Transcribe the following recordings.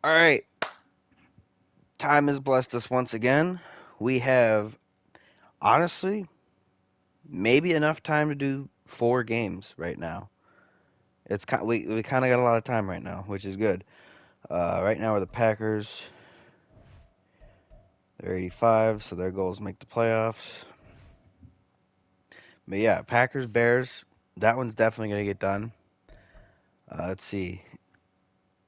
All right, time has blessed us once again. We have honestly maybe enough time to do 4 games right now. We kind of got a lot of time right now, which is good. Right now we're the Packers. They're 85, so their goal is make the playoffs. But yeah, Packers Bears. That one's definitely gonna get done. Let's see.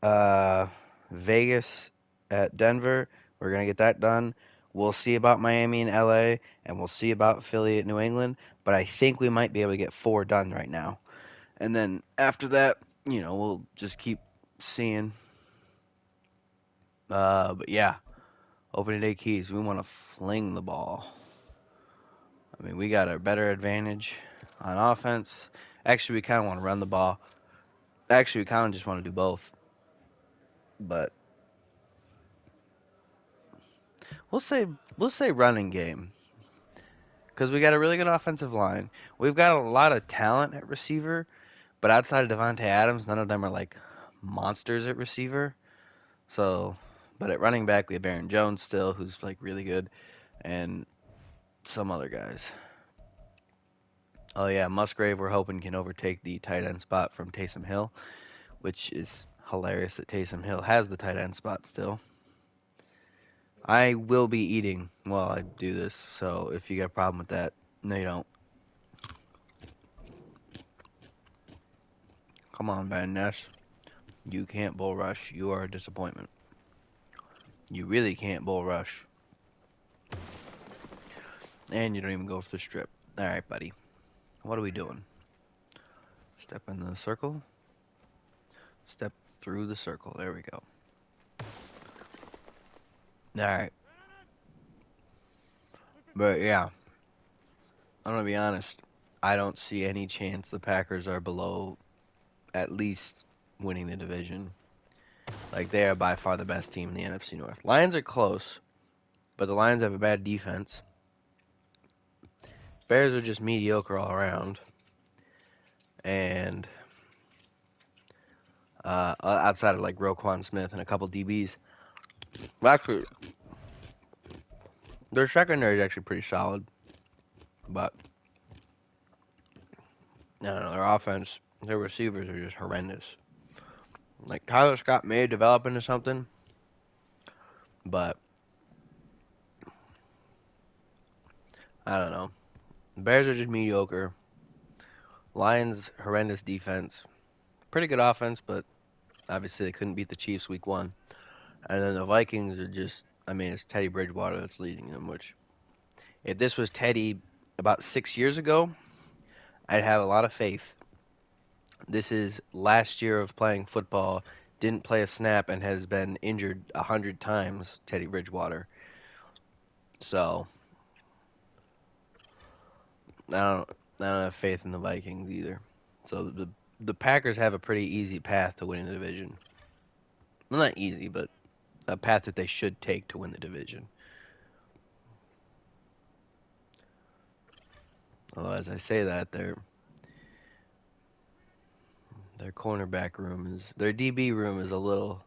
Uh, Vegas at Denver. We're gonna get that done. We'll see about Miami and LA, and we'll see about Philly at New England. But I think we might be able to get 4 done right now. And then after that, we'll just keep seeing. But yeah, opening day keys. We want to fling the ball. I mean, we got a better advantage on offense. Actually, we kind of want to run the ball. Actually, we kind of just want to do both. But we'll say we'll say running game because we got a really good offensive line. We've got a lot of talent at receiver, but outside of Devontae Adams, none of them are like monsters at receiver. So, but at running back, we have Aaron Jones still, who's like really good, and some other guys. Oh yeah, Musgrave, we're hoping can overtake the tight end spot from Taysom Hill, which is hilarious that Taysom Hill has the tight end spot still. I will be eating while I do this, so if you got a problem with that, no, you don't. Come on, Van Ness. You can't bull rush. You are a disappointment. You really can't bull rush. And you don't even go for the strip. Alright, buddy. What are we doing? Step in the circle. Step through the circle. There we go. Alright. But yeah, I'm going to be honest. I don't see any chance the Packers are below at least winning the division. Like, they are by far the best team in the NFC North. Lions are close, but the Lions have a bad defense. Bears are just mediocre all around. And outside of like Roquan Smith and a couple DBs, well, actually, their secondary is actually pretty solid. But I don't know, their offense, their receivers are just horrendous. Like Tyler Scott may develop into something, but I don't know. The Bears are just mediocre. Lions horrendous defense, pretty good offense, but obviously they couldn't beat the Chiefs week 1. And then the Vikings are just, I mean, it's Teddy Bridgewater that's leading them. Which, if this was Teddy about 6 years ago, I'd have a lot of faith. This is last year of playing football, didn't play a snap, and has been injured 100 times, Teddy Bridgewater. So I don't, I don't have faith in the Vikings either. So the Packers have a pretty easy path to winning the division. Well, not easy, but a path that they should take to win the division. Although, as I say that, their cornerback room is, their DB room is a little.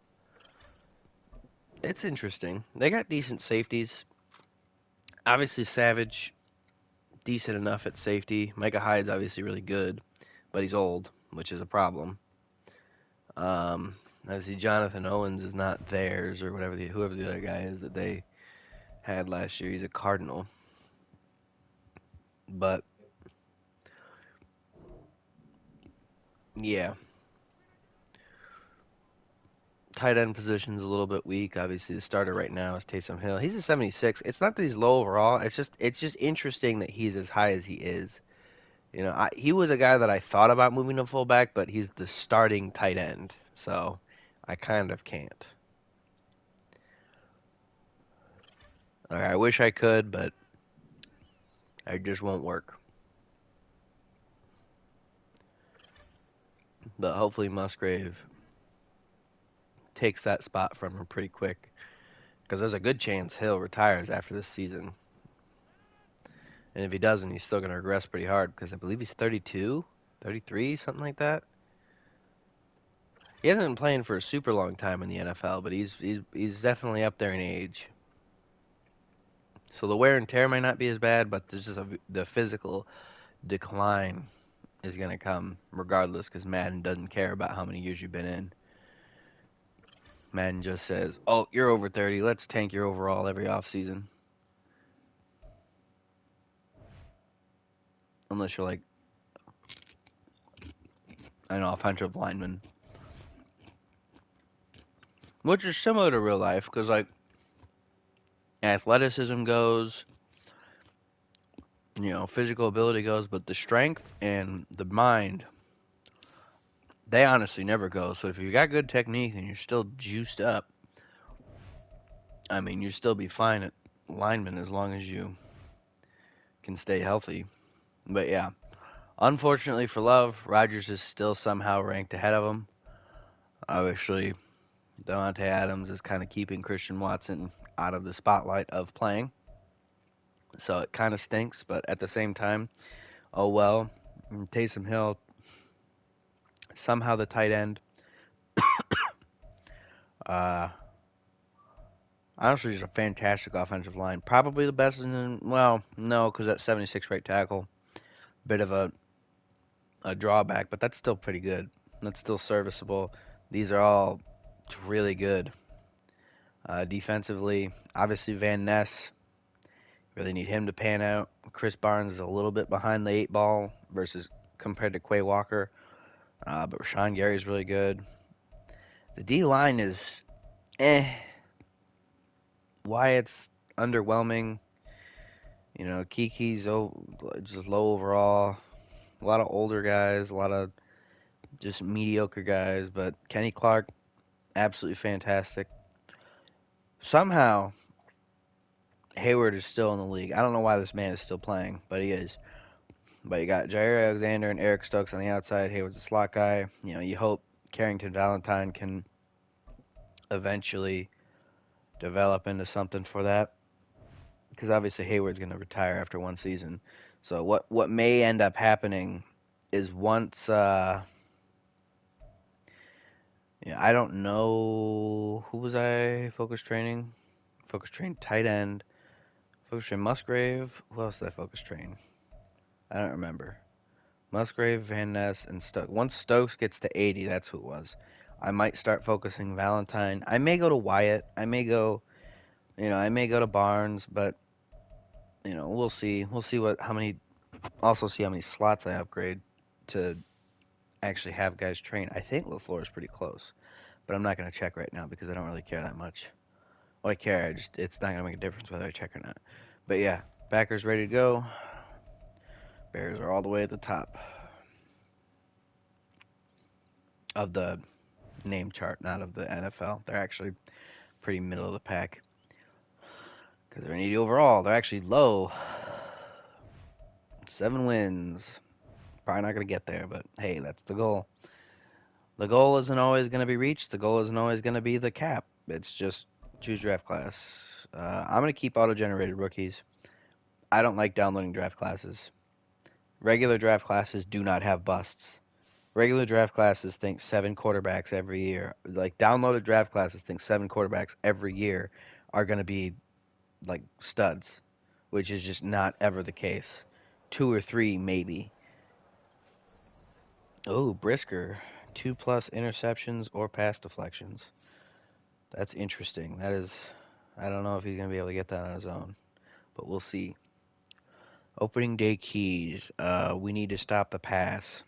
It's interesting. They got decent safeties. Obviously, Savage, decent enough at safety. Micah Hyde's obviously really good, but he's old, which is a problem. Obviously, Jonathan Owens is not theirs, or whoever the other guy is that they had last year. He's a Cardinal, but yeah, tight end position's a little bit weak. Obviously, the starter right now is Taysom Hill. He's a 76. It's not that he's low overall. It's just interesting that he's as high as he is. He was a guy that I thought about moving to fullback, but he's the starting tight end, so I kind of can't. I wish I could, but it just won't work. But hopefully Musgrave takes that spot from him pretty quick, because there's a good chance Hill retires after this season. And if he doesn't, he's still going to regress pretty hard, because I believe he's 32, 33, something like that. He hasn't been playing for a super long time in the NFL, but he's definitely up there in age. So the wear and tear might not be as bad, but there's just the physical decline is going to come regardless because Madden doesn't care about how many years you've been in. Madden just says, "Oh, you're over 30. Let's tank your overall every offseason." Unless you're like an offensive lineman, which is similar to real life because like athleticism goes, physical ability goes, but the strength and the mind, they honestly never go. So if you got good technique and you're still juiced up, I mean, you still be fine at lineman as long as you can stay healthy. But yeah, unfortunately for Love, Rodgers is still somehow ranked ahead of him. Obviously, Devontae Adams is kind of keeping Christian Watson out of the spotlight of playing. So it kind of stinks, but at the same time, oh well. Taysom Hill, somehow the tight end. Uh, Honestly, he's a fantastic offensive line. Probably the best in, well, no, because that 76 right tackle, bit of a drawback, but that's still pretty good. That's still serviceable. These are all really good. Defensively, obviously Van Ness, really need him to pan out. Chris Barnes is a little bit behind the 8 ball versus compared to Quay Walker, but Rashawn Gary's really good. The D line is eh. Wyatt's underwhelming. Kiki's just low overall. A lot of older guys, a lot of just mediocre guys, but Kenny Clark, absolutely fantastic. Somehow, Hayward is still in the league. I don't know why this man is still playing, but he is. But you got Jair Alexander and Eric Stokes on the outside. Hayward's a slot guy. You hope Carrington Valentine can eventually develop into something for that. Because obviously Hayward's going to retire after one season. So what may end up happening is once I don't know who was I focus training. Focus train tight end. Focus train Musgrave. Who else did I focus train? I don't remember. Musgrave, Van Ness, and Stokes. Once Stokes gets to 80, that's who it was. I might start focusing Valentine. I may go to Wyatt. I may go to Barnes, but we'll see. We'll see how many. Also see how many slots I upgrade to actually have guys train. I think LaFleur is pretty close, but I'm not going to check right now because I don't really care that much. Well, I care. It's not going to make a difference whether I check or not. But yeah, Packers ready to go. Bears are all the way at the top of the name chart, not of the NFL. They're actually pretty middle of the pack because they're 80 overall. They're actually low. 7 wins. Probably not going to get there, but hey, that's the goal. The goal isn't always going to be reached. The goal isn't always going to be the cap. It's just choose draft class. I'm going to keep auto-generated rookies. I don't like downloading draft classes. Regular draft classes do not have busts. Regular draft classes think 7 quarterbacks every year. Like downloaded draft classes think 7 quarterbacks every year are going to be like studs, which is just not ever the case. 2 or 3 maybe. Oh, Brisker, 2+ interceptions or pass deflections. That's interesting. I don't know if he's going to be able to get that on his own, but we'll see. Opening day keys. We need to stop the pass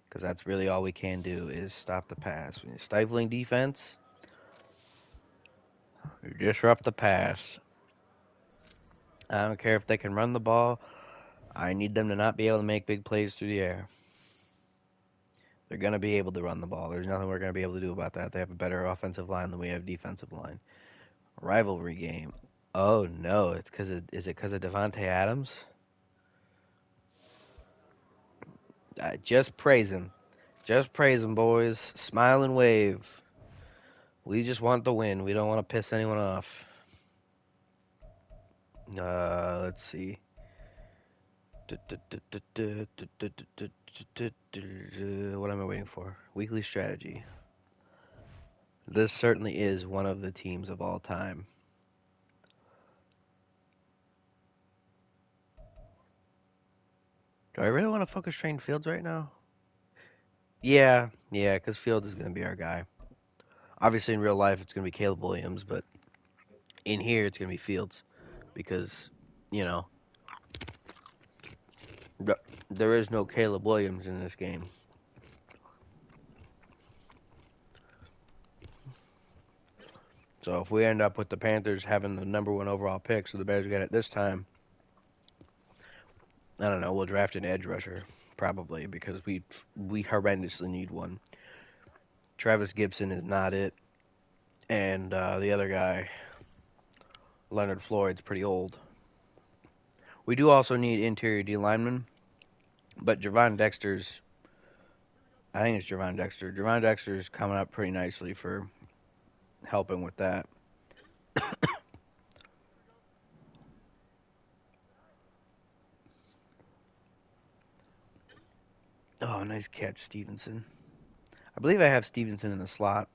because that's really all we can do is stop the pass. Stifling defense. You disrupt the pass. I don't care if they can run the ball. I need them to not be able to make big plays through the air. They're going to be able to run the ball. There's nothing we're going to be able to do about that. They have a better offensive line than we have defensive line. Rivalry game. Oh no, is it because of Devontae Adams? Just praise him. Just praise him, boys. Smile and wave. We just want the win. We don't want to piss anyone off. Let's see. What am I waiting for? Weekly strategy. This certainly is one of the teams of all time. Do I really want to focus train Fields right now? Yeah, because Fields is going to be our guy. Obviously, in real life, it's going to be Caleb Williams, but in here, it's going to be Fields because, you know, there is no Caleb Williams in this game. So if we end up with the Panthers having the #1 overall pick, so the Bears get it this time, I don't know. We'll draft an edge rusher probably because we horrendously need one. Travis Gibson is not it, and the other guy, Leonard Floyd's pretty old. We do also need interior D linemen, but Javon Dexter's. I think it's Javon Dexter. Javon Dexter's coming up pretty nicely for helping with that. Oh, nice catch, Stevenson. I believe I have Stevenson in the slot.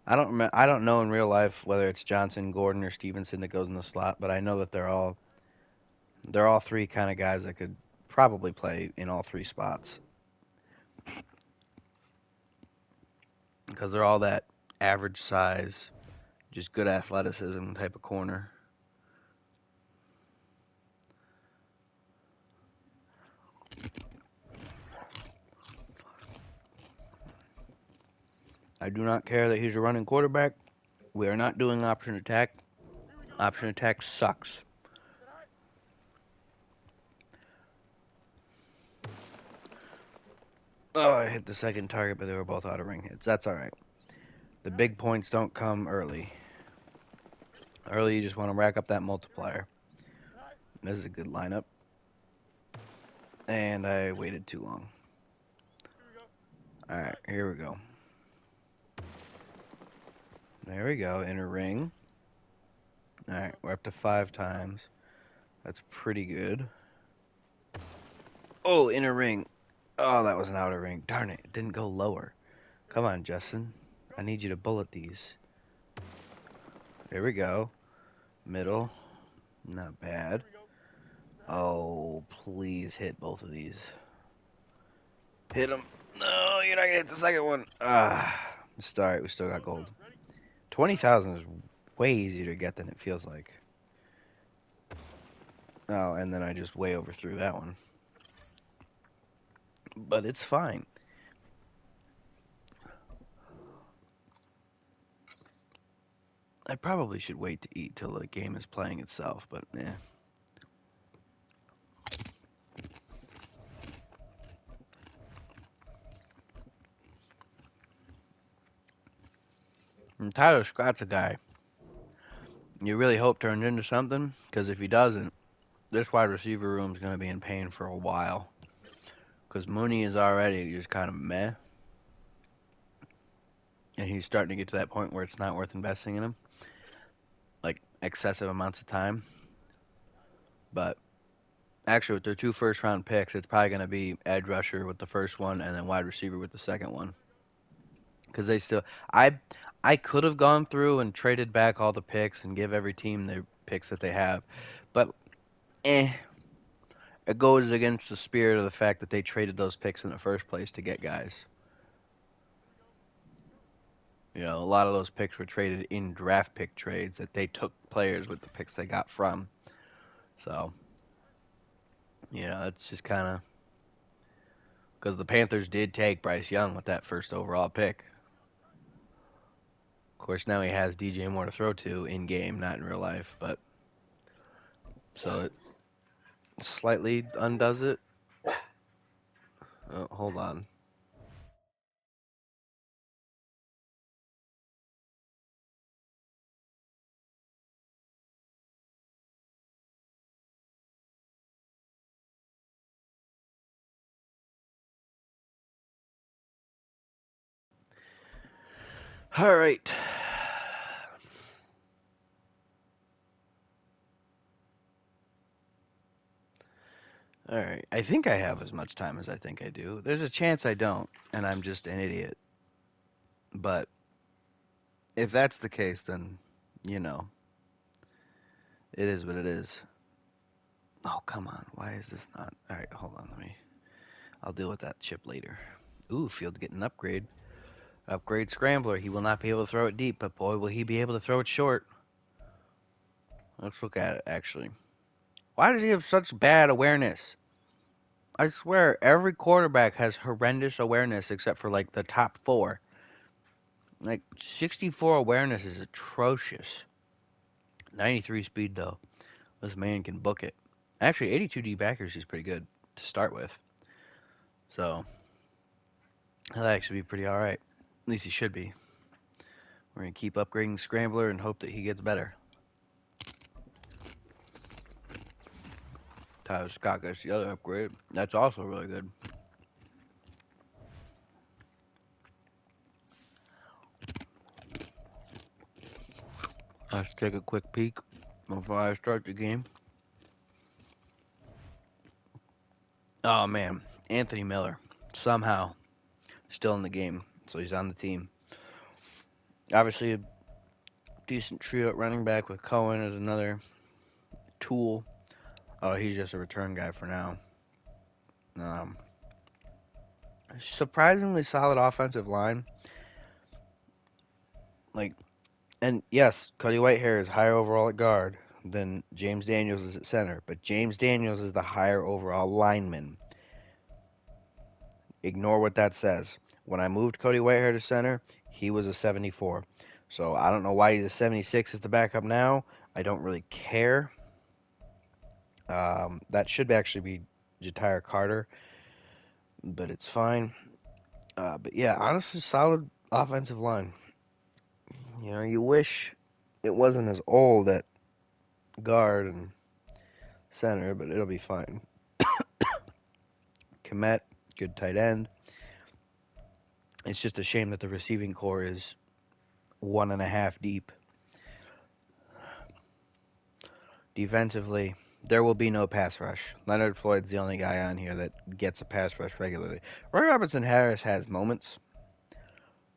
I don't know in real life whether it's Johnson, Gordon, or Stevenson that goes in the slot, but I know that they're all three kind of guys that could probably play in all three spots because they're all that average size, just good athleticism type of corner. I do not care that he's a running quarterback. We are not doing option attack. Option attack sucks. Oh, I hit the second target, but they were both out of ring hits. That's all right. The big points don't come early. Early, you just want to rack up that multiplier. This is a good lineup. And I waited too long. All right, here we go. There we go, inner ring. All right, we're up to 5 times. That's pretty good. Oh, inner ring. Oh, that was an outer ring. Darn it, it didn't go lower. Come on, Justin. I need you to bullet these. There we go. Middle. Not bad. Oh, please hit both of these. Hit them. No, you're not going to hit the second one. Start. We still got gold. 20,000 is way easier to get than it feels like. Oh, and then I just way overthrew that one. But it's fine. I probably should wait to eat till the game is playing itself, but eh. And Tyler Scott's a guy you really hope turns into something, because if he doesn't, this wide receiver room is going to be in pain for a while. Because Mooney is already just kind of meh. And he's starting to get to that point where it's not worth investing in him. Like, excessive amounts of time. But, actually, with their 2 first-round picks, it's probably going to be edge rusher with the first one and then wide receiver with the second one. Because they still... I could have gone through and traded back all the picks and give every team their picks that they have. But, it goes against the spirit of the fact that they traded those picks in the first place to get guys. You know, a lot of those picks were traded in draft pick trades that they took players with the picks they got from. So, you know, it's just kind of... Because the Panthers did take Bryce Young with that first overall pick. Of course, now he has DJ Moore to throw to in game, not in real life, but so it slightly undoes it. Oh, hold on. All right. All right. I think I have as much time as I think I do. There's a chance I don't, and I'm just an idiot. But if that's the case, then, you know, it is what it is. Oh, come on. Why is this not? All right, hold on. I'll deal with that chip later. Ooh, Field's getting an upgrade. Upgrade Scrambler. He will not be able to throw it deep, but boy, will he be able to throw it short. Let's look at it, actually. Why does he have such bad awareness? I swear, every quarterback has horrendous awareness except for, like, the top four. Like, 64 awareness is atrocious. 93 speed, though. This man can book it. Actually, 82 deep accuracy is pretty good to start with. So, that'll actually be pretty alright. At least he should be. We're going to keep upgrading Scrambler and hope that he gets better. Tyler Scott gets the other upgrade. That's also really good. Let's take a quick peek before I start the game. Oh, man. Anthony Miller. Somehow still in the game. So he's on the team. Obviously, a decent trio at running back with Cohen as another tool. Oh, he's just a return guy for now. Surprisingly solid offensive line. Like, and yes, Cody Whitehair is higher overall at guard than James Daniels is at center, but James Daniels is the higher overall lineman. Ignore what that says. When I moved Cody Whitehair to center, he was a 74. So I don't know why he's a 76 as the backup now. I don't really care. That should actually be Jatire Carter, but it's fine. But yeah, honestly, solid offensive line. You know, you wish it wasn't as old at guard and center, but it'll be fine. Komet, good tight end. It's just a shame that the receiving core is 1.5 deep. Defensively, there will be no pass rush. Leonard Floyd's the only guy on here that gets a pass rush regularly. Roy Robertson Harris has moments,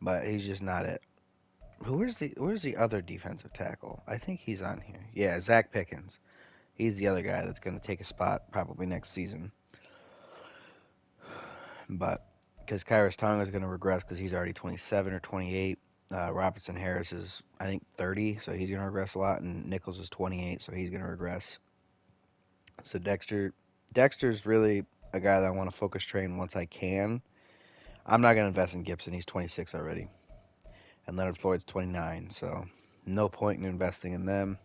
but he's just not it. Where's the other defensive tackle? I think he's on here. Yeah, Zach Pickens. He's the other guy that's going to take a spot probably next season. But because Kyrus Tonga is going to regress because he's already 27 or 28. Robertson Harris is, I think, 30, so he's going to regress a lot. And Nichols is 28, so he's going to regress. So Dexter's really a guy that I want to focus train once I can. I'm not going to invest in Gibson. He's 26 already. And Leonard Floyd's 29, so no point in investing in them.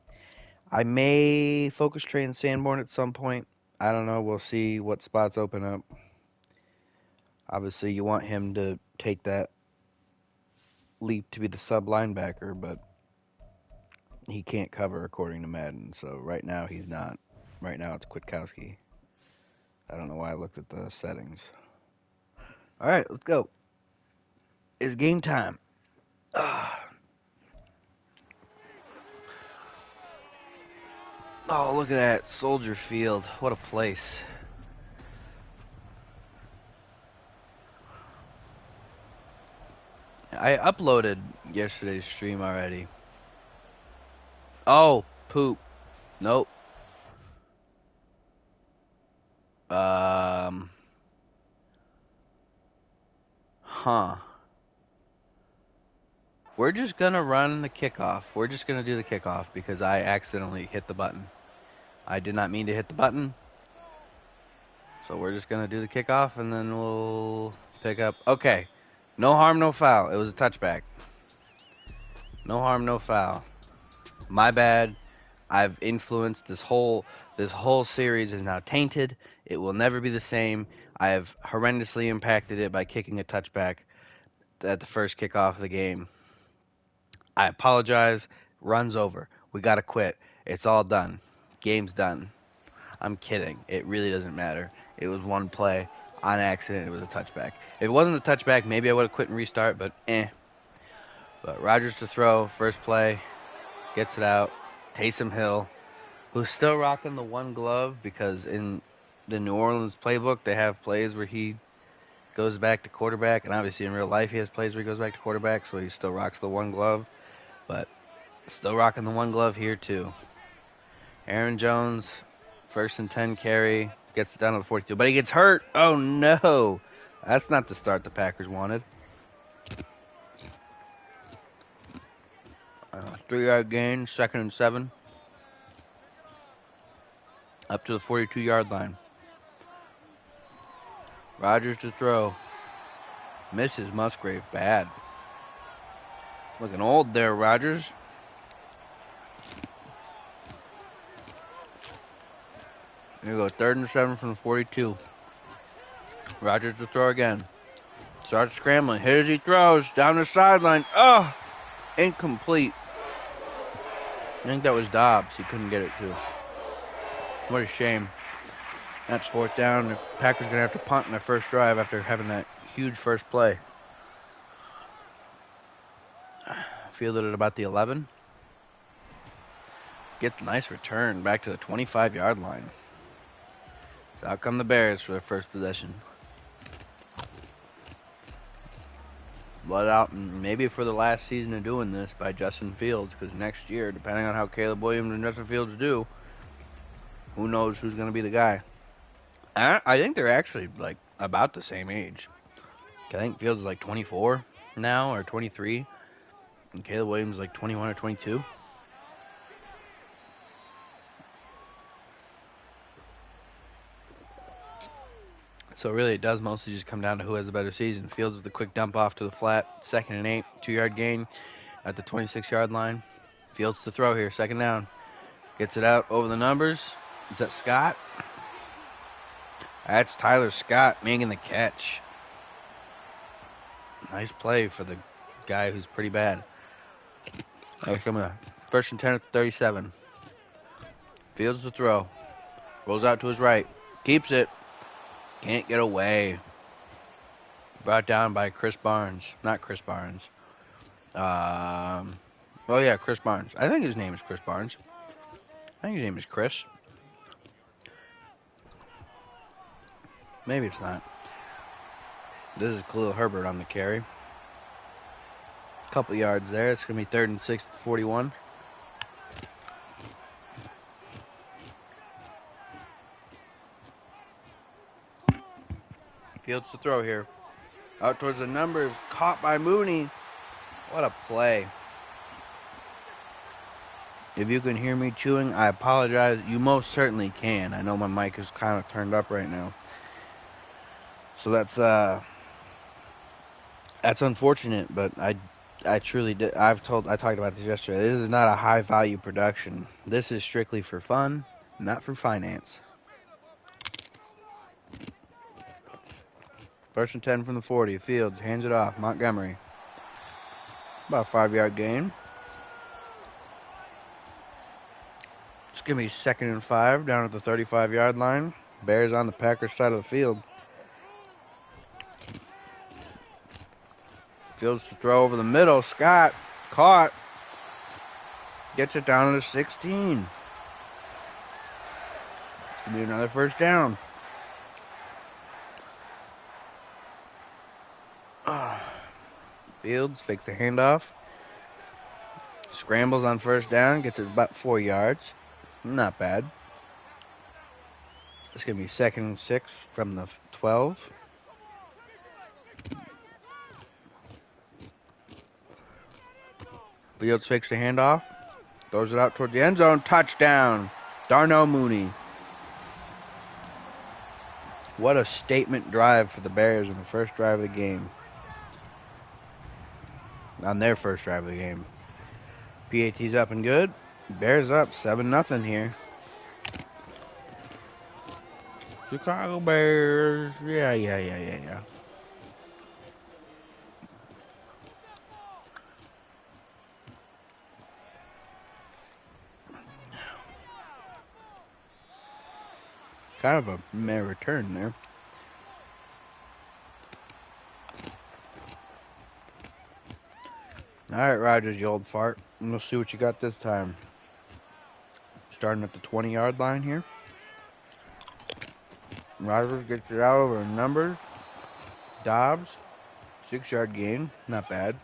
I may focus train Sanborn at some point. I don't know. We'll see what spots open up. Obviously, you want him to take that leap to be the sub linebacker, but he can't cover according to Madden. So right now he's not. Right now it's Kwiatkowski. I don't know why I looked at the settings. All right, let's go. It's game time. Oh, look at that. Soldier Field. What a place. I uploaded yesterday's stream already. Oh, poop. Nope. Huh. We're just gonna run the kickoff. We're just gonna do the kickoff because I accidentally hit the button. I did not mean to hit the button. So we're just gonna do the kickoff and then we'll pick up. Okay. No harm, no foul. It was a touchback. No harm, no foul. My bad. I've influenced this whole series is now tainted. It will never be the same. I have horrendously impacted it by kicking a touchback at the first kickoff of the game. I apologize. Run's over. We gotta quit. It's all done. Game's done. I'm kidding. It really doesn't matter. It was one play. On accident, it was a touchback. If it wasn't a touchback, maybe I would have quit and restart, but eh. But Rodgers to throw, first play, gets it out. Taysom Hill, who's still rocking the one glove because in the New Orleans playbook, they have plays where he goes back to quarterback, and obviously in real life he has plays where he goes back to quarterback, so he still rocks the one glove. But still rocking the one glove here, too. Aaron Jones, 1st and 10 carry, gets it down to the 42. But he gets hurt. Oh, no. That's not the start the Packers wanted. 3-yard gain, 2nd and 7. Up to the 42-yard line. Rodgers to throw. Misses Musgrave bad. Looking old there, Rodgers. Here we go, 3rd and 7 from the 42. Rodgers to throw again. Starts scrambling. Hit as he throws. Down the sideline. Oh! Incomplete. I think that was Dobbs. He couldn't get it to. What a shame. That's 4th down. The Packers going to have to punt in their first drive after having that huge first play. Fielded at about the 11. Gets a nice return back to the 25-yard line. So out come the Bears for their first possession. Let out, maybe for the last season of doing this, by Justin Fields, because next year, depending on how Caleb Williams and Justin Fields do, who knows who's going to be the guy. I think they're actually like about the same age. I think Fields is like 24 now, or 23, and Caleb Williams is like 21 or 22. So really, it does mostly just come down to who has a better season. Fields with a quick dump off to the flat, 2nd and 8, 2-yard gain at the 26-yard line. Fields to throw here, 2nd down. Gets it out over the numbers. Is that Scott? That's Tyler Scott making the catch. Nice play for the guy who's pretty bad. There's coming up. 1st and 10 at the 37. Fields to throw. Rolls out to his right. Keeps it. Can't get away. Brought down by Chris Barnes. Not Chris Barnes. Oh, yeah, Chris Barnes. I think his name is Chris Barnes. I think his name is Chris. Maybe it's not. This is Khalil Herbert on the carry. Couple yards there. It's going to be 3rd and 6 at 41. Fields to throw here. Out towards the numbers. Caught by Mooney. What a play. If you can hear me chewing, I apologize. You most certainly can. I know my mic is kind of turned up right now. So that's unfortunate, but I truly did. I talked about this yesterday. This is not a high value production. This is strictly for fun, not for finance. 1st and 10 from the 40. Fields hands it off. Montgomery. About a 5-yard gain. It's going to be 2nd and 5 down at the 35-yard line. Bears on the Packers side of the field. Fields to throw over the middle. Scott caught. Gets it down to the 16. It's going to be another 1st down. Fields fakes a handoff. Scrambles on 1st down. Gets it about 4 yards. Not bad. It's going to be 2nd and 6 from the 12. Fields fakes the handoff. Throws it out towards the end zone. Touchdown. Darnell Mooney. What a statement drive for the Bears in the first drive of the game. On their first drive of the game. PAT's up and good. Bears up 7-0 here. Chicago Bears. Yeah. Kind of a meh return there. All right, Rodgers, you old fart. We'll see what you got this time. Starting at the 20-yard line here. Rodgers gets it out over the numbers. Dobbs, 6-yard gain. Not bad.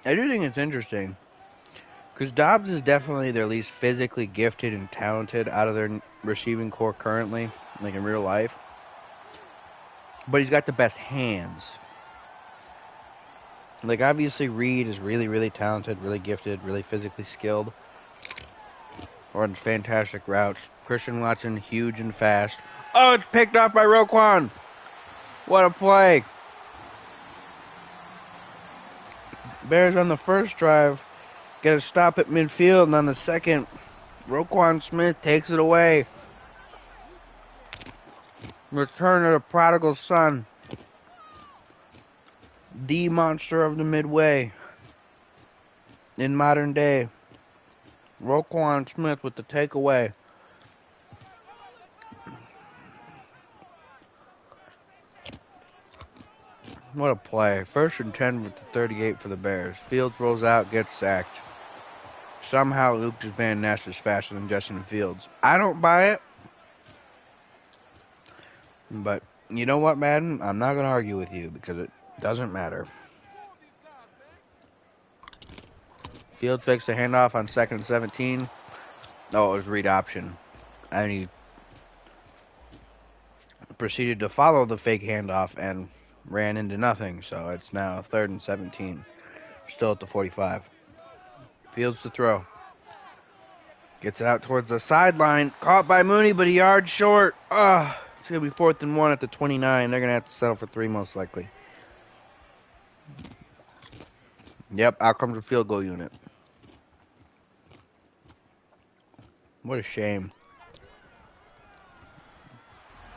I do think it's interesting. Because Dobbs is definitely their least physically gifted and talented out of their receiving core currently, like in real life. But he's got the best hands. Like, obviously, Reed is really, really talented, really gifted, really physically skilled. Runs fantastic routes. Christian Watson, huge and fast. Oh, it's picked off by Roquan. What a play. Bears on the first drive get a stop at midfield, and on the second, Roquan Smith takes it away. Return of the prodigal son. The monster of the midway in modern day. Roquan Smith with the takeaway. What a play. 1st and 10 with the 38 for the Bears. Fields rolls out, gets sacked. Somehow Lucas Van Ness is faster than Justin Fields. I don't buy it. But you know what, Madden? I'm not going to argue with you because it doesn't matter. Fields fakes the handoff on 2nd and 17. Oh, it was read option. And he proceeded to follow the fake handoff and ran into nothing. So it's now 3rd and 17. Still at the 45. Fields to throw. Gets it out towards the sideline. Caught by Mooney, but a yard short. It's going to be 4th and 1 at the 29. They're going to have to settle for 3 most likely. Yep, out comes the field goal unit. What a shame.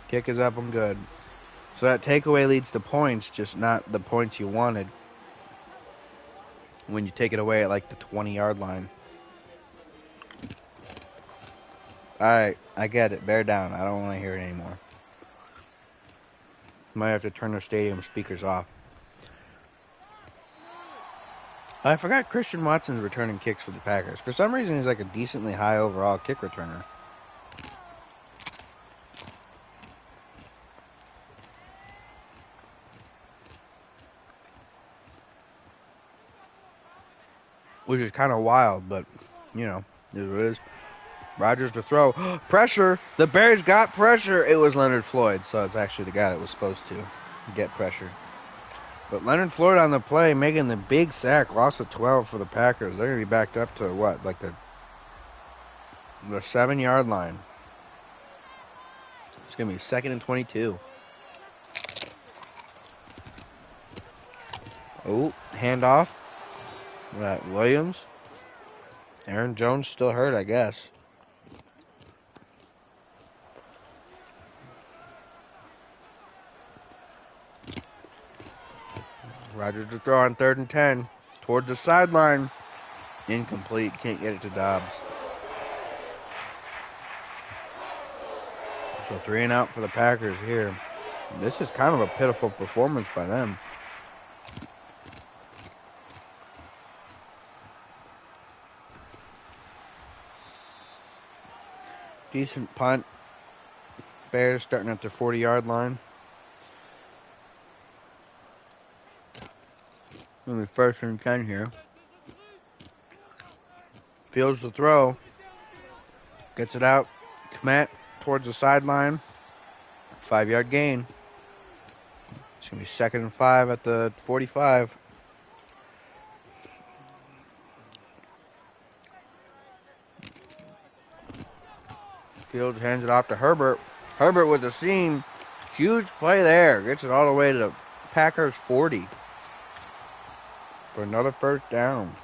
Kick is up and good. So that takeaway leads to points, just not the points you wanted when you take it away at like the 20-yard line. Alright, I get it. Bear down. I don't want to hear it anymore. Might have to turn the stadium speakers off. I forgot Christian Watson's returning kicks for the Packers. For some reason, he's like a decently high overall kick returner. Which is kind of wild, but, you know, it is what it is. Rodgers to throw. Pressure! The Bears got pressure! It was Leonard Floyd, so it's actually the guy that was supposed to get pressure. But Leonard Floyd on the play, making the big sack, loss of 12 for the Packers. They're going to be backed up to what? Like the 7-yard line. It's going to be 2nd and 22. Oh, handoff. Williams. Aaron Jones still hurt, I guess. Rodgers to throw on 3rd and 10. Towards the sideline. Incomplete. Can't get it to Dobbs. So 3 and out for the Packers here. This is kind of a pitiful performance by them. Decent punt. Bears starting at their 40-yard line. Going to be 1st and 10 here. Fields the throw. Gets it out. Kmet towards the sideline. 5-yard gain. It's going to be 2nd and 5 at the 45. Fields hands it off to Herbert. Herbert with the seam. Huge play there. Gets it all the way to the Packers 40. For another 1st down.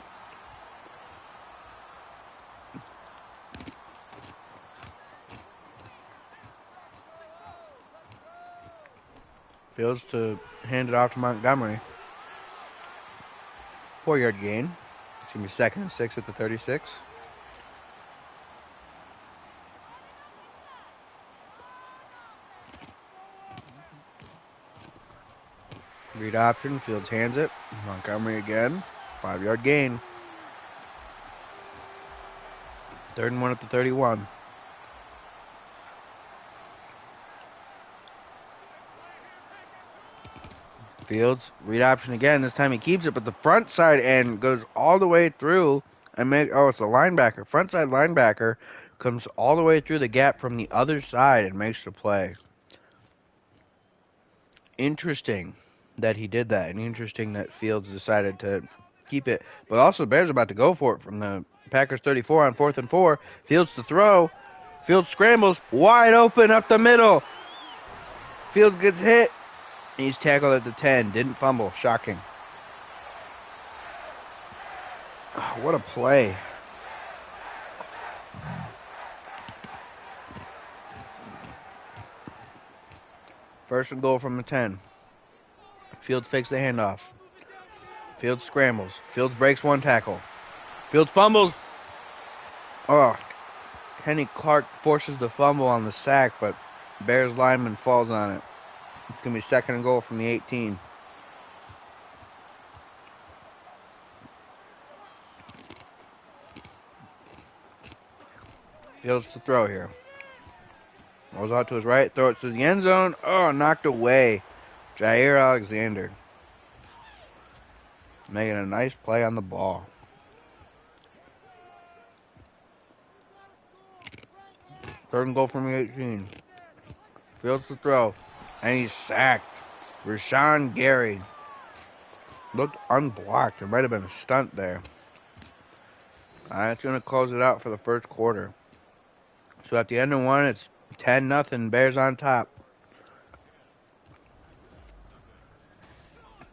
Fields to hand it off to Montgomery. 4-yard gain. It's going to be 2nd and 6 at the 36. Read option. Fields hands it. Montgomery again. 5-yard gain. 3rd and 1 at the 31. Fields, read option again. This time he keeps it, but the front side end goes all the way through and it's a linebacker. Front side linebacker comes all the way through the gap from the other side and makes the play. Interesting that he did that, and interesting that Fields decided to keep it. But also, Bears about to go for it from the Packers 34 on 4th and 4. Fields to throw. Fields scrambles, wide open up the middle. Fields gets hit. He's tackled at the 10. Didn't fumble. Shocking. Oh, what a play. First and goal from the 10. Fields fakes the handoff. Fields scrambles. Fields breaks one tackle. Fields fumbles. Oh, Kenny Clark forces the fumble on the sack, but Bears lineman falls on it. It's going to be second and goal from the 18. Fields to throw here. Rolls out to his right, throw it to the end zone. Oh, knocked away. Jair Alexander making a nice play on the ball. Third and goal from the 18. Fields to throw. And he's sacked. Rashawn Gary looked unblocked. There might have been a stunt there. That's going to close it out for the first quarter. So at the end of one, it's 10-0. Bears on top.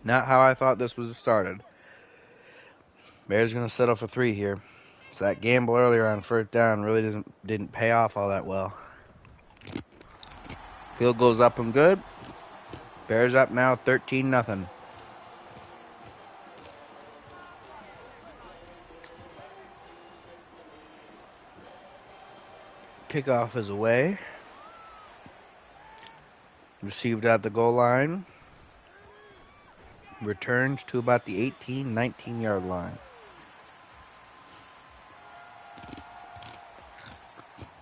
Not how I thought this was started. Bears going to settle for 3 here. So that gamble earlier on first down really didn't pay off all that well. Field goes up and good. Bears up now 13-0. Kickoff is away. Received at the goal line. Returned to about the 18-19 yard line.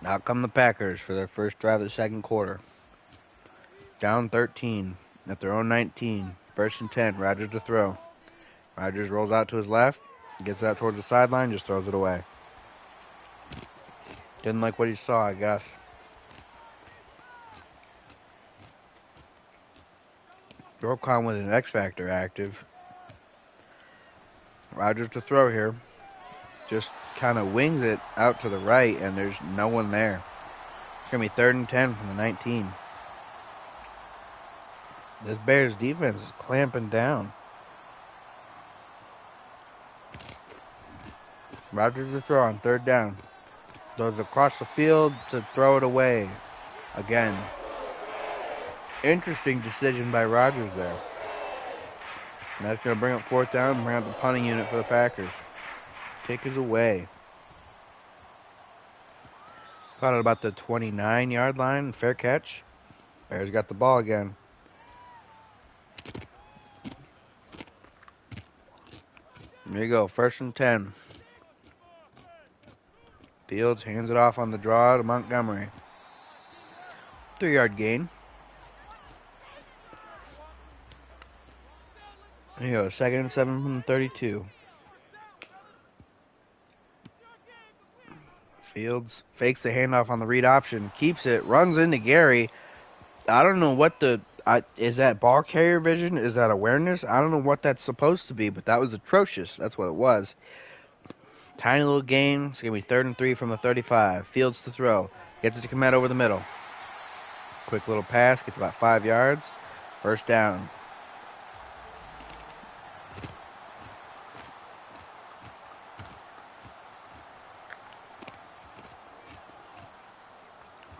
Out come the Packers for their first drive of the second quarter. Down 13 at their own 19. First and 10. Rodgers to throw. Rodgers rolls out to his left. Gets out towards the sideline. Just throws it away. Didn't like what he saw, I guess. Rokon with an X Factor active. Rodgers to throw here. Just kind of wings it out to the right, and there's no one there. It's going to be 3rd and 10 from the 19. This Bears defense is clamping down. Rodgers to throw on 3rd down. Throws across the field to throw it away. Again. Interesting decision by Rodgers there. And that's going to bring up 4th down and bring up the punting unit for the Packers. Kick is away. Caught it about the 29 yard line. Fair catch. Bears got the ball again. There you go. 1st and 10. Fields hands it off on the draw to Montgomery. 3 yard gain. There you go. 2nd and 7 from the 32. Fields fakes the handoff on the read option. Keeps it. Runs into Gary. I don't know what is that ball carrier vision? Is that awareness? I don't know what that's supposed to be, but that was atrocious. That's what it was. Tiny little gain. It's going to be 3rd and 3 from the 35. Fields to throw. Gets it to Komet over the middle. Quick little pass. Gets about 5 yards. 1st down.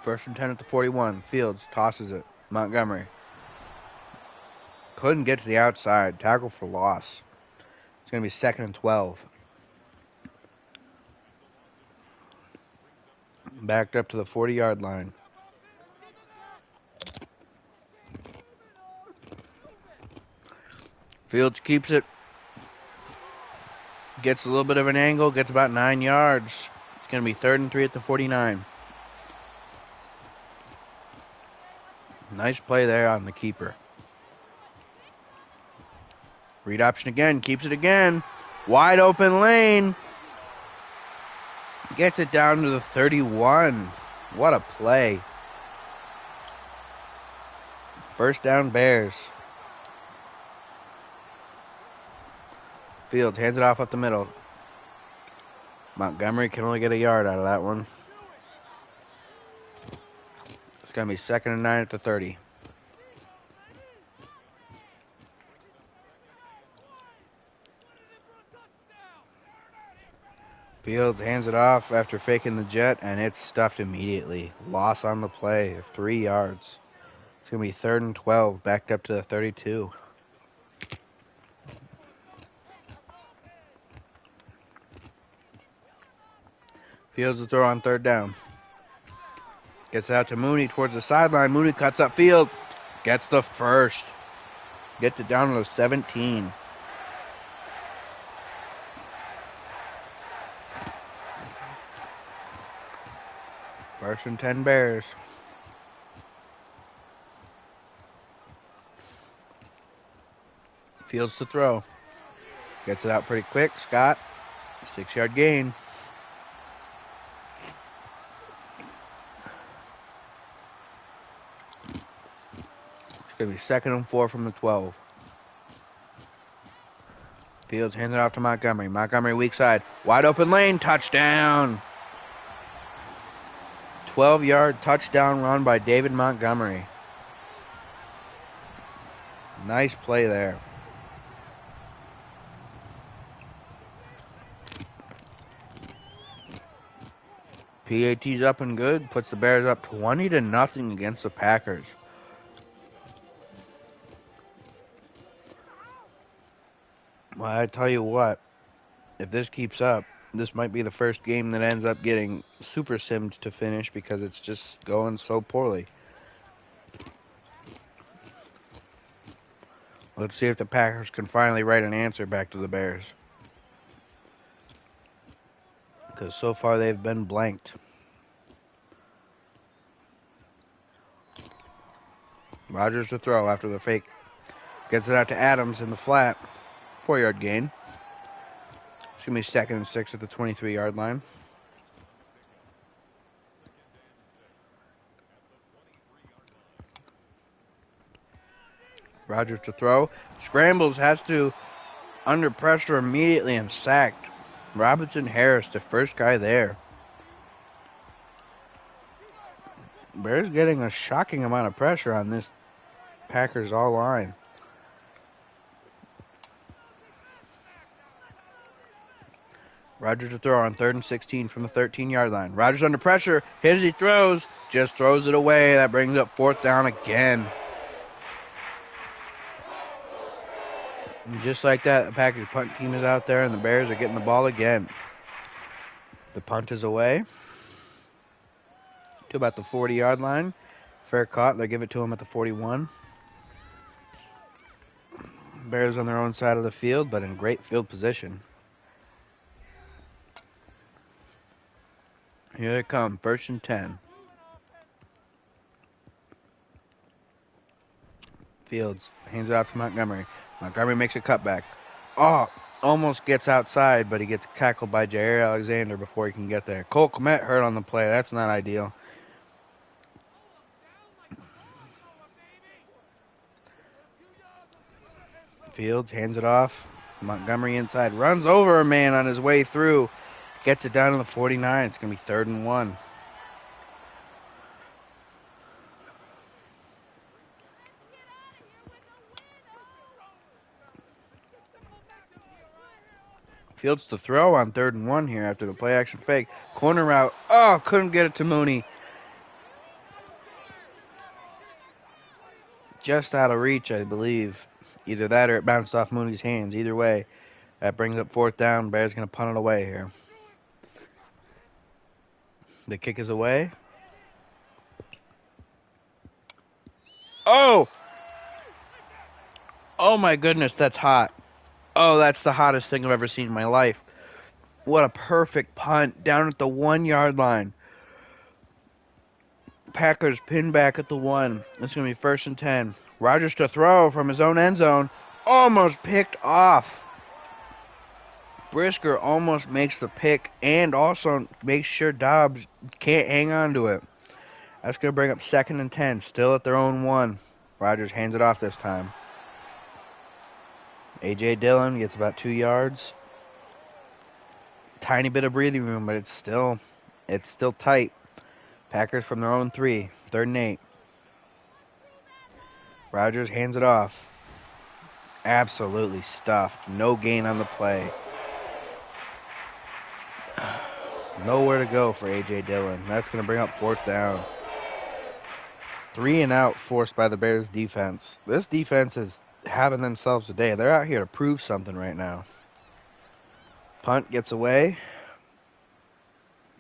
First and 10 at the 41. Fields tosses it. Montgomery. Couldn't get to the outside. Tackle for loss. It's going to be 2nd and 12. Backed up to the 40 yard line. Fields keeps it. Gets a little bit of an angle. Gets about 9 yards. It's going to be 3rd and 3 at the 49. Nice play there on the keeper. Read option again. Keeps it again. Wide open lane. Gets it down to the 31. What a play. First down, Bears. Fields hands it off up the middle. Montgomery can only get a yard out of that one. It's going to be 2nd and 9 at the 30. Fields hands it off after faking the jet, and it's stuffed immediately. Loss on the play of 3 yards. It's going to be 3rd and 12, backed up to the 32. Fields the throw on 3rd down. Gets it out to Mooney towards the sideline. Mooney cuts up field. Gets the first. Gets it down to the 17. First and 10 Bears. Fields to throw. Gets it out pretty quick. Scott, 6-yard gain. It's going to be 2nd and 4 from the 12. Fields hands it off to Montgomery. Montgomery weak side. Wide open lane. Touchdown. 12-yard touchdown run by David Montgomery. Nice play there. PAT's up and good. Puts the Bears up 20-0 against the Packers. Well, I tell you what, if this keeps up, this might be the first game that ends up getting super simmed to finish because it's just going so poorly. Let's see if the Packers can finally write an answer back to the Bears. Because so far they've been blanked. Rodgers to throw after the fake. Gets it out to Adams in the flat. 4-yard gain. It's going to be 2nd and 6 at the 23-yard line. Rodgers to throw. Scrambles, has to under pressure immediately and sacked. Robinson Harris, the first guy there. Bears getting a shocking amount of pressure on this Packers all line. Rodgers to throw on 3rd and 16 from the 13-yard line. Rodgers under pressure. Hit as he throws. Just throws it away. That brings up 4th down again. And just like that, the Packers punt team is out there, and the Bears are getting the ball again. The punt is away to about the 40-yard line. Fair caught. They give it to him at the 41. Bears on their own side of the field, but in great field position. Here they come, 1st and 10. Fields hands it off to Montgomery. Montgomery makes a cutback. Oh, almost gets outside, but he gets tackled by Jair Alexander before he can get there. Cole Kmet hurt on the play. That's not ideal. Fields hands it off. Montgomery inside. Runs over a man on his way through. Gets it down to the 49. It's going to be 3rd and 1. Fields to throw on 3rd and 1 here after the play action fake. Corner route. Oh, couldn't get it to Mooney. Just out of reach, I believe. Either that or it bounced off Mooney's hands. Either way, that brings up 4th down. Bears going to punt it away here. The kick is away. Oh! Oh my goodness, that's hot. Oh, that's the hottest thing I've ever seen in my life. What a perfect punt down at the 1-yard line. Packers pin back at the 1. It's going to be 1st and 10. Rodgers to throw from his own end zone. almost picked off. Brisker almost makes the pick and also makes sure Dobbs can't hang on to it. That's going to bring up 2nd and 10, still at their own 1. Rodgers hands it off this time. A.J. Dillon gets about 2 yards. Tiny bit of breathing room, but it's still tight. Packers from their own 3, 3rd and 8. Rodgers hands it off. Absolutely stuffed. No gain on the play. Nowhere to go for A.J. Dillon. That's going to bring up 4th down. 3 and out forced by the Bears defense. This defense is having themselves a day. They're out here to prove something right now. Punt gets away.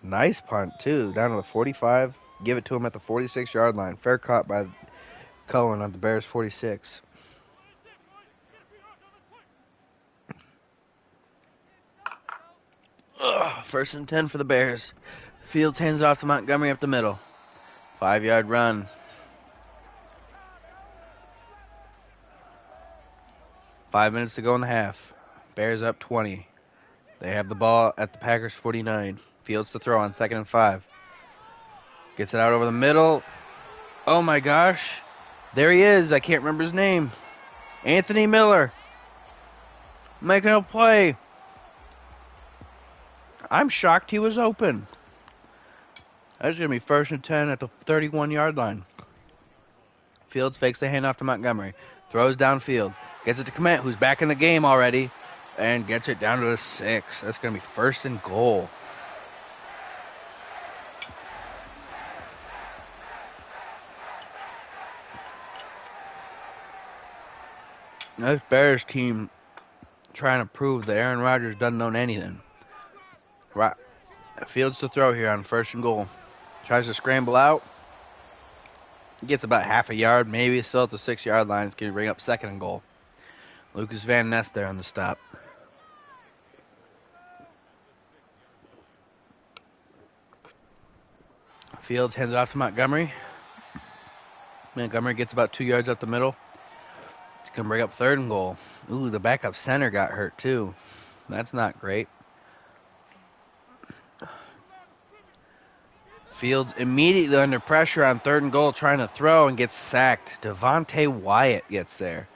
Nice punt, too. Down to the 45. Give it to him at the 46-yard line. Fair caught by Cohen on the Bears' 46. Ugh, 1st and 10 for the Bears. Fields hands it off to Montgomery up the middle. 5-yard run. Five minutes to go in the half. Bears up 20. They have the ball at the Packers' 49. Fields to throw on 2nd and 5. Gets it out over the middle. Oh my gosh. There he is. I can't remember his name. Anthony Miller. Making a play. I'm shocked he was open. That's going to be 1st and 10 at the 31-yard line. Fields fakes the handoff to Montgomery. Throws downfield. Gets it to Kmet, who's back in the game already. And gets it down to the 6. That's going to be 1st and goal. This Bears team trying to prove that Aaron Rodgers doesn't own anything. Fields to throw here on 1st and goal. Tries to scramble out. Gets about half a yard, maybe still at the 6-yard line. It's going to bring up 2nd and goal. Lucas Van Ness there on the stop. Fields hands it off to Montgomery. Montgomery gets about 2 yards up the middle. It's going to bring up 3rd and goal. Ooh, the backup center got hurt too. That's not great. Fields immediately under pressure on 3rd and goal trying to throw and gets sacked. Devontae Wyatt gets there.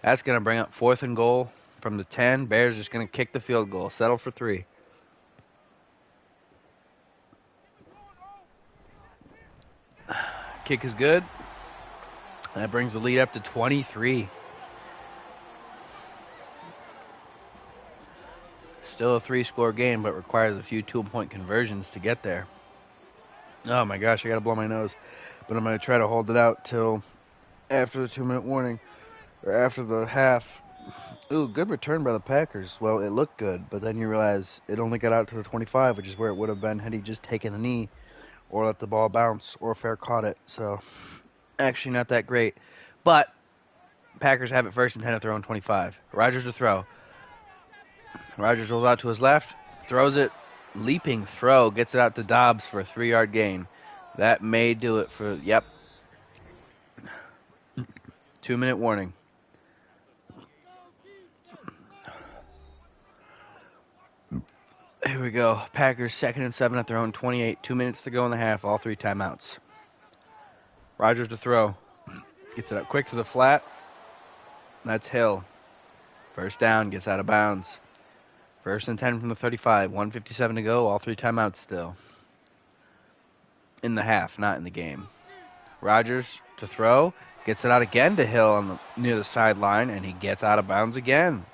That's going to bring up 4th and goal from the 10. Bears just going to kick the field goal. Settle for 3. Kick is good. That brings the lead up to 23. Still a 3-score game, but requires a few 2-point conversions to get there. Oh my gosh, I gotta blow my nose. But I'm gonna try to hold it out till after the 2-minute warning. Or after the half. Ooh, good return by the Packers. Well, it looked good, but then you realize it only got out to the 25, which is where it would have been had he just taken a knee or let the ball bounce or fair caught it. So, actually not that great. But, Packers have it 1st and 10 at their own 25. Rodgers to throw. Rodgers rolls out to his left, throws it. Leaping throw, gets it out to Dobbs for a 3-yard gain. That may do it for, yep. 2-minute warning. Here we go. Packers 2nd and 7 at their own 28. 2 minutes to go in the half. All 3 timeouts. Rodgers to throw. Gets it up quick to the flat. That's Hill. 1st down. Gets out of bounds. 1st and 10 from the 35. 1:57 to go. All 3 timeouts still. In the half, not in the game. Rodgers to throw. Gets it out again to Hill near the sideline, and he gets out of bounds again.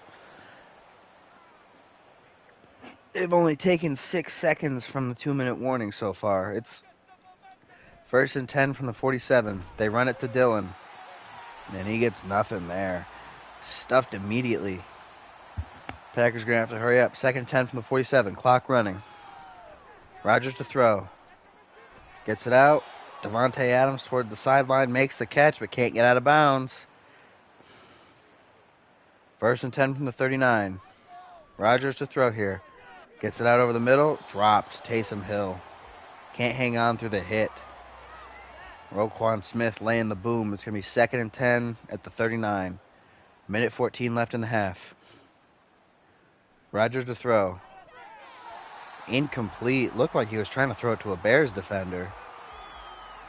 They've only taken 6 seconds from the 2-minute warning so far. It's 1st and 10 from the 47. They run it to Dillon, and he gets nothing there. Stuffed immediately. Packers going to have to hurry up. 2nd and 10 from the 47. Clock running. Rodgers to throw. Gets it out. Devontae Adams toward the sideline. Makes the catch, but can't get out of bounds. 1st and 10 from the 39. Rodgers to throw here. Gets it out over the middle. Dropped. Taysom Hill. Can't hang on through the hit. Roquan Smith laying the boom. It's going to be 2nd and 10 at the 39. Minute 14 left in the half. Rodgers to throw. Incomplete. Looked like he was trying to throw it to a Bears defender.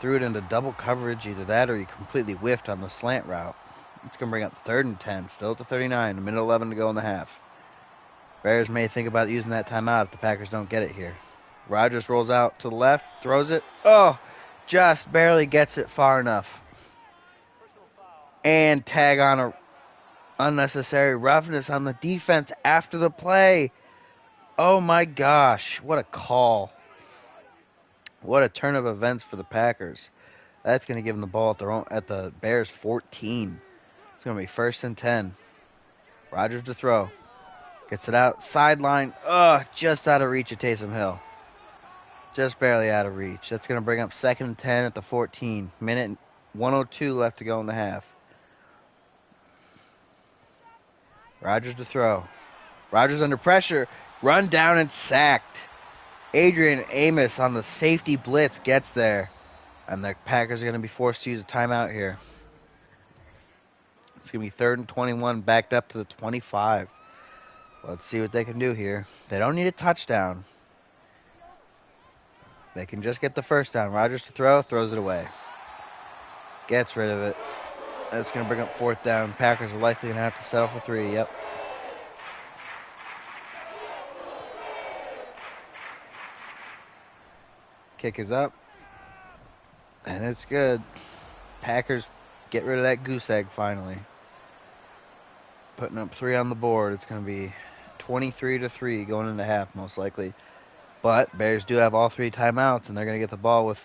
Threw it into double coverage, either that or he completely whiffed on the slant route. It's going to bring up 3rd and 10, still at the 39, a minute 11 to go in the half. Bears may think about using that timeout if the Packers don't get it here. Rodgers rolls out to the left, throws it. Oh, just barely gets it far enough. And tag on a unnecessary roughness on the defense after the play. Oh my gosh, what a call. What a turn of events for the Packers. That's going to give them the ball at the Bears 14. It's going to be 1st and 10. Rodgers to throw. Gets it out. Sideline. Just out of reach of Taysom Hill. Just barely out of reach. That's going to bring up 2nd and 10 at the 14. Minute 102 left to go in the half. Rodgers to throw. Rodgers under pressure. Run down and sacked. Adrian Amos on the safety blitz gets there. And the Packers are going to be forced to use a timeout here. It's going to be 3rd and 21, backed up to the 25. Let's see what they can do here. They don't need a touchdown. They can just get the first down. Rodgers to throw, throws it away. Gets rid of it. That's going to bring up 4th down. Packers are likely going to have to settle for 3. Yep. Kick is up. And it's good. Packers get rid of that goose egg finally. Putting up 3 on the board. It's going to be 23-3 going into half most likely. But Bears do have all 3 timeouts, and they're going to get the ball with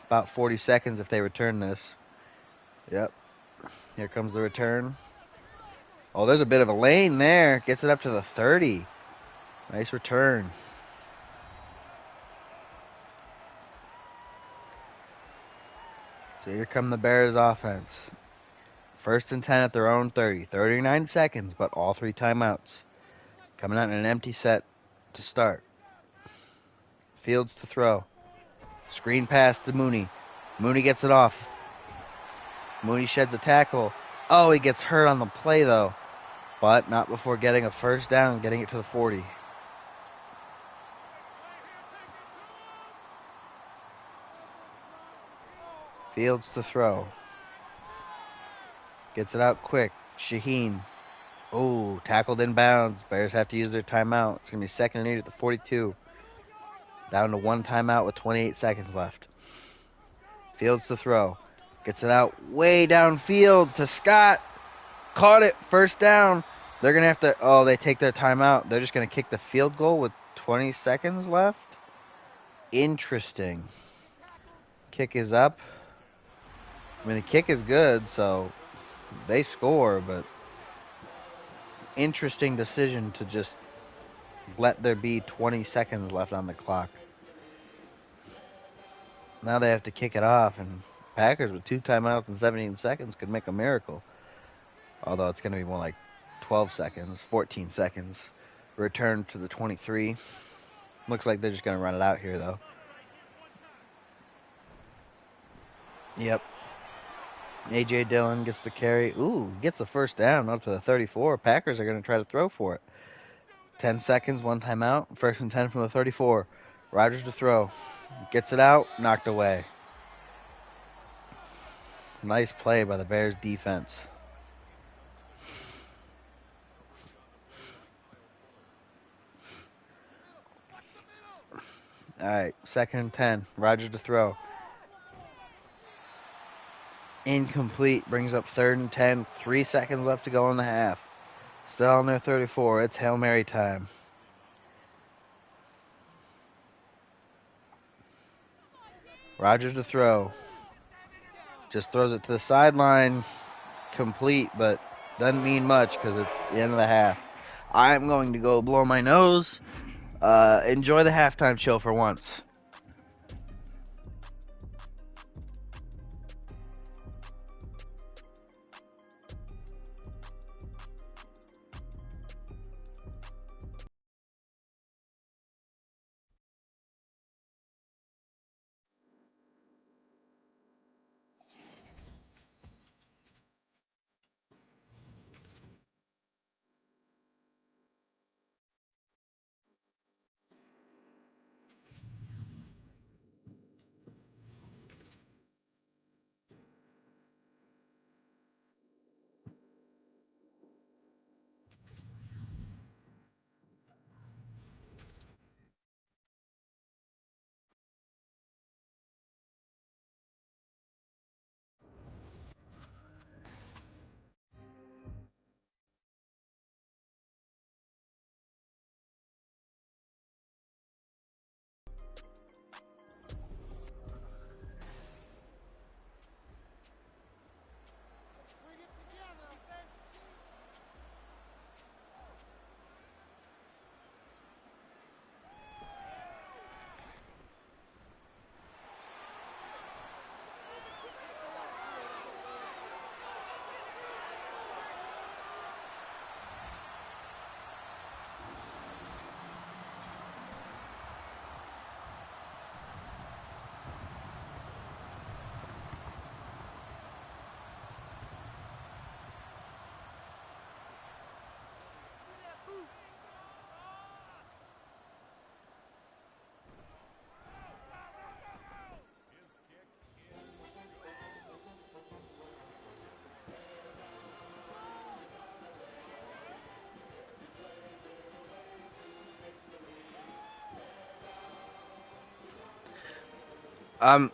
about 40 seconds if they return this. Yep. Here comes the return. Oh, there's a bit of a lane there. Gets it up to the 30. Nice return. So here come the Bears offense. 1st and 10 at their own 30. 39 seconds, but all 3 timeouts. Coming out in an empty set to start. Fields to throw. Screen pass to Mooney. Mooney gets it off. Mooney sheds a tackle. Oh, he gets hurt on the play, though. But not before getting a 1st down, getting it to the 40. Fields to throw. Gets it out quick. Shaheen. Oh, tackled in bounds. Bears have to use their timeout. It's going to be 2nd and 8 at the 42. Down to 1 timeout with 28 seconds left. Fields to throw. Gets it out way downfield to Scott. Caught it. 1st down. They're going to have to... Oh, they take their timeout. They're just going to kick the field goal with 20 seconds left. Interesting. Kick is up. I mean, the kick is good, so they score, but interesting decision to just let there be 20 seconds left on the clock. Now they have to kick it off, and Packers with 2 timeouts and 17 seconds could make a miracle. Although it's going to be more like 12 seconds, 14 seconds. Return to the 23. Looks like they're just going to run it out here, though. Yep. A.J. Dillon gets the carry. Ooh, gets the 1st down up to the 34. Packers are going to try to throw for it. 10 seconds, 1 timeout. 1st and 10 from the 34. Rodgers to throw. Gets it out, knocked away. Nice play by the Bears defense. All right, 2nd and 10. Rodgers to throw. Incomplete. Brings up 3rd and 10. 3 seconds left to go in the half. Still on their 34. It's Hail Mary time. Rodgers to throw. Just throws it to the sideline. Complete, but doesn't mean much because it's the end of the half. I'm going to go blow my nose. Enjoy the halftime show for once.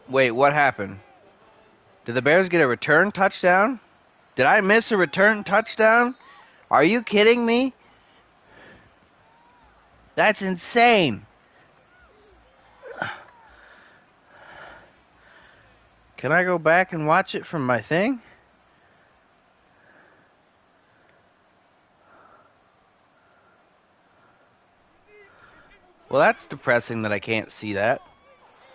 Wait, what happened? Did the Bears get a return touchdown? Did I miss a return touchdown? Are you kidding me? That's insane. Can I go back and watch it from my thing? Well, that's depressing that I can't see that.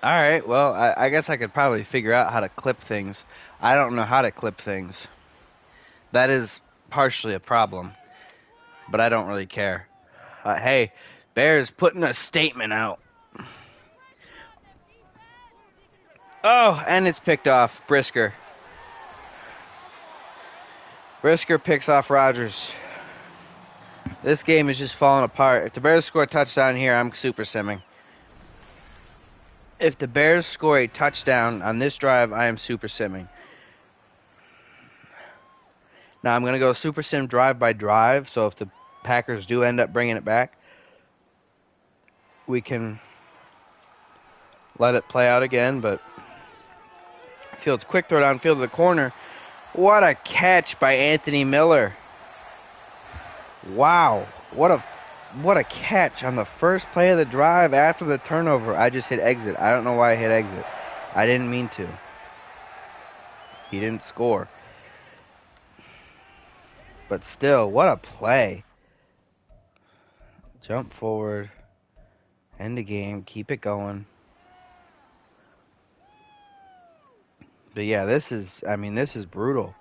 Alright, well, I guess I could probably figure out how to clip things. I don't know how to clip things. That is partially a problem, but I don't really care. Hey, Bears putting a statement out. Oh, and it's picked off. Brisker picks off Rodgers. This game is just falling apart. If the Bears score a touchdown here, I'm super simming. If the Bears score a touchdown on this drive, I am super simming. Now I'm going to go super sim drive by drive, so if the Packers do end up bringing it back, we can let it play out again, but Fields quick throw downfield to the corner. What a catch by Anthony Miller. Wow. What a catch on the first play of the drive after the turnover. I just hit exit. I don't know why I hit exit. I didn't mean to. He didn't score. But still, what a play. Jump forward. End the game. Keep it going. But yeah, this is brutal.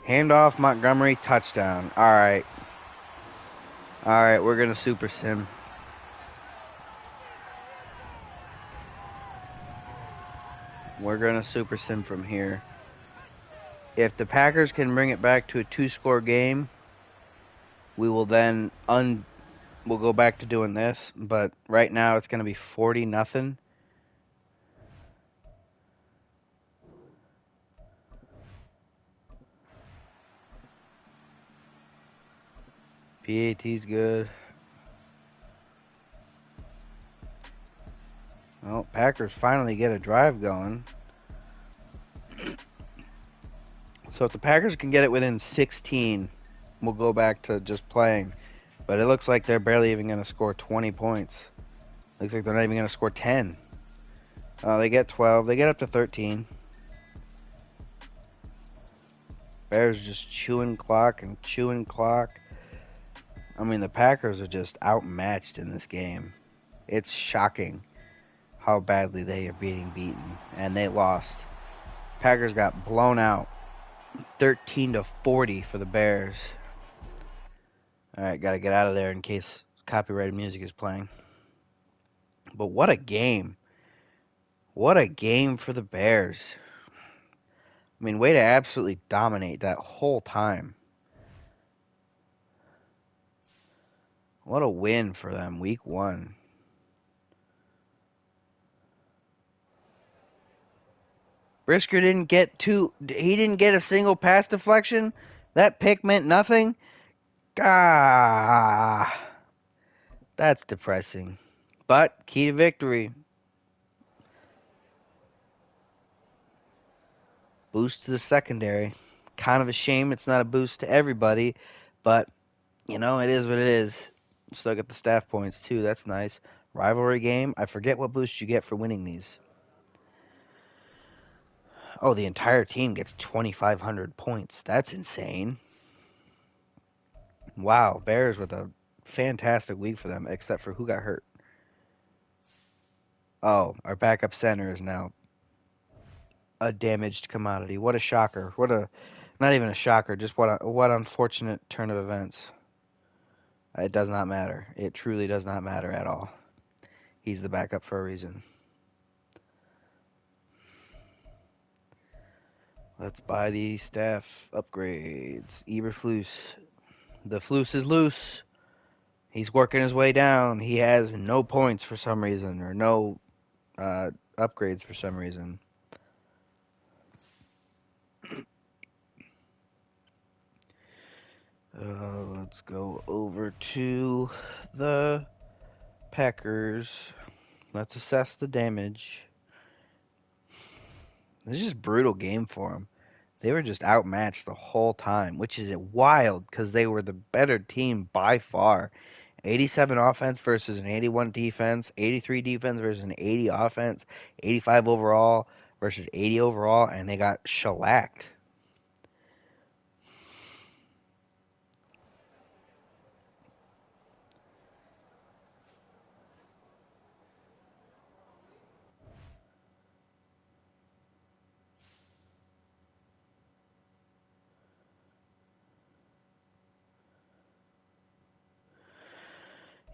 Handoff, Montgomery, touchdown. Alright, we're going to super sim. We're going to super sim from here. If the Packers can bring it back to a 2-score game, we will then we'll go back to doing this. But right now it's going to be 40-0. PAT's good. Well, Packers finally get a drive going. So if the Packers can get it within 16, we'll go back to just playing. But it looks like they're barely even going to score 20 points. Looks like they're not even going to score 10. They get 12. They get up to 13. Bears just chewing clock and chewing clock. I mean, the Packers are just outmatched in this game. It's shocking how badly they are being beaten. And they lost. Packers got blown out. 13-40 for the Bears. Alright, gotta get out of there in case copyrighted music is playing. But what a game. What a game for the Bears. I mean, way to absolutely dominate that whole time. What a win for them, week 1. Brisker didn't get he didn't get a single pass deflection. That pick meant nothing. Ah, that's depressing. But key to victory. Boost to the secondary. Kind of a shame it's not a boost to everybody, but you know, it is what it is. Still get the staff points too. That's nice. Rivalry game. I forget what boost you get for winning these. Oh, the entire team gets 2,500 points. That's insane. Wow, Bears with a fantastic week for them, except for who got hurt. Oh, our backup center is now a damaged commodity. What a shocker. Not even a shocker, just what unfortunate turn of events. It does not matter. It truly does not matter at all. He's the backup for a reason. Let's buy the staff upgrades. Eberflus. The Flus is loose. He's working his way down. He has no points for some reason, or no upgrades for some reason. Let's go over to the Packers. Let's assess the damage. It was just a brutal game for them. They were just outmatched the whole time, which is wild because they were the better team by far. 87 offense versus an 81 defense, 83 defense versus an 80 offense, 85 overall versus 80 overall, and they got shellacked.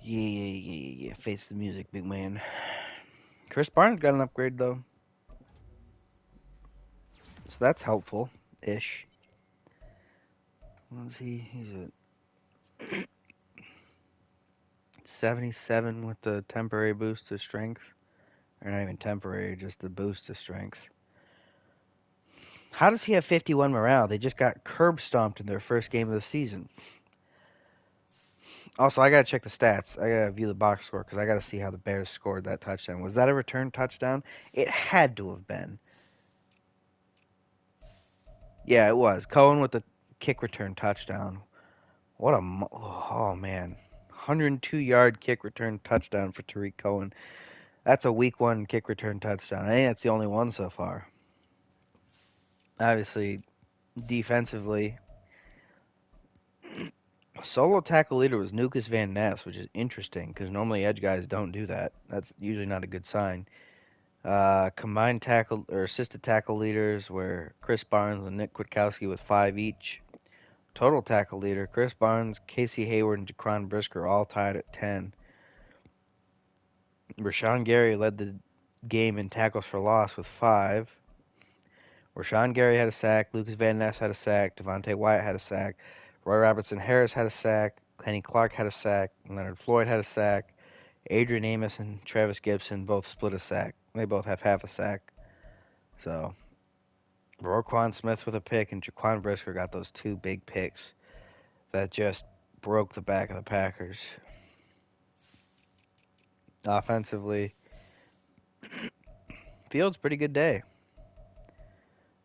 Yeah. Face the music, big man. Chris Barnes got an upgrade though, so that's helpful ish. What is he? He's a 77 with the temporary boost to strength. Or not even temporary, just the boost to strength. How does he have 51 morale? They just got curb stomped in their first game of the season. Also, I gotta check the stats. I gotta view the box score because I gotta see how the Bears scored that touchdown. Was that a return touchdown? It had to have been. Yeah, it was. Cohen with the kick return touchdown. What a oh man, 102-yard kick return touchdown for Tariq Cohen. That's a week one kick return touchdown. I think that's the only one so far. Obviously, defensively, solo tackle leader was Nukas Van Ness, which is interesting because normally edge guys don't do that. That's usually not a good sign. Combined tackle or assisted tackle leaders were Chris Barnes and Nick Kwiatkowski with 5 each. Total tackle leader, Chris Barnes, Casey Hayward, and Jaquan Brisker all tied at 10. Rashawn Gary led the game in tackles for loss with 5. Rashawn Gary had a sack, Lucas Van Ness had a sack, Devontae Wyatt had a sack, Roy Robertson Harris had a sack, Kenny Clark had a sack, Leonard Floyd had a sack, Adrian Amos and Travis Gibson both split a sack. They both have half a sack. So, Roquan Smith with a pick and Jaquan Brisker got those 2 big picks that just broke the back of the Packers. Offensively, Fields pretty good day.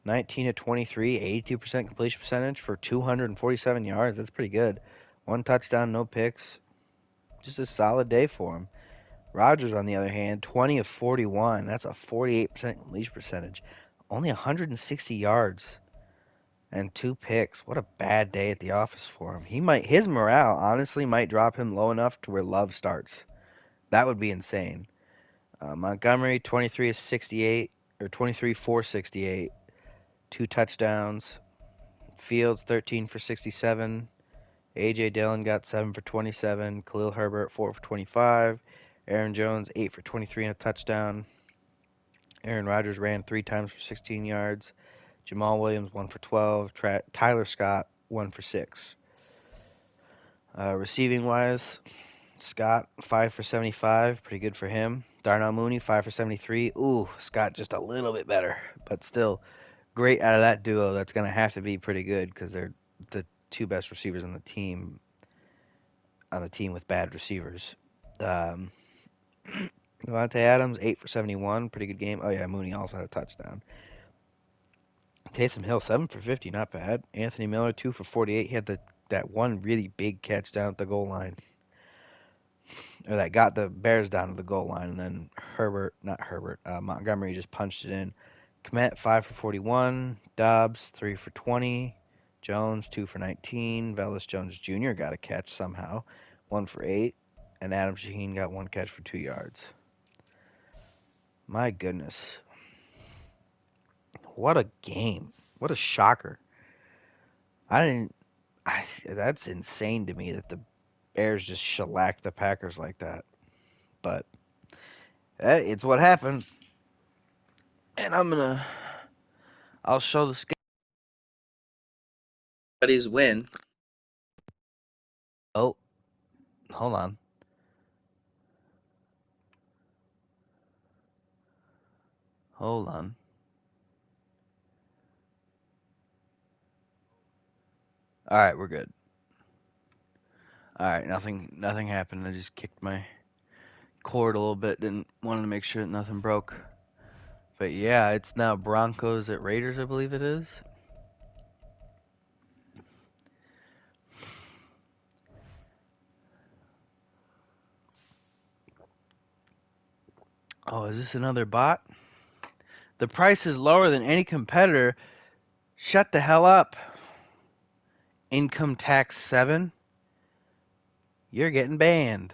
19 to 23, 82% completion percentage for 247 yards. That's pretty good. 1 touchdown, no picks. Just a solid day for him. Rodgers, on the other hand, 20 of 41. That's a 48% completion percentage. Only 160 yards and 2 picks. What a bad day at the office for him. His morale honestly might drop him low enough to where Love starts. That would be insane. Montgomery, 23 of 68 or 23 for 68. 2 touchdowns. Fields 13 for 67. A.J. Dillon got 7 for 27. Khalil Herbert 4 for 25. Aaron Jones 8 for 23 and a touchdown. Aaron Rodgers ran 3 times for 16 yards. Jamal Williams 1 for 12. Tyler Scott 1 for 6. Receiving wise, Scott 5 for 75, pretty good for him. Darnell Mooney 5 for 73. Ooh, Scott just a little bit better, but still great out of that duo. That's going to have to be pretty good because they're the 2 best receivers on the team with bad receivers. Um, Devontae Adams 8 for 71, pretty good game. Oh yeah, Mooney also had a touchdown. Taysom Hill 7 for 50, not bad. Anthony Miller 2 for 48. He had that one really big catch down at the goal line, or that got the Bears down to the goal line, and then Montgomery just punched it in. Kmet 5 for 41. Dobbs 3 for 20. Jones 2 for 19. Velus Jones Jr. got a catch somehow, 1 for 8, and Adam Shaheen got 1 catch for 2 yards. My goodness, what a game! What a shocker! That's insane to me that the Bears just shellacked the Packers like that. But it's what happened. And I'll show the Buddies win. Oh, hold on. Hold on. All right, we're good. All right, nothing happened. I just kicked my cord a little bit. Wanted to make sure that nothing broke. But yeah, it's now Broncos at Raiders, I believe it is. Oh, is this another bot? The price is lower than any competitor. Shut the hell up. Income tax 7? You're getting banned.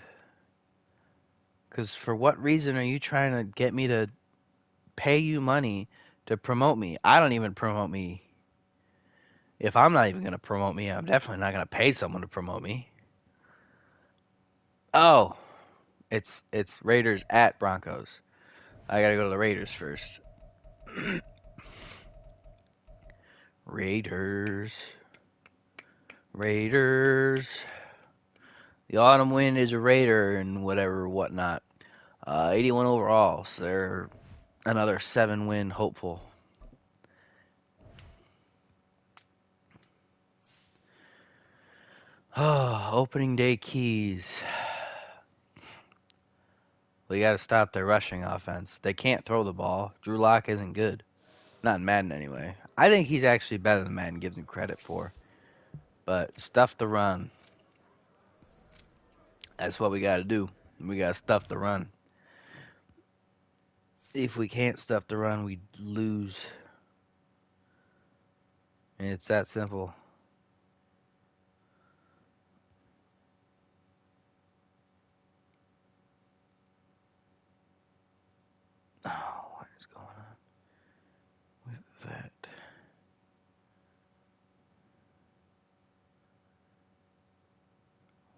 Because for what reason are you trying to get me to pay you money to promote me? I don't even promote me. If I'm not even going to promote me, I'm definitely not going to pay someone to promote me. Oh, it's Raiders at Broncos. I got to go to the Raiders first. Raiders. Raiders. The autumn wind is a Raider and whatever, whatnot. 81 overall, so they're another 7-win hopeful. Oh, opening day keys. Well, you got to stop their rushing offense. They can't throw the ball. Drew Lock isn't good. Not in Madden, anyway. I think he's actually better than Madden gives him credit for. But stuff the run. That's what we got to do. We got to stuff the run. If we can't stuff the run, we lose. And it's that simple. Oh, what is going on with that?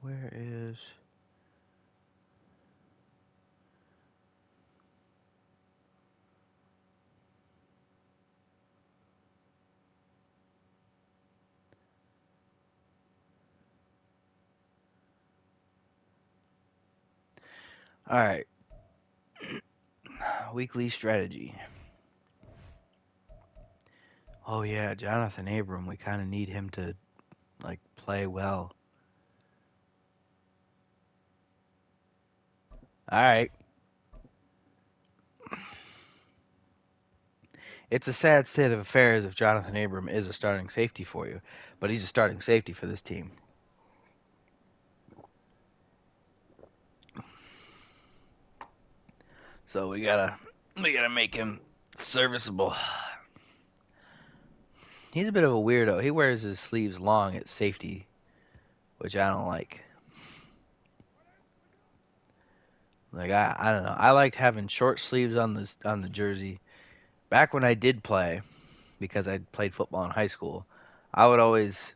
Where is... Alright. Weekly strategy. Oh yeah, Jonathan Abram. We kind of need him to like play well. All right. It's a sad state of affairs if Jonathan Abram is a starting safety for you, but he's a starting safety for this team. So we gotta make him serviceable. He's a bit of a weirdo. He wears his sleeves long at safety, which I don't like. Like I don't know. I liked having short sleeves on the jersey. Back when I did play, because I played football in high school, I would always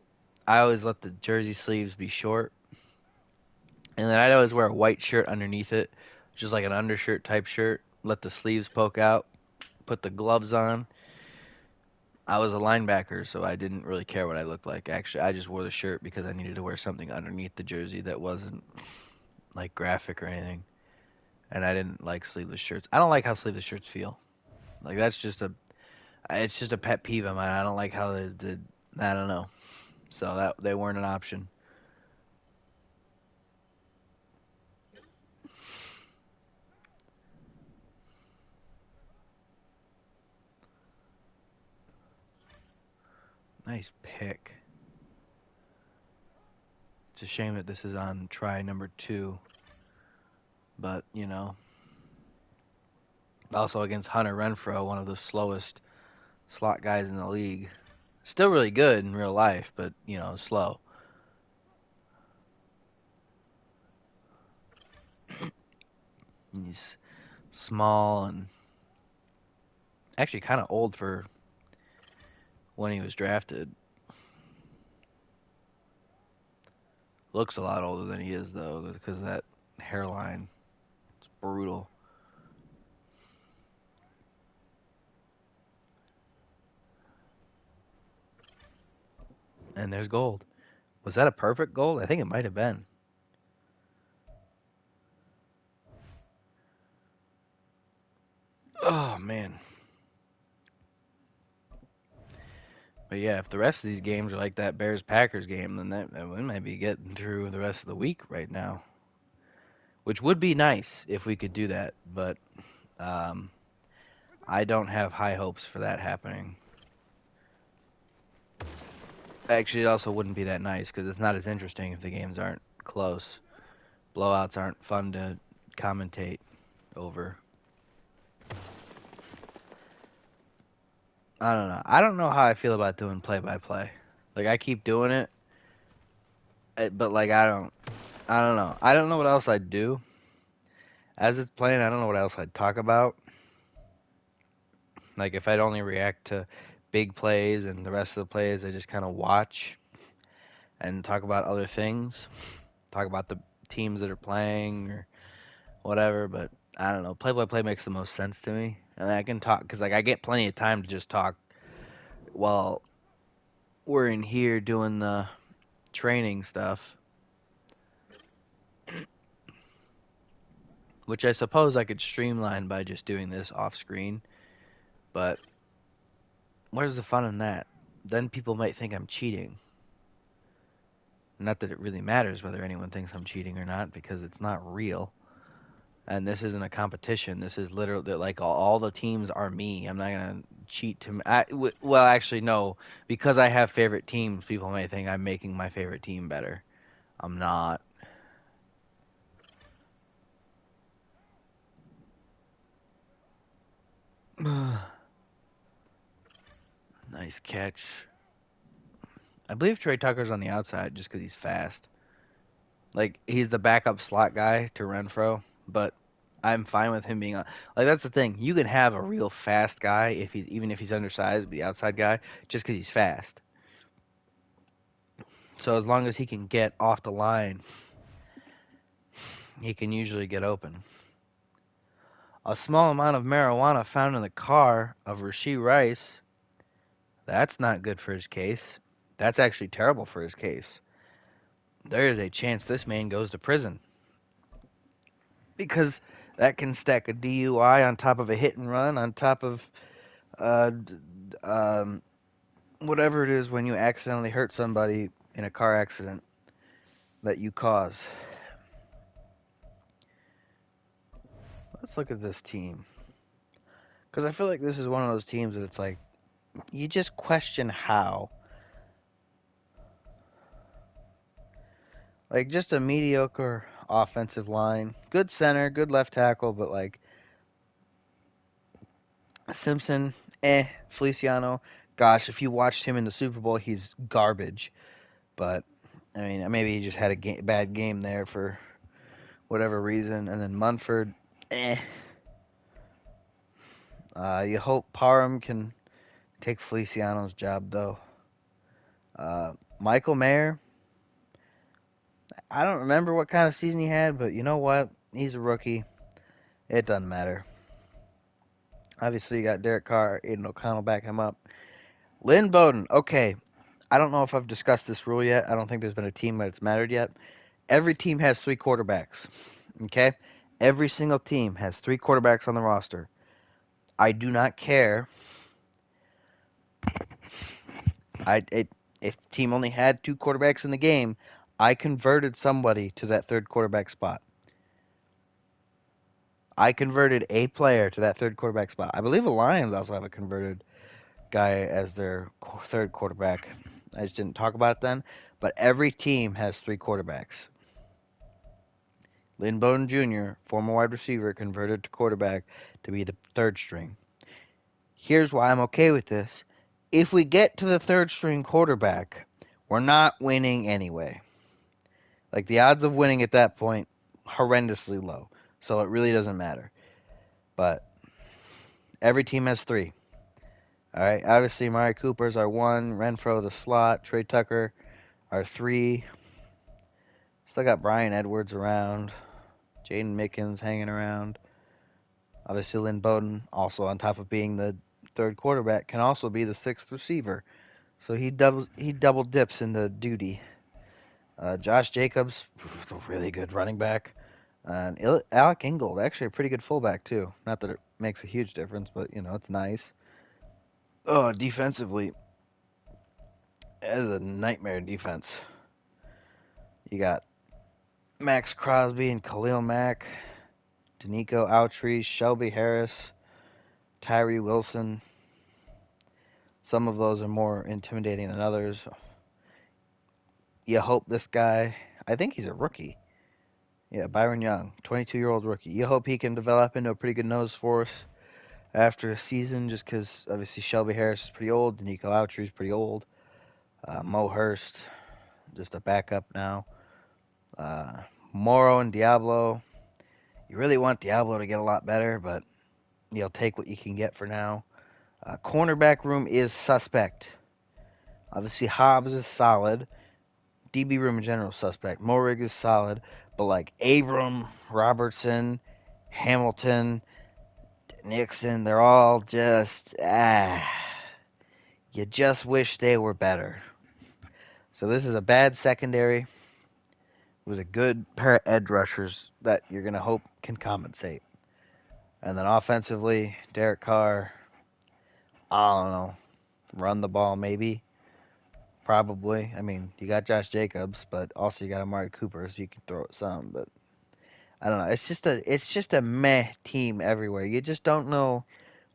I always let the jersey sleeves be short, and then I'd always wear a white shirt underneath it, just like an undershirt type shirt. Let the sleeves poke out, put the gloves on. I was a linebacker, so I didn't really care what I looked like. Actually, I just wore the shirt because I needed to wear something underneath the jersey that wasn't like graphic or anything. And I didn't like sleeveless shirts. I don't like how sleeveless shirts feel. Like that's just it's just a pet peeve of mine. I don't like how I don't know. So that they weren't an option. Nice pick. It's a shame that this is on try number 2, but also against Hunter Renfrow, one of the slowest slot guys in the league. Still really good in real life, but slow. He's small and actually kind of old for when he was drafted. Looks a lot older than he is though, because of that hairline. It's brutal. And there's gold. Was that a perfect gold? I think it might have been. Oh man. But yeah, if the rest of these games are like that Bears Packers game, then that we might be getting through the rest of the week right now, which would be nice if we could do that. But um, I don't have high hopes for that happening. Actually, it also wouldn't be that nice because it's not as interesting if the games aren't close. Blowouts aren't fun to commentate over. I don't know. I don't know how I feel about doing play-by-play. Like I keep doing it, but like I don't know. I don't know what else I'd do. As it's playing, I don't know what else I'd talk about. Like if I'd only react to big plays and the rest of the plays, I just kind of watch and talk about other things. Talk about the teams that are playing or whatever. But I don't know. Play-by-play makes the most sense to me, and I can talk because like I get plenty of time to just talk while we're in here doing the training stuff, which I suppose I could streamline by just doing this off screen. But where's the fun in that? Then people might think I'm cheating. Not that it really matters whether anyone thinks I'm cheating or not, because it's not real. And this isn't a competition. This is literally like all the teams are me. I'm not gonna cheat to. Well, actually, no, because I have favorite teams. People may think I'm making my favorite team better. I'm not. Nice catch. I believe Trey Tucker's on the outside just because he's fast. Like he's the backup slot guy to Renfro, but I'm fine with him being on. Like that's the thing. You can have a real fast guy if he's even if he's undersized, the outside guy, just because he's fast. So as long as he can get off the line, he can usually get open. A small amount of marijuana found in the car of Rashee Rice. That's not good for his case. That's actually terrible for his case. There is a chance this man goes to prison because that can stack a DUI on top of a hit and run on top of uh, whatever it is when you accidentally hurt somebody in a car accident that you cause. Let's look at this team. Because I feel like this is one of those teams that it's like, you just question how. Like, just a mediocre offensive line. Good center, good left tackle, but like, Simpson, Feliciano, gosh, if you watched him in the Super Bowl, he's garbage. But, I mean, maybe he just had a bad game there for whatever reason. And then Munford, you hope Parham can take Feliciano's job, though. Michael Mayer, I don't remember what kind of season he had, but you know what? He's a rookie. It doesn't matter. Obviously, you got Derek Carr, Aiden O'Connell backing him up. Lynn Bowden, okay. I don't know if I've discussed this rule yet. I don't think there's been a team that it's mattered yet. Every team has 3 quarterbacks. Okay? Every single team has 3 quarterbacks on the roster. I do not care. If the team only had 2 quarterbacks in the game, I converted somebody to that third quarterback spot. I converted a player to that third quarterback spot. I believe the Lions also have a converted guy as their third quarterback. I just didn't talk about it then. But every team has 3 quarterbacks. Lynn Bowden Jr., former wide receiver, converted to quarterback to be the third string. Here's why I'm okay with this. If we get to the third string quarterback, we're not winning anyway. Like the odds of winning at that point, horrendously low. So it really doesn't matter. But every team has 3. All right. Obviously, Mari Cooper's our 1, Renfro the slot, Trey Tucker our 3. Still got Brian Edwards around, Jaden Mickens hanging around. Obviously, Lynn Bowden, also on top of being the third quarterback, can also be the 6th receiver. So he double dips in the duty. Josh Jacobs, a really good running back. And Alec Ingold, actually a pretty good fullback too. Not that it makes a huge difference, but you know it's nice. Oh, defensively, it is a nightmare defense. You got Max Crosby and Khalil Mack, Danico Outry, Shelby Harris, Tyree Wilson. Some of those are more intimidating than others. You hope this guy, I think he's a rookie. Yeah, Byron Young, 22-year-old rookie. You hope he can develop into a pretty good nose for us after a season, just because obviously Shelby Harris is pretty old, Danico Autry is pretty old. Mo Hurst, just a backup now. Uh, Morrow and Diablo. You really want Diablo to get a lot better, but you'll take what you can get for now. Cornerback room is suspect. Obviously, Hobbs is solid. DB room in general suspect. Morig is solid, but like Abram, Robertson, Hamilton, Nixon, they're all just you just wish they were better. So this is a bad secondary with a good pair of edge rushers that you're gonna hope can compensate. And then offensively, Derek Carr, I don't know, run the ball maybe, probably. I mean, you got Josh Jacobs, but also you got Amari Cooper, so you can throw it some. But I don't know. It's just a meh team everywhere. You just don't know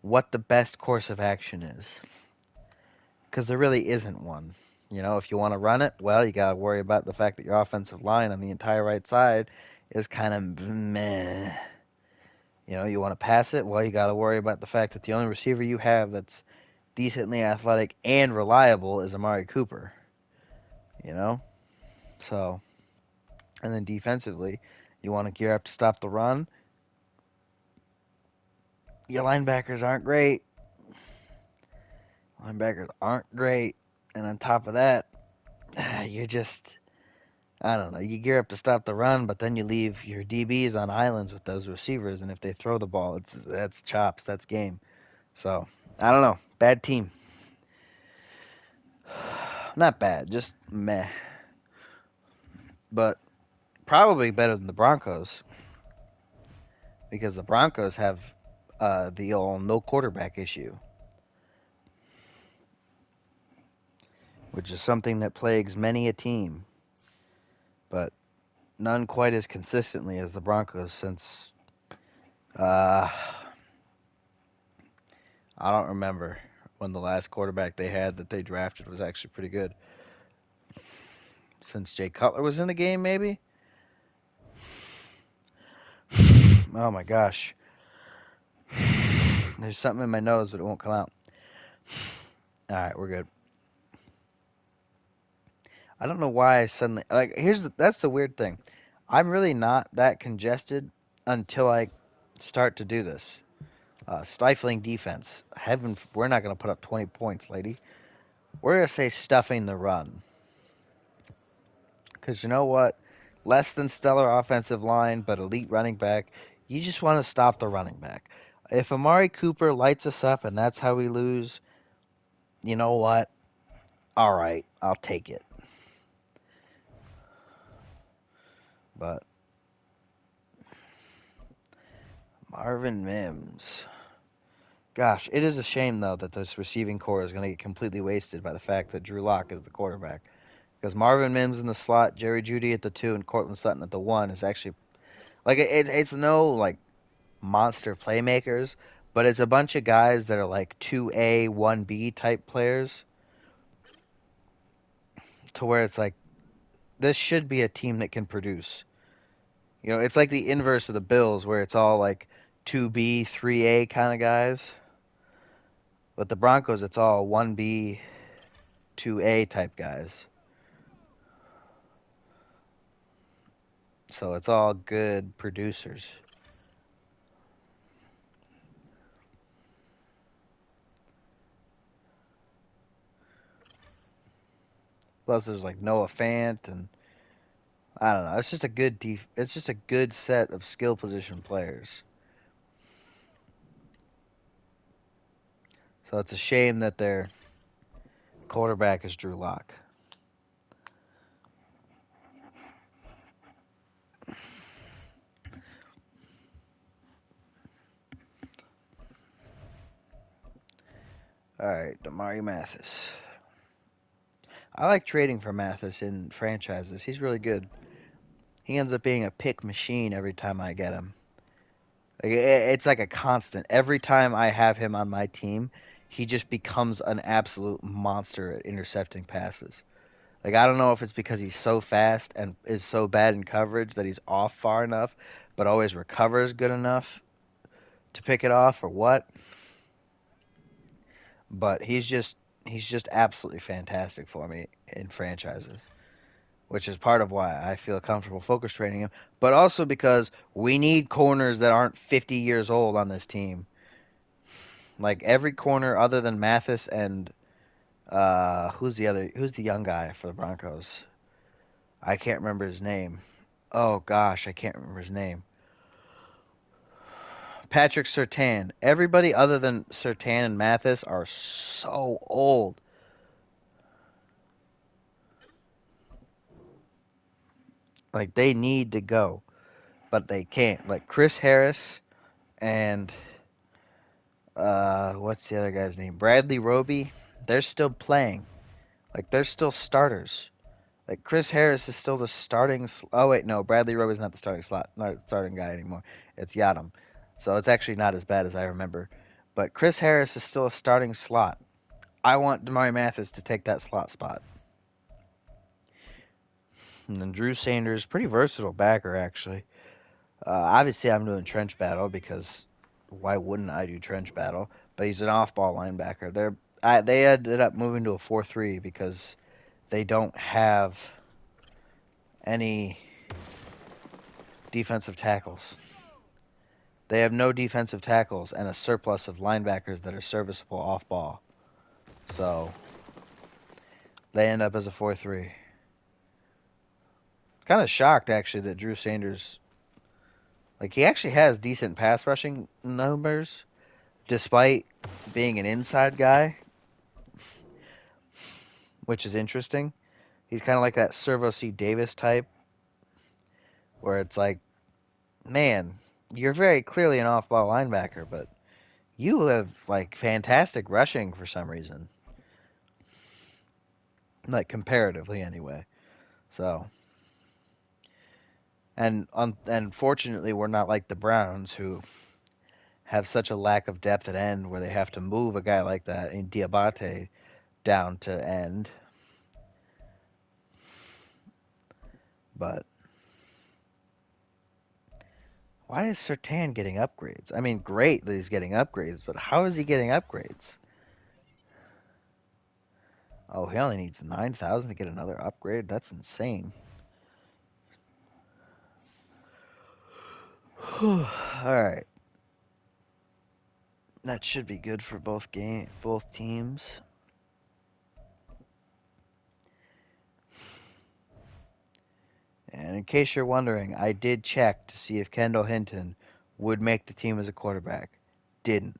what the best course of action is, because there really isn't one. You know, if you want to run it, well, you got to worry about the fact that your offensive line on the entire right side is kind of meh. You know, you want to pass it, well, you got to worry about the fact that the only receiver you have that's decently athletic and reliable is Amari Cooper. You know, so and then defensively, you want to gear up to stop the run. Your linebackers aren't great. Linebackers aren't great, and on top of that, you're just I don't know. You gear up to stop the run, but then you leave your DBs on islands with those receivers, and if they throw the ball, that's chops, that's game. So I don't know. Bad team. Not bad, just meh. But probably better than the Broncos because the Broncos have the old no quarterback issue, which is something that plagues many a team, but none quite as consistently as the Broncos since uh, I don't remember when the last quarterback they had that they drafted was actually pretty good. Since Jay Cutler was in the game, maybe? Oh my gosh. There's something in my nose, but it won't come out. Alright, we're good. I don't know why I suddenly like that's the weird thing. I'm really not that congested until I start to do this. Stifling defense. Heaven, we're not going to put up 20 points, lady. We're going to say stuffing the run. Because you know what? Less than stellar offensive line, but elite running back. You just want to stop the running back. If Amari Cooper lights us up and that's how we lose, you know what? All right, I'll take it. But Marvin Mims. Gosh, it is a shame, though, that this receiving core is going to get completely wasted by the fact that Drew Lock is the quarterback. Because Marvin Mims in the slot, Jerry Jeudy at the 2, and Cortland Sutton at the 1 is actually like it's no like monster playmakers, but it's a bunch of guys that are like 2A, 1B type players. To where it's like this should be a team that can produce. You know, it's like the inverse of the Bills, where it's all like 2B, 3A kind of guys. But the Broncos, it's all 1B, 2A type guys. So it's all good producers. Plus, there's like Noah Fant, and I don't know. It's just a good It's just a good set of skill position players. So it's a shame that their quarterback is Drew Lock. All right, Damari Mathis. I like trading for Mathis in franchises. He's really good. He ends up being a pick machine every time I get him. Like it's like a constant. Every time I have him on my team, he just becomes an absolute monster at intercepting passes. Like I don't know if it's because he's so fast and is so bad in coverage that he's off far enough, but always recovers good enough to pick it off or what. But he's just absolutely fantastic for me in franchises, which is part of why I feel comfortable focus trading him, but also because we need corners that aren't 50 years old on this team. Like every corner other than Mathis and who's the young guy for the Broncos? I can't remember his name. Oh gosh, I can't remember his name. Patrick Surtain. Everybody other than Surtain and Mathis are so old. Like they need to go, but they can't. Like Chris Harris and what's the other guy's name? Bradley Roby. They're still playing. Like they're still starters. Like Chris Harris is still the starting. Oh wait, no, Bradley Roby's not the starting slot, not the starting guy anymore. It's Yadam. So it's actually not as bad as I remember. But Chris Harris is still a starting slot. I want Demari Mathis to take that slot spot. And then Drew Sanders, pretty versatile backer actually. Obviously, I'm doing trench battle because why wouldn't I do trench battle? But he's an off-ball linebacker. They ended up moving to a 4-3 because they don't have any defensive tackles. They have no defensive tackles and a surplus of linebackers that are serviceable off-ball. So they end up as a 4-3. It's kind of shocked actually that Drew Sanders, like he actually has decent pass rushing numbers despite being an inside guy, which is interesting. He's kind of like that Servo C. Davis type, where it's like, man, you're very clearly an off-ball linebacker, but you have like fantastic rushing for some reason, like comparatively anyway. So, and fortunately, we're not like the Browns who have such a lack of depth at end, where they have to move a guy like that in Diabate down to end. But why is Sertan getting upgrades? I mean, great that he's getting upgrades, but how is he getting upgrades? Oh, he only needs 9,000 to get another upgrade? That's insane. Alright. That should be good for both teams. And in case you're wondering, I did check to see if Kendall Hinton would make the team as a quarterback. Didn't,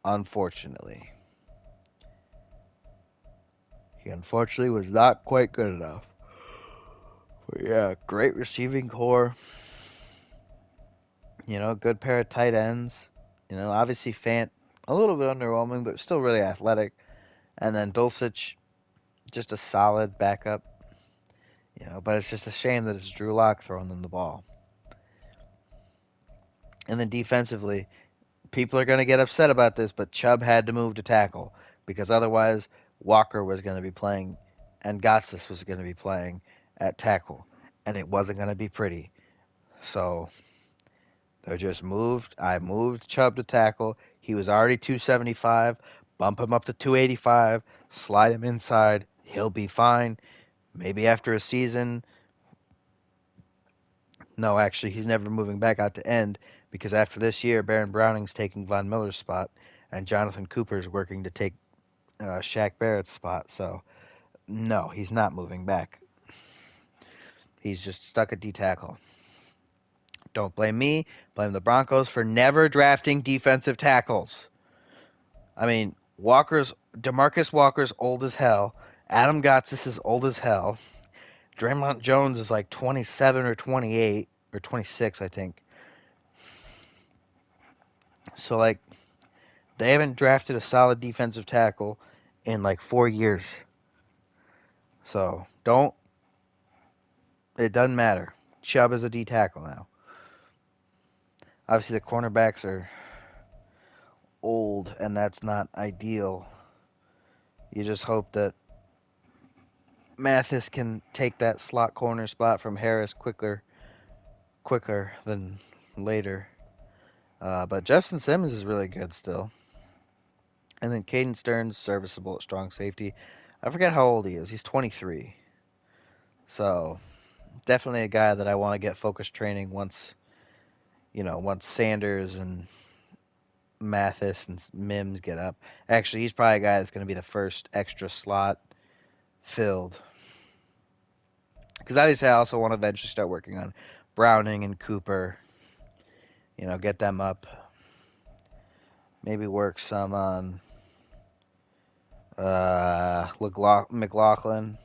unfortunately. He unfortunately was not quite good enough. But yeah, great receiving core. Good pair of tight ends. Obviously Fant, a little bit underwhelming, but still really athletic. And then Dulcich, just a solid backup. But it's just a shame that it's Drew Lock throwing them the ball. And then defensively, people are going to get upset about this, but Chubb had to move to tackle because otherwise Walker was going to be playing and Gotsis was going to be playing at tackle, and it wasn't going to be pretty. So they just moved. I moved Chubb to tackle. He was already 275. Bump him up to 285. Slide him inside. He'll be fine. Maybe after a season. No, actually, he's never moving back out to end because after this year, Baron Browning's taking Von Miller's spot, and Jonathan Cooper's working to take Shaq Barrett's spot. So, no, he's not moving back. He's just stuck at D tackle. Don't blame me. Blame the Broncos for never drafting defensive tackles. I mean, Demarcus Walker's old as hell. Adam Gotsis is old as hell. Draymond Jones is like 27 or 28 or 26, I think. So, like, they haven't drafted a solid defensive tackle in like 4 years. So, it doesn't matter. Chubb is a D tackle now. Obviously, the cornerbacks are old, and that's not ideal. You just hope that Mathis can take that slot corner spot from Harris quicker than later. But Justin Simmons is really good still. And then Caden Stearns, serviceable at strong safety. I forget how old he is. He's 23. So definitely a guy that I want to get focused training once Sanders and Mathis and Mims get up. Actually, he's probably a guy that's going to be the first extra slot filled. Because obviously I also want to eventually start working on Browning and Cooper. Get them up. Maybe work some on McLaughlin.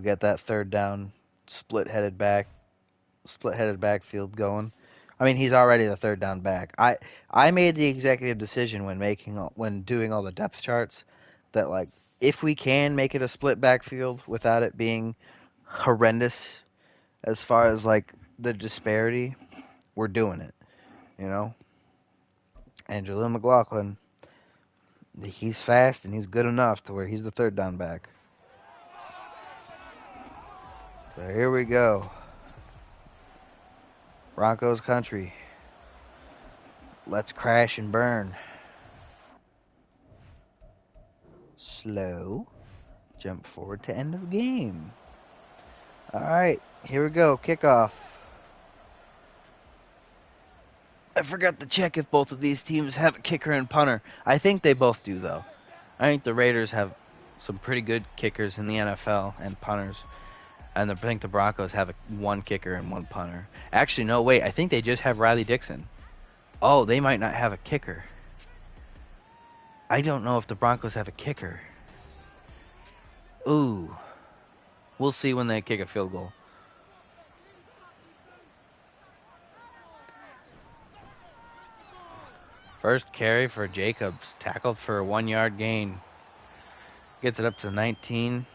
Get that third down split-headed backfield going. I mean, he's already the third down back. I made the executive decision when doing all the depth charts that, like, if we can make it a split backfield without it being horrendous as far as like the disparity, we're doing it. And Jaleel McLaughlin, he's fast and he's good enough to where he's the third down back. So here we go. Broncos country. Let's crash and burn. Slow. Jump forward to end of game. Alright, here we go. Kickoff. I forgot to check if both of these teams have a kicker and punter. I think they both do, though. I think the Raiders have some pretty good kickers in the NFL and punters. And I think the Broncos have one kicker and one punter. Actually, no, wait. I think they just have Riley Dixon. Oh, they might not have a kicker. I don't know if the Broncos have a kicker. Ooh. We'll see when they kick a field goal. First carry for Jacobs. Tackled for a 1-yard gain. Gets it up to 19.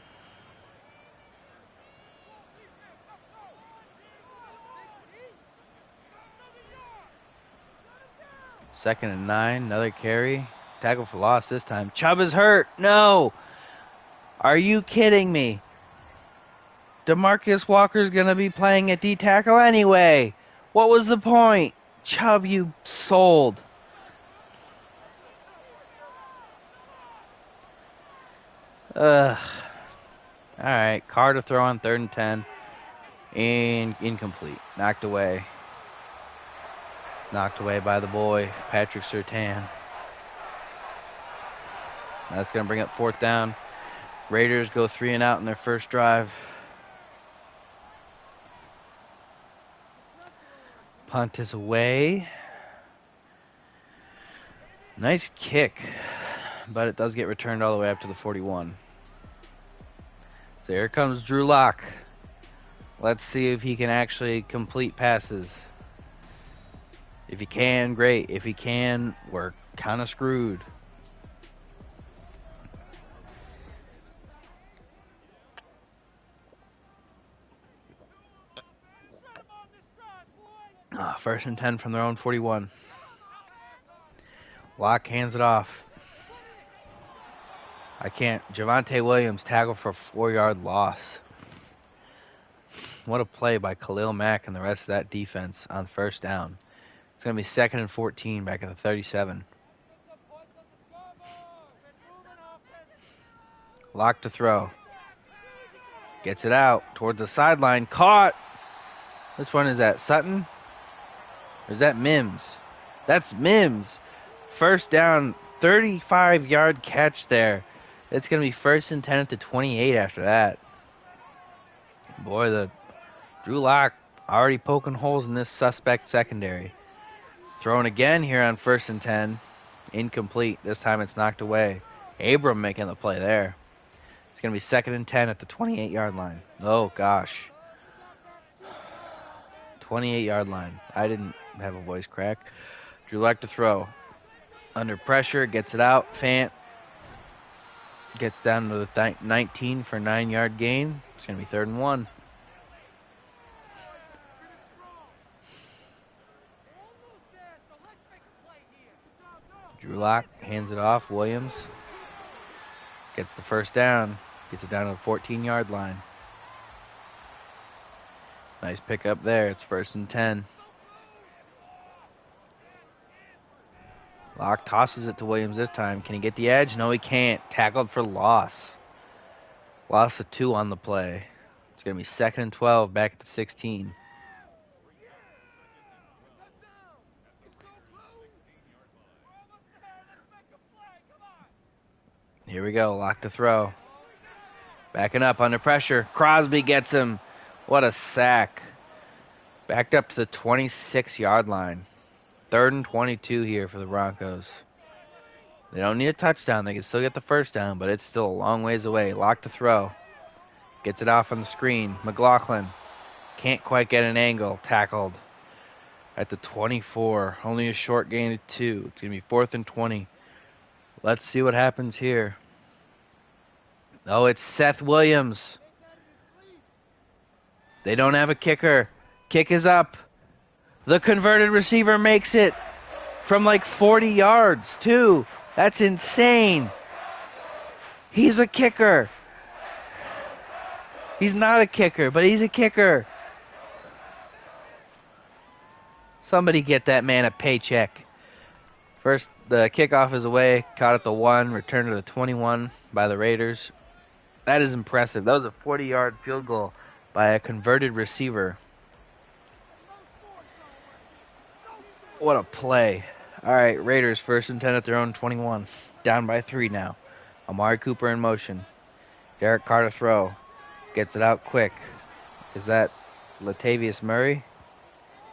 Second and 9. Another carry. Tackle for loss this time. Chubb is hurt. No. Are you kidding me? DeMarcus Walker's going to be playing at D-tackle anyway. What was the point? Chubb, you sold. Ugh. Alright, Carr to throw on 3rd and 10. And incomplete. Knocked away. Knocked away by the boy, Patrick Surtain. That's going to bring up 4th down. Raiders go 3 and out in their first drive. Punt is away. Nice kick. But it does get returned all the way up to the 41. So here comes Drew Lock. Let's see if he can actually complete passes. If he can, great. If he can, we're kind of screwed. First and 10 from their own 41. Lock hands it off. Javonte Williams tackled for a 4-yard loss. What a play by Khalil Mack and the rest of that defense on first down. It's going to be 2nd and 14 back at the 37. Lock to throw. Gets it out towards the sideline. Caught. Which one is that? Sutton? Or is that Mims? That's Mims. First down, 35-yard catch there. It's going to be 1st and 10 at the 28 after that. Boy, the Drew Lock already poking holes in this suspect secondary. Thrown again here on 1st and 10. Incomplete. This time it's knocked away. Abram making the play there. It's going to be 2nd and 10 at the 28-yard line. Oh, gosh. 28-yard line. I didn't have a voice crack. Drew Lock to throw. Under pressure, gets it out. Fant gets down to the 19 for a 9-yard gain. It's going to be 3rd and 1. Drew Lock hands it off. Williams gets the first down. Gets it down to the 14-yard line. Nice pickup there. It's 1st and 10. Lock tosses it to Williams this time. Can he get the edge? No, he can't. Tackled for loss. Loss of 2 on the play. It's going to be 2nd and 12 back at the 16. Here we go. Lock to throw. Backing up under pressure. Crosby gets him. What a sack. Backed up to the 26-yard line. 3rd and 22 here for the Broncos. They don't need a touchdown. They can still get the first down, but it's still a long ways away. Lock to throw. Gets it off on the screen. McLaughlin can't quite get an angle. Tackled at the 24. Only a short gain of 2. It's going to be 4th and 20. Let's see what happens here. Oh, it's Seth Williams. They don't have a kicker. Kick is up. The converted receiver makes it from like 40 yards, too. That's insane. He's a kicker. He's not a kicker, but he's a kicker. Somebody get that man a paycheck. First, the kickoff is away. Caught at the 1. Returned to the 21 by the Raiders. That is impressive. That was a 40-yard field goal by a converted receiver. What a play. All right, Raiders 1st and 10 at their own 21. Down by 3 now. Amari Cooper in motion. Derek Carr to throw. Gets it out quick. Is that Latavius Murray?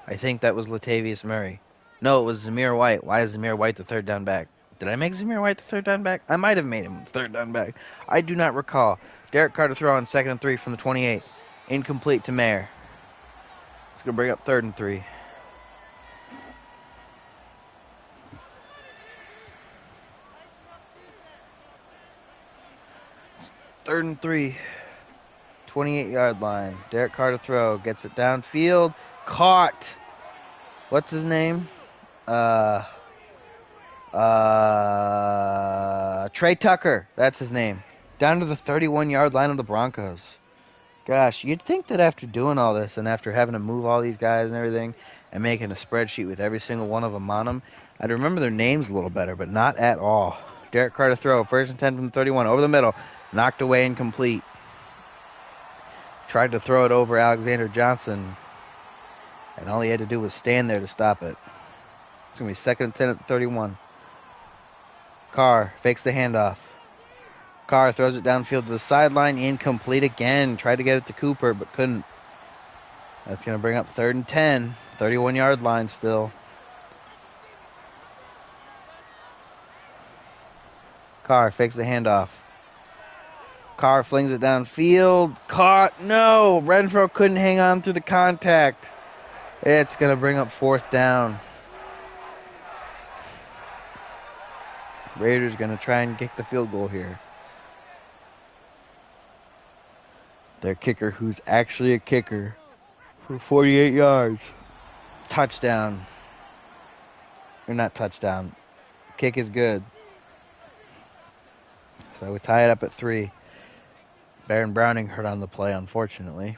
I think that was Latavius Murray. No, it was Zamir White. Why is Zamir White the 3rd down back? Did I make Zamir White the 3rd down back? I might have made him the 3rd down back. I do not recall. Derek Carr to throw on 2nd and 3 from the 28. Incomplete to Mayer. It's going to bring up 3rd and 3. Third and 3. 28-yard line. Derek Carr to throw. Gets it downfield. Caught. What's his name? Trey Tucker. That's his name. Down to the 31-yard line of the Broncos. Gosh, you'd think that after doing all this and after having to move all these guys and everything and making a spreadsheet with every single one of them on them, I'd remember their names a little better, but not at all. Derek Carr to throw. 1st and 10 from the 31. Over the middle. Knocked away, incomplete. Tried to throw it over Alexander Johnson, and all he had to do was stand there to stop it. It's going to be 2nd and 10 at the 31. Carr fakes the handoff. Carr throws it downfield to the sideline, incomplete again. Tried to get it to Cooper, but couldn't. That's going to bring up 3rd and 10. 31-yard line still. Carr fakes the handoff. Carr flings it downfield. Caught. No. Renfro couldn't hang on through the contact. It's going to bring up 4th down. Raiders going to try and kick the field goal here. Their kicker, who's actually a kicker, for 48 yards. Touchdown. Or not touchdown. Kick is good. So we tie it up at 3. Baron Browning hurt on the play, unfortunately.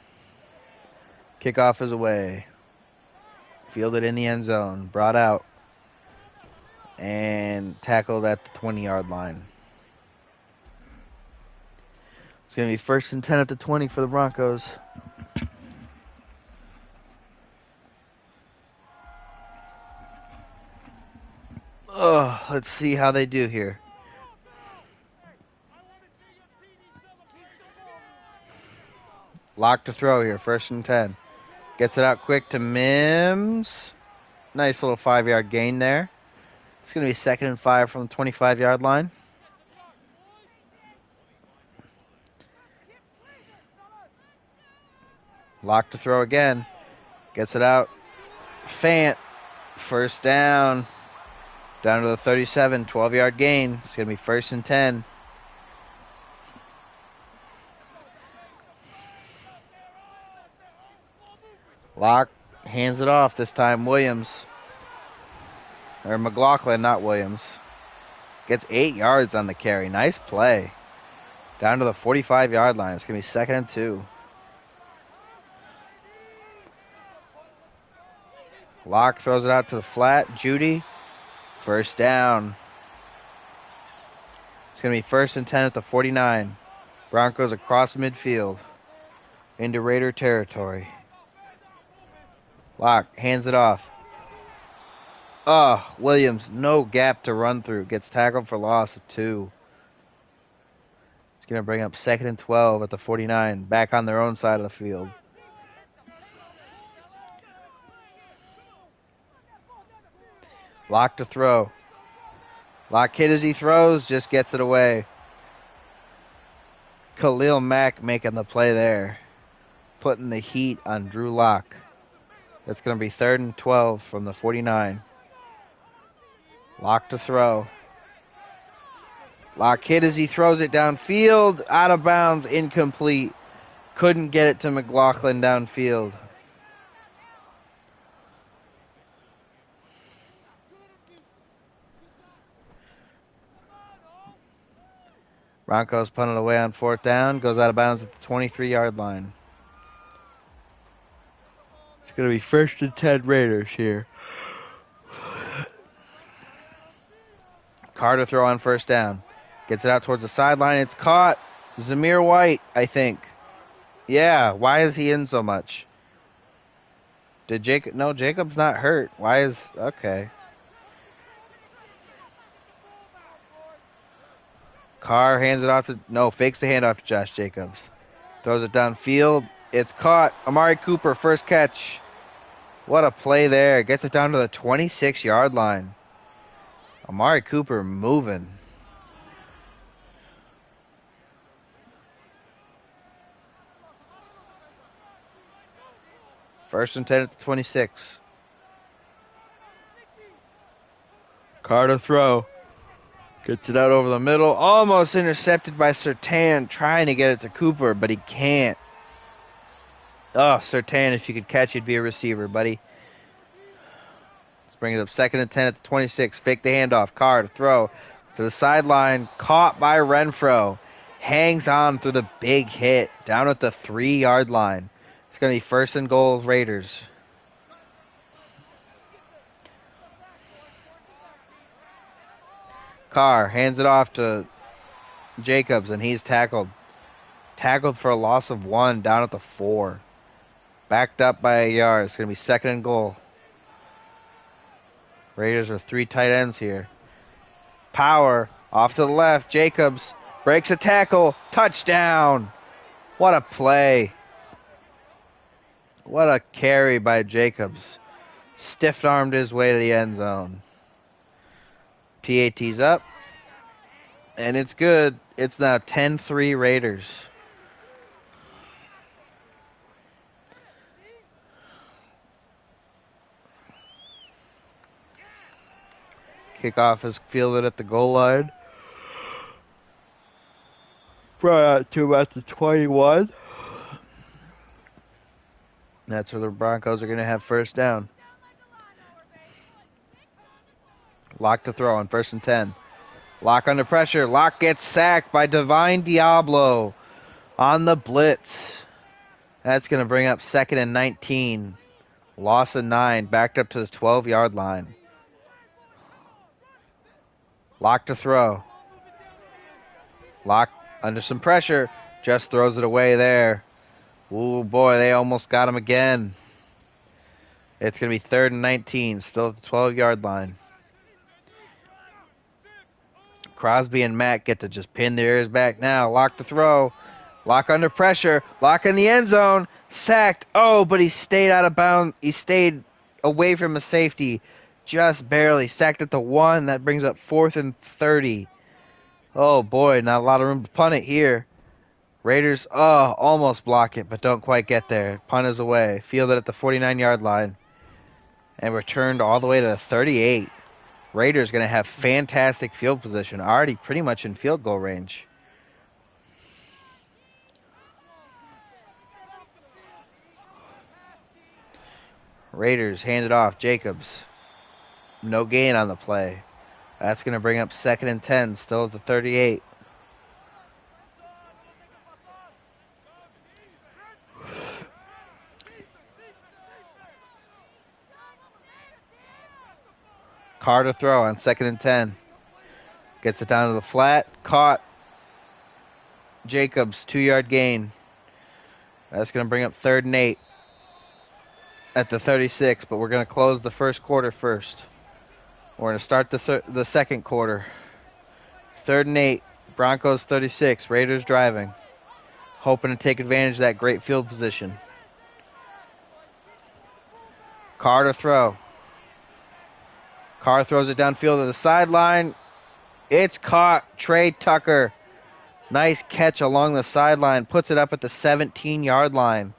Kickoff is away. Fielded in the end zone. Brought out. And tackled at the 20-yard line. It's going to be 1st and 10 at the 20 for the Broncos. Oh, let's see how they do here. Lock to throw here, 1st and 10. Gets it out quick to Mims. Nice little 5-yard gain there. It's going to be 2nd and 5 from the 25-yard line. Lock to throw again. Gets it out. Fant. 1st down. Down to the 37. 12-yard gain. It's going to be 1st and 10. Lock hands it off. This time Williams. Or McLaughlin, not Williams. Gets 8 yards on the carry. Nice play. Down to the 45-yard line. It's going to be 2nd and 2. Locke throws it out to the flat. Judy. First down. It's going to be 1st and 10 at the 49. Broncos across midfield into Raider territory. Locke hands it off. Williams, no gap to run through. Gets tackled for loss of 2. It's going to bring up 2nd and 12 at the 49. Back on their own side of the field. Locke to throw. Locke hit as he throws, just gets it away. Khalil Mack making the play there. Putting the heat on Drew Locke. It's going to be 3rd and 12 from the 49. Locke to throw. Locke hit as he throws it downfield. Out of bounds, incomplete. Couldn't get it to McLaughlin downfield. Broncos punted away on 4th down. Goes out of bounds at the 23-yard line. It's going to be 1st and 10 Raiders here. Carter throw on 1st down. Gets it out towards the sideline. It's caught. Zamir White, I think. Yeah, why is he in so much? Did Jacob? No, Jacob's not hurt. Why is... Okay. Carr hands it off to... No, fakes the handoff to Josh Jacobs. Throws it downfield. It's caught. Amari Cooper, first catch. What a play there. Gets it down to the 26-yard line. Amari Cooper moving. First and 10 at the 26. Carter throw. Gets it out over the middle. Almost intercepted by Surtain. Trying to get it to Cooper, but he can't. Oh, Surtain, if you could catch, you'd be a receiver, buddy. Let's bring it up 2nd and 10 at the 26. Fake the handoff. Carr to throw to the sideline. Caught by Renfro. Hangs on through the big hit. Down at the 3-yard line. It's going to be 1st and goal, Raiders. Carr hands it off to Jacobs, and he's tackled. Tackled for a loss of 1 down at the 4. Backed up by a yard. It's going to be 2nd and goal. Raiders are 3 tight ends here. Power off to the left. Jacobs breaks a tackle. Touchdown. What a play. What a carry by Jacobs. Stiff-armed his way to the end zone. PAT's up. And it's good. It's now 10-3 Raiders. Kickoff is fielded at the goal line. Brought out to about the 21. That's where the Broncos are going to have 1st down. Locke to throw on 1st and 10. Locke under pressure. Locke gets sacked by Divine Diablo on the blitz. That's going to bring up 2nd and 19. Loss of 9. Backed up to the 12-yard line. Locke to throw. Locke under some pressure. Just throws it away there. Ooh, boy, they almost got him again. It's going to be 3rd and 19. Still at the 12-yard line. Crosby and Mack get to just pin their ears back now. Locke to throw. Locke under pressure. Locke in the end zone. Sacked. Oh, but he stayed out of bounds. He stayed away from a safety. Just barely. Sacked at the 1. That brings up 4th and 30. Oh, boy. Not a lot of room to punt it here. Raiders, almost block it, but don't quite get there. Punt is away. Fielded at the 49-yard line. And returned all the way to the 38. Raiders going to have fantastic field position. Already pretty much in field goal range. Raiders hand it off. Jacobs. No gain on the play. That's going to bring up 2nd and 10, still at the 38. Carr to throw on 2nd and 10. Gets it down to the flat. Caught. Jacobs, 2-yard gain. That's going to bring up 3rd and 8 at the 36, but we're going to close the first quarter first. We're going to start the second quarter. 3rd and 8, Broncos 36, Raiders driving. Hoping to take advantage of that great field position. Carr to throw. Carr throws it downfield to the sideline. It's caught. Trey Tucker. Nice catch along the sideline. Puts it up at the 17-yard line.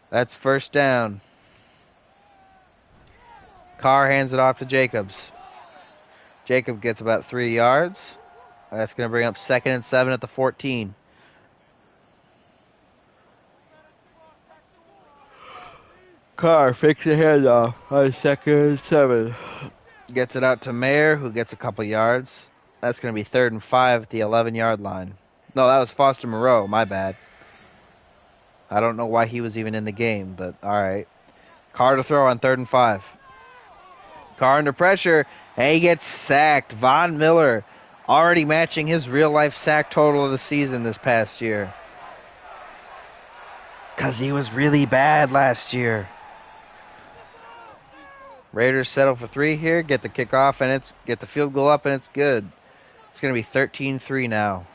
That's first down. Carr hands it off to Jacobs. Jacob gets about 3 yards. That's going to bring up 2nd and 7 at the 14. Carr fakes the handoff on 2nd and 7. Gets it out to Mayer, who gets a couple yards. That's going to be 3rd and 5 at the 11-yard line. No, that was Foster Moreau. My bad. I don't know why he was even in the game, but all right. Carr to throw on 3rd and 5. Carr under pressure, and he gets sacked. Von Miller already matching his real-life sack total of the season this past year. Because he was really bad last year. Raiders settle for 3 here, get the kickoff, and get the field goal up, and it's good. It's going to be 13-3 now.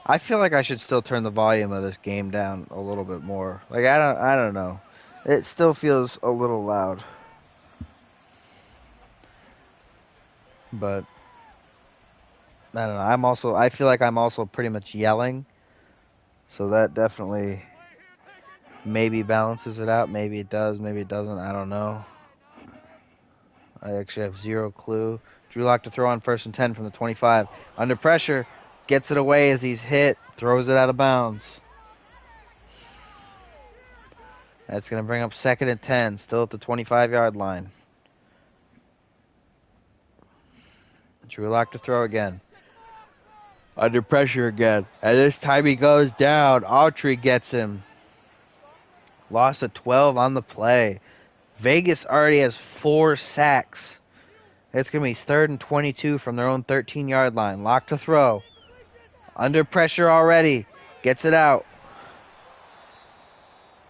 I feel like I should still turn the volume of this game down a little bit more. Like I don't know. It still feels a little loud. But I don't know. I feel like I'm also pretty much yelling. So that definitely maybe balances it out. Maybe it does, maybe it doesn't. I don't know. I actually have zero clue. Drew Lock to throw on 1st and 10 from the 25. Under pressure. Gets it away as he's hit. Throws it out of bounds. That's going to bring up 2nd and 10. Still at the 25-yard line. Drew Lock to throw again. Under pressure again. And this time he goes down. Autry gets him. Loss of 12 on the play. Vegas already has 4 sacks. It's going to be 3rd and 22 from their own 13-yard line. Lock to throw. Under pressure already. Gets it out.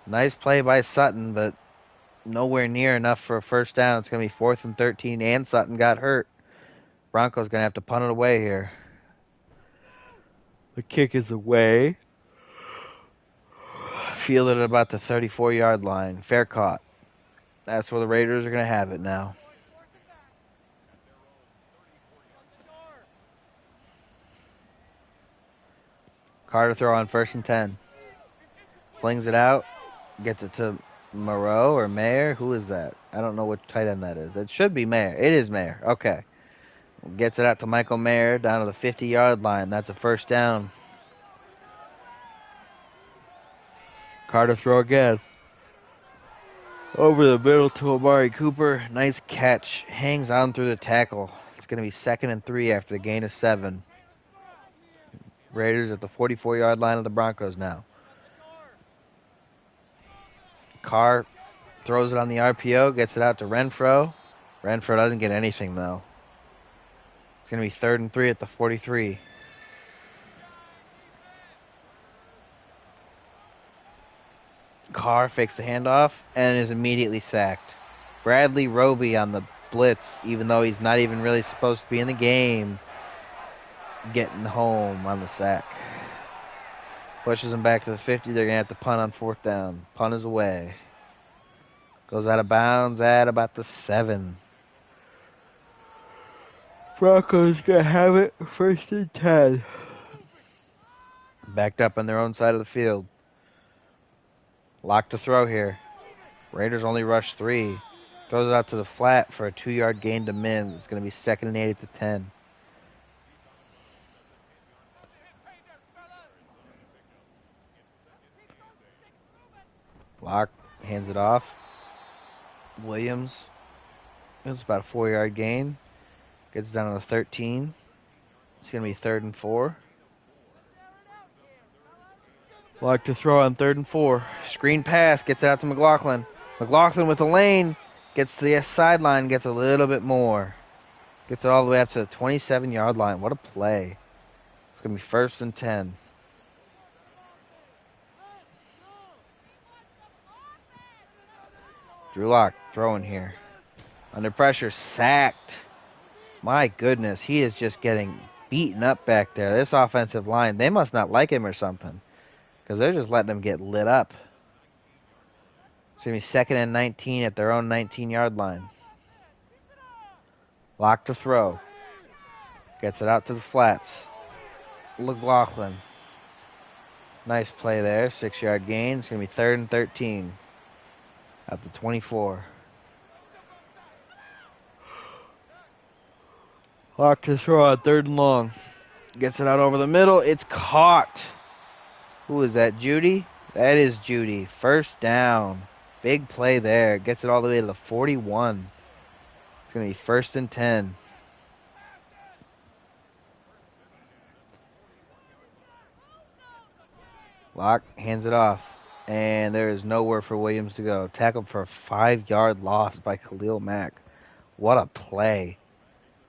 Nice play by Sutton, but nowhere near enough for a first down. It's going to be 4th and 13, and Sutton got hurt. Broncos going to have to punt it away here. The kick is away. Fielded at about the 34-yard line. Fair caught. That's where the Raiders are going to have it now. Carter throw on 1st and 10. Flings it out. Gets it to Moreau or Mayer. Who is that? I don't know what tight end that is. It should be Mayer. It is Mayer. Okay. Gets it out to Michael Mayer down to the 50-yard line. That's a first down. Carter throw again. Over the middle to Amari Cooper. Nice catch. Hangs on through the tackle. It's going to be 2nd and 3 after the gain of 7. Raiders at the 44-yard line of the Broncos now. Carr throws it on the RPO. Gets it out to Renfro. Renfro doesn't get anything, though. It's going to be 3rd and 3 at the 43. Carr fakes the handoff and is immediately sacked. Bradley Roby on the blitz, even though he's not even really supposed to be in the game, getting home on the sack. Pushes him back to the 50. They're going to have to punt on 4th down. Punt is away. Goes out of bounds at about the 7. Broncos going to have it 1st and 10. Backed up on their own side of the field. Lock to throw here. Raiders only rush 3. Throws it out to the flat for a 2-yard gain to Mims. It's going to be 2nd and 8 at the 10. Lock hands it off. Williams. It was about a 4-yard gain. Gets down to the 13. It's going to be 3rd and 4. Like to throw on 3rd and 4. Screen pass. Gets out to McLaughlin. McLaughlin with the lane. Gets to the sideline. Gets a little bit more. Gets it all the way up to the 27-yard line. What a play. It's going to be 1st and 10. Drew Lock throwing here. Under pressure. Sacked. My goodness. He is just getting beaten up back there. This offensive line, they must not like him or something. Because they're just letting him get lit up. It's going to be 2nd and 19 at their own 19-yard line. Lock to throw. Gets it out to the flats. McLaughlin. Nice play there. 6-yard gain. It's going to be 3rd and 13 at the 24. Lock to throw on 3rd and long. Gets it out over the middle. It's caught. Who is that, Judy? That is Judy. 1st down. Big play there. Gets it all the way to the 41. It's going to be 1st and 10. Lock hands it off. And there is nowhere for Williams to go. Tackled for a 5-yard loss by Khalil Mack. What a play.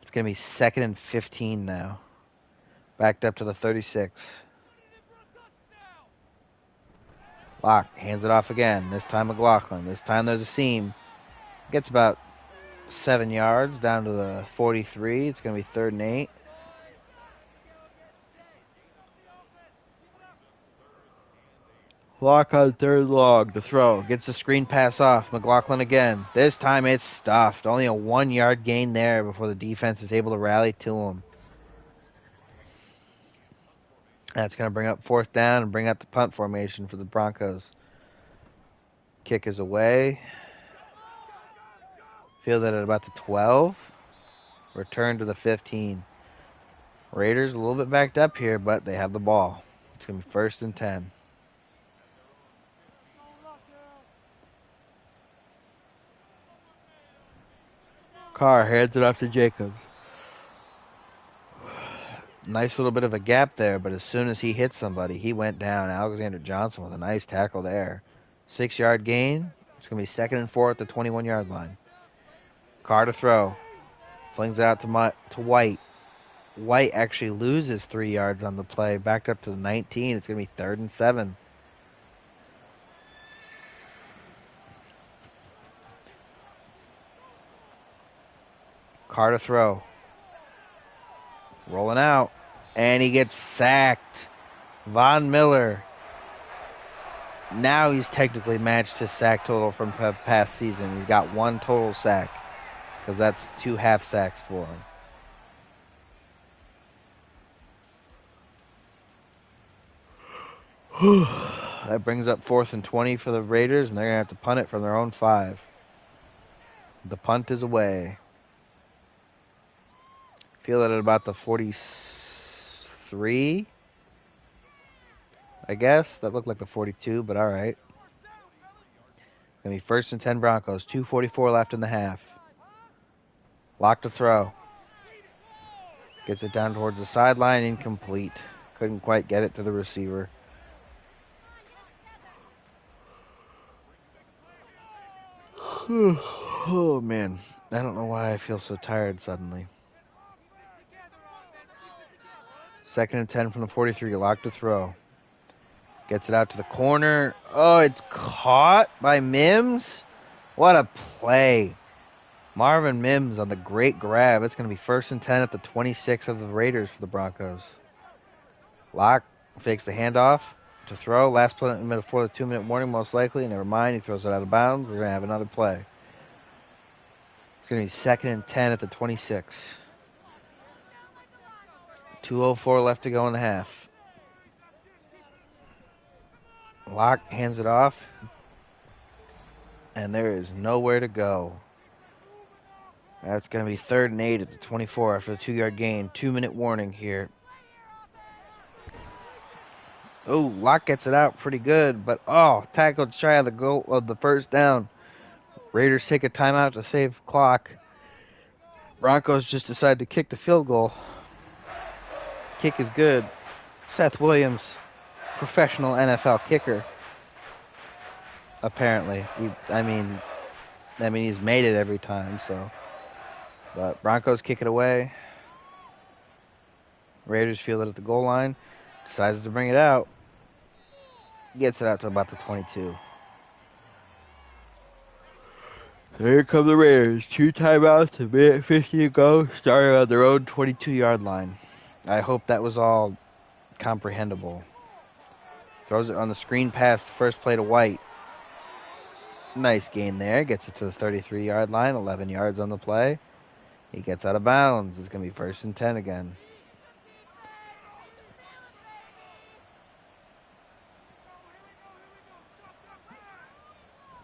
It's going to be 2nd and 15 now. Backed up to the 36. Lock hands it off again. This time McLaughlin. This time there's a seam. Gets about 7 yards down to the 43. It's going to be 3rd and 8. Lock on 3rd long to throw. Gets the screen pass off. McLaughlin again. This time it's stuffed. Only a 1-yard gain there before the defense is able to rally to him. That's going to bring up 4th down and bring up the punt formation for the Broncos. Kick is away. Fielded at about the 12. Return to the 15. Raiders a little bit backed up here, but they have the ball. It's going to be 1st and 10. Carr hands it off to Jacobs. Nice little bit of a gap there, but as soon as he hit somebody, he went down. Alexander Johnson with a nice tackle there. 6-yard gain. It's going to be 2nd and 4 at the 21-yard line. Carr to throw. Flings it out to White. White actually loses 3 yards on the play. Backed up to the 19. It's going to be 3rd and 7. Carr to throw. Rolling out. And he gets sacked. Von Miller. Now he's technically matched his sack total from past season. He's got 1 total sack. Because that's 2 half sacks for him. That brings up 4th and 20 for the Raiders, and they're going to have to punt it from their own 5. The punt is away. Feel it at about the 43, I guess. That looked like the 42, but all right. Going to be 1st and 10 Broncos. 2:44 left in the half. Lock to throw. Gets it down towards the sideline. Incomplete. Couldn't quite get it to the receiver. Oh, man. I don't know why I feel so tired suddenly. 2nd and 10 from the 43. Lock to throw. Gets it out to the corner. Oh, it's caught by Mims. What a play. Marvin Mims on the great grab. It's going to be 1st and 10 at the 26 of the Raiders for the Broncos. Lock fakes the handoff to throw. Last play before the 2-minute warning, most likely. Never mind. He throws it out of bounds. We're going to have another play. It's going to be 2nd and 10 at the 26. 2:04 left to go in the half. Lock hands it off. And there is nowhere to go. That's going to be 3rd and 8 at the 24 after the 2-yard gain. 2-minute warning here. Oh, Lock gets it out pretty good, but tackled shy of the goal of the 1st down. Raiders take a timeout to save clock. Broncos just decide to kick the field goal. Kick is good. Seth Williams, professional NFL kicker. Apparently, I mean, he's made it every time. So, but Broncos kick it away. Raiders field it at the goal line. Decides to bring it out. Gets it out to about the 22. Here come the Raiders. 2 timeouts, a minute 50 to go, starting on their own 22-yard line. I hope that was all comprehensible. Throws it on the screen pass, the first play to White. Nice gain there. Gets it to the 33-yard line, 11 yards on the play. He gets out of bounds. It's going to be 1st and 10 again.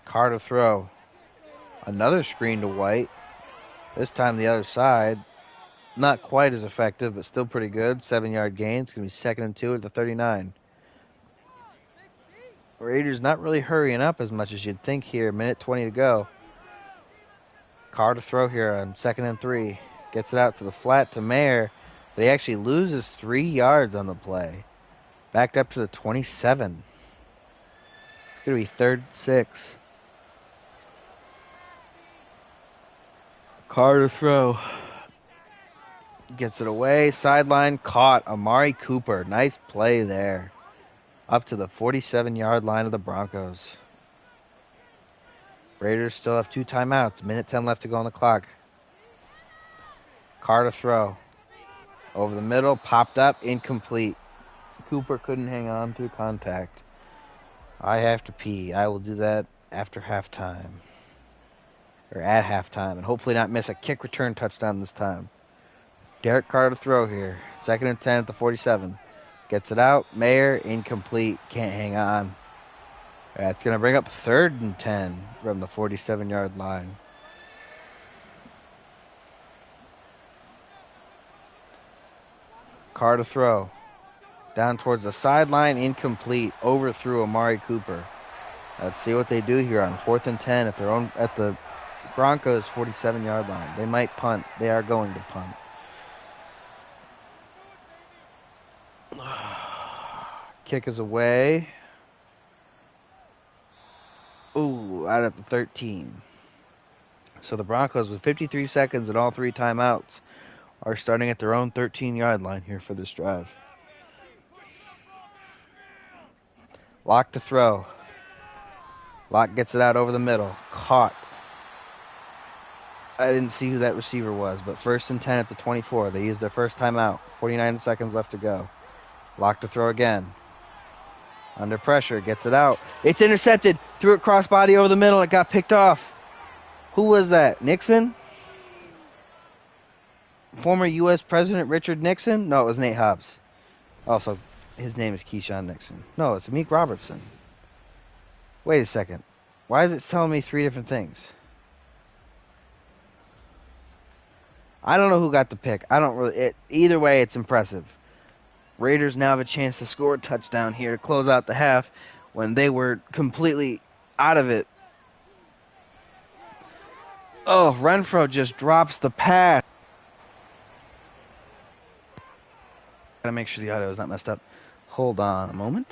Carter throw. Another screen to White. This time the other side. Not quite as effective, but still pretty good. 7-yard gain. It's going to be 2nd and 2 at the 39. Raiders not really hurrying up as much as you'd think here. Minute 20 to go. Carter throw here on 2nd and 3. Gets it out to the flat to Mayer. But he actually loses 3 yards on the play. Backed up to the 27. It's going to be 3rd and 6. Carter throw. Gets it away. Sideline caught. Amari Cooper. Nice play there. Up to the 47-yard line of the Broncos. Raiders still have 2 timeouts. Minute 10 left to go on the clock. Carter throw. Over the middle. Popped up. Incomplete. Cooper couldn't hang on through contact. I have to pee. I will do that after halftime. Or at halftime. And hopefully not miss a kick return touchdown this time. Derek Carter throw here. 2nd and 10 at the 47. Gets it out. Mayer, incomplete. Can't hang on. That's going to bring up 3rd and 10 from the 47-yard line. Carter throw. Down towards the sideline. Incomplete. Overthrew Amari Cooper. Let's see what they do here on 4th and 10 at the Broncos 47-yard line. They might punt. They are going to punt. Kick is away. Ooh, out at the 13. So the Broncos, with 53 seconds and all 3 timeouts, are starting at their own 13-yard line here for this drive. Lock to throw. Lock gets it out over the middle. Caught. I didn't see who that receiver was, but 1st and 10 at the 24. They used their first timeout. 49 seconds left to go. Lock to throw again. Under pressure, gets it out. It's intercepted. Threw it crossbody over the middle. It got picked off. Who was that? Nixon? Former U.S. President Richard Nixon? No, it was Nate Hobbs. Also, his name is Keyshawn Nixon. No, it's Meek Robertson. Wait a second. Why is it telling me 3 different things? I don't know who got the pick. I don't really... either way, it's impressive. Raiders now have a chance to score a touchdown here to close out the half when they were completely out of it. Oh, Renfro just drops the pass. Gotta make sure the audio is not messed up. Hold on a moment.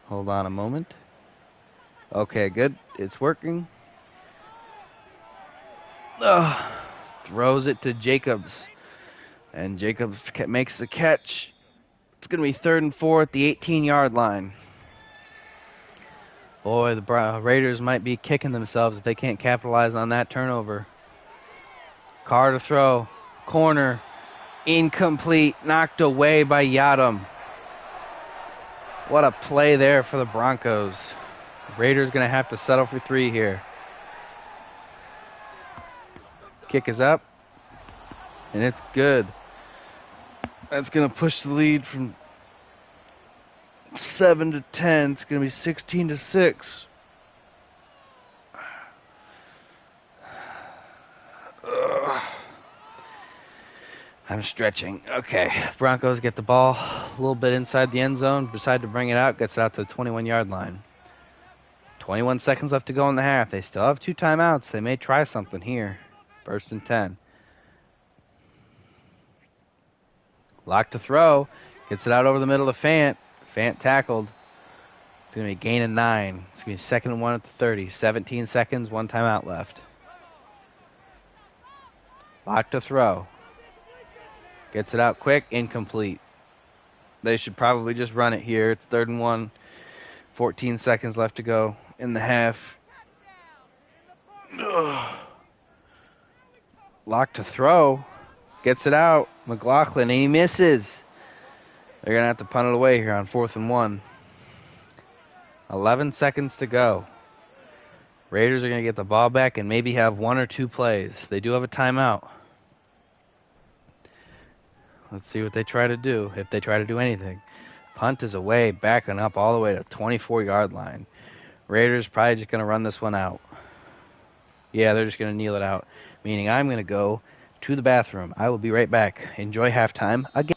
Hold on a moment. Okay, good. It's working. Throws it to Jacobs. And Jacobs makes the catch. It's going to be 3rd and 4 at the 18-yard line. Boy, the Raiders might be kicking themselves if they can't capitalize on that turnover. Carter throw. Corner. Incomplete. Knocked away by Yadam. What a play there for the Broncos. Raiders going to have to settle for 3 here. Kick is up. And it's good. That's going to push the lead from 7 to 10. It's going to be 16 to 6. I'm stretching. Okay. Broncos get the ball a little bit inside the end zone. Decide to bring it out. Gets it out to the 21-yard line. 21 seconds left to go in the half. They still have 2 timeouts. They may try something here. 1st and 10. Lock to throw. Gets it out over the middle of Fant. Fant tackled. It's going to be a gain of 9. It's going to be 2nd and 1 at the 30. 17 seconds, 1 timeout left. Lock to throw. Gets it out quick, incomplete. They should probably just run it here. It's 3rd and 1. 14 seconds left to go in the half. Ugh. Lock to throw. Gets it out. McLaughlin, and he misses. They're going to have to punt it away here on 4th and 1. 11 seconds to go. Raiders are going to get the ball back and maybe have 1 or 2 plays. They do have a timeout. Let's see what they try to do, if they try to do anything. Punt is away, backing up all the way to 24-yard line. Raiders probably just going to run this one out. Yeah, they're just going to kneel it out, meaning I'm going to go to the bathroom. I will be right back. Enjoy halftime again.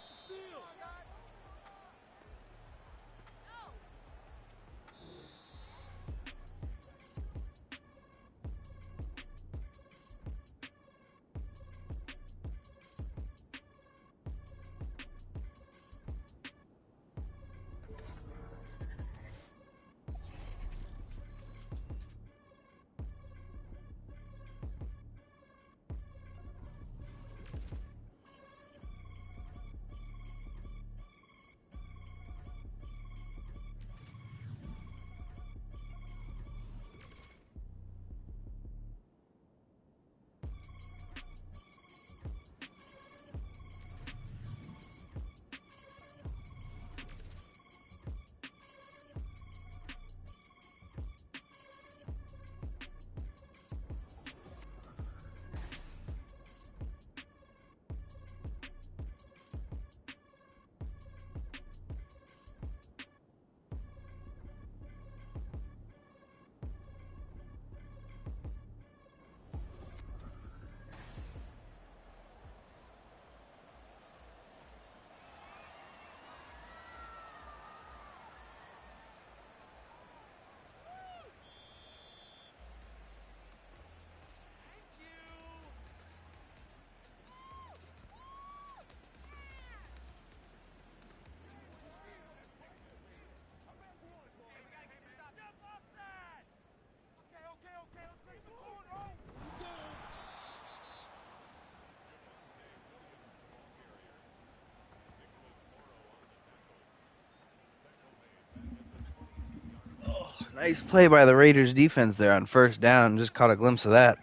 Nice play by the Raiders defense there on 1st down. Just caught a glimpse of that.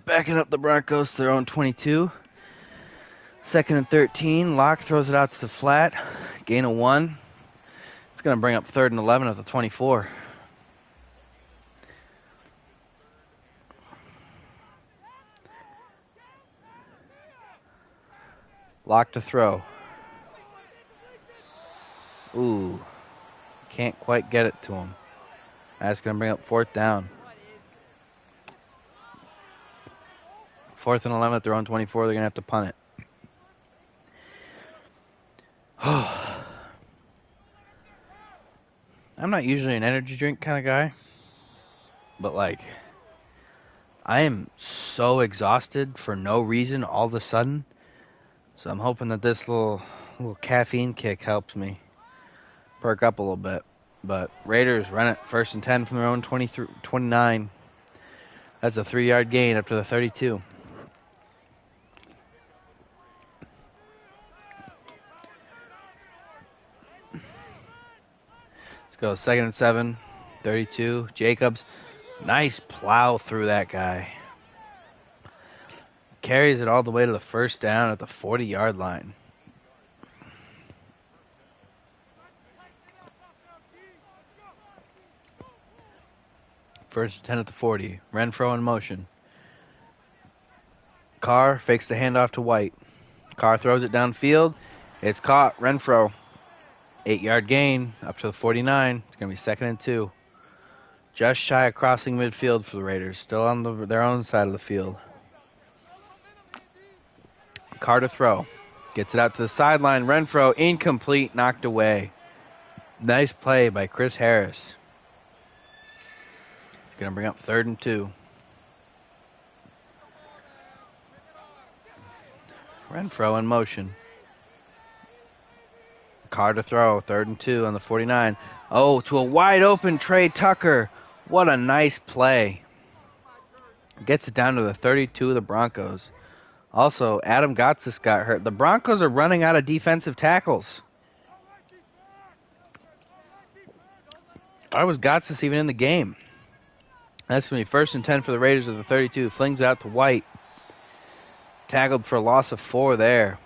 Backing up the Broncos to their own 22. 2nd and 13. Locke throws it out to the flat. Gain of 1. It's going to bring up 3rd and 11 at the 24. Locke to throw. Ooh. Can't quite get it to him. That's going to bring up 4th down. 4th and 11 at their own 24. They're going to have to punt it. I'm not usually an energy drink kind of guy. But, like, I am so exhausted for no reason all of a sudden. So I'm hoping that this little caffeine kick helps me perk up a little bit. But Raiders run it 1st and 10 from their own 29. That's a 3-yard gain up to the 32. Let's go 2nd and 7, 32. Jacobs, nice plow through that guy. Carries it all the way to the 1st down at the 40-yard line. First and 10 at the 40. Renfro in motion. Carr fakes the handoff to White. Carr throws it downfield. It's caught. Renfro. 8-yard gain up to the 49. It's going to be 2nd and 2. Just shy of crossing midfield for the Raiders. Still on their own side of the field. Carr to throw. Gets it out to the sideline. Renfro incomplete. Knocked away. Nice play by Chris Harris. going to bring up 3rd and 2. Renfro in motion. Carr to throw. 3rd and 2 on the 49. Oh, to a wide open Trey Tucker. What a nice play. Gets it down to the 32 of the Broncos. Also, Adam Gotsis got hurt. The Broncos are running out of defensive tackles. Why was Gotsis even in the game? That's going to be 1st and 10 for the Raiders of the 32. Flings out to White. Tackled for a loss of 4 there.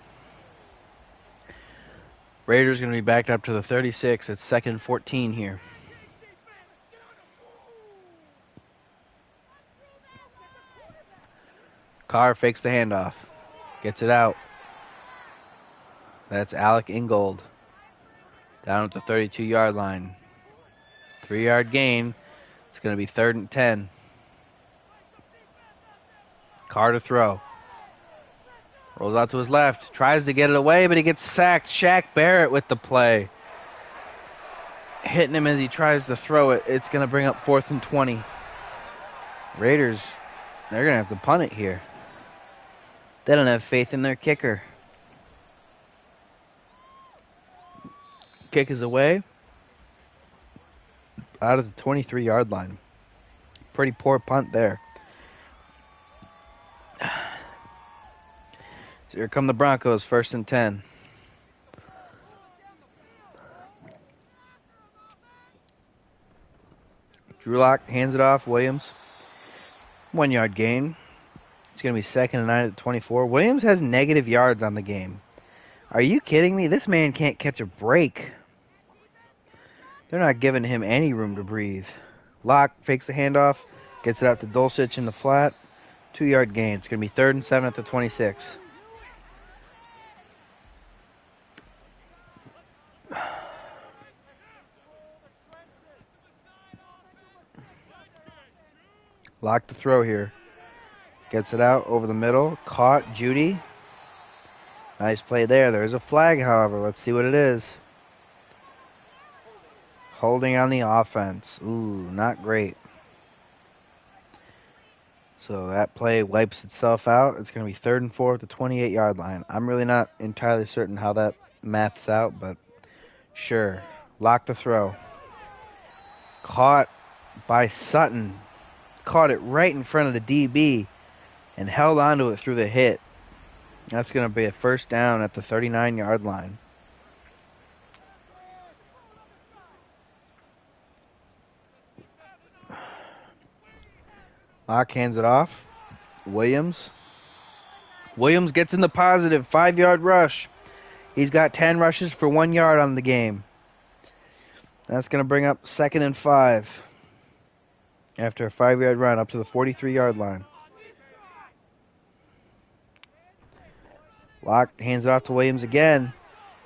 Raiders going to be backed up to the 36. It's 2nd and 14 here. Carr fakes the handoff. Gets it out. That's Alec Ingold. Down at the 32-yard line. 3-yard gain. It's going to be 3rd and 10. Carr to throw. Rolls out to his left. Tries to get it away, but he gets sacked. Shaq Barrett with the play. Hitting him as he tries to throw it. It's going to bring up 4th and 20. Raiders, they're going to have to punt it here. They don't have faith in their kicker. Kick is away. Out of the 23-yard line. Pretty poor punt there. So here come the Broncos, 1st and 10. Drew Lock hands it off. Williams. 1-yard gain. It's going to be 2nd and 9 at the 24. Williams has negative yards on the game. Are you kidding me? This man can't catch a break. They're not giving him any room to breathe. Locke fakes the handoff. Gets it out to Dulcich in the flat. 2-yard gain. It's going to be 3rd and 7 at the 26. Locke to throw here. Gets it out over the middle. Caught. Judy. Nice play there. There's a flag, however. Let's see what it is. Holding on the offense. Ooh, not great. So that play wipes itself out. It's going to be 3rd and 4 at the 28-yard line. I'm really not entirely certain how that maths out, but sure. Locke to throw. Caught by Sutton. Caught it right in front of the DB and held onto it through the hit. That's going to be a 1st down at the 39-yard line. Locke hands it off. Williams. Williams gets in the positive. 5-yard rush. He's got 10 rushes for 1 yard on the game. That's going to bring up 2nd and 5. After a 5-yard run up to the 43-yard line. Locke hands it off to Williams again.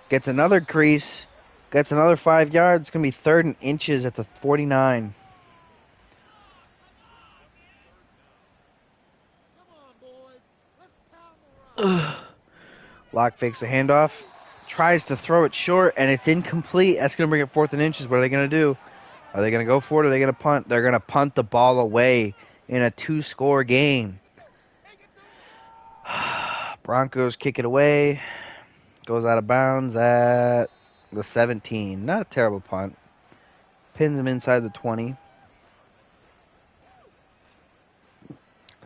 Gets another crease. Gets another 5 yards. It's going to be 3rd and inches at the 49. Locke fakes the handoff. Tries to throw it short, and it's incomplete. That's going to bring it 4th and inches. What are they going to do? Are they going to go for it, or are they going to punt? They're going to punt the ball away in a 2-score game. Broncos kick it away. Goes out of bounds at the 17. Not a terrible punt. Pins him inside the 20.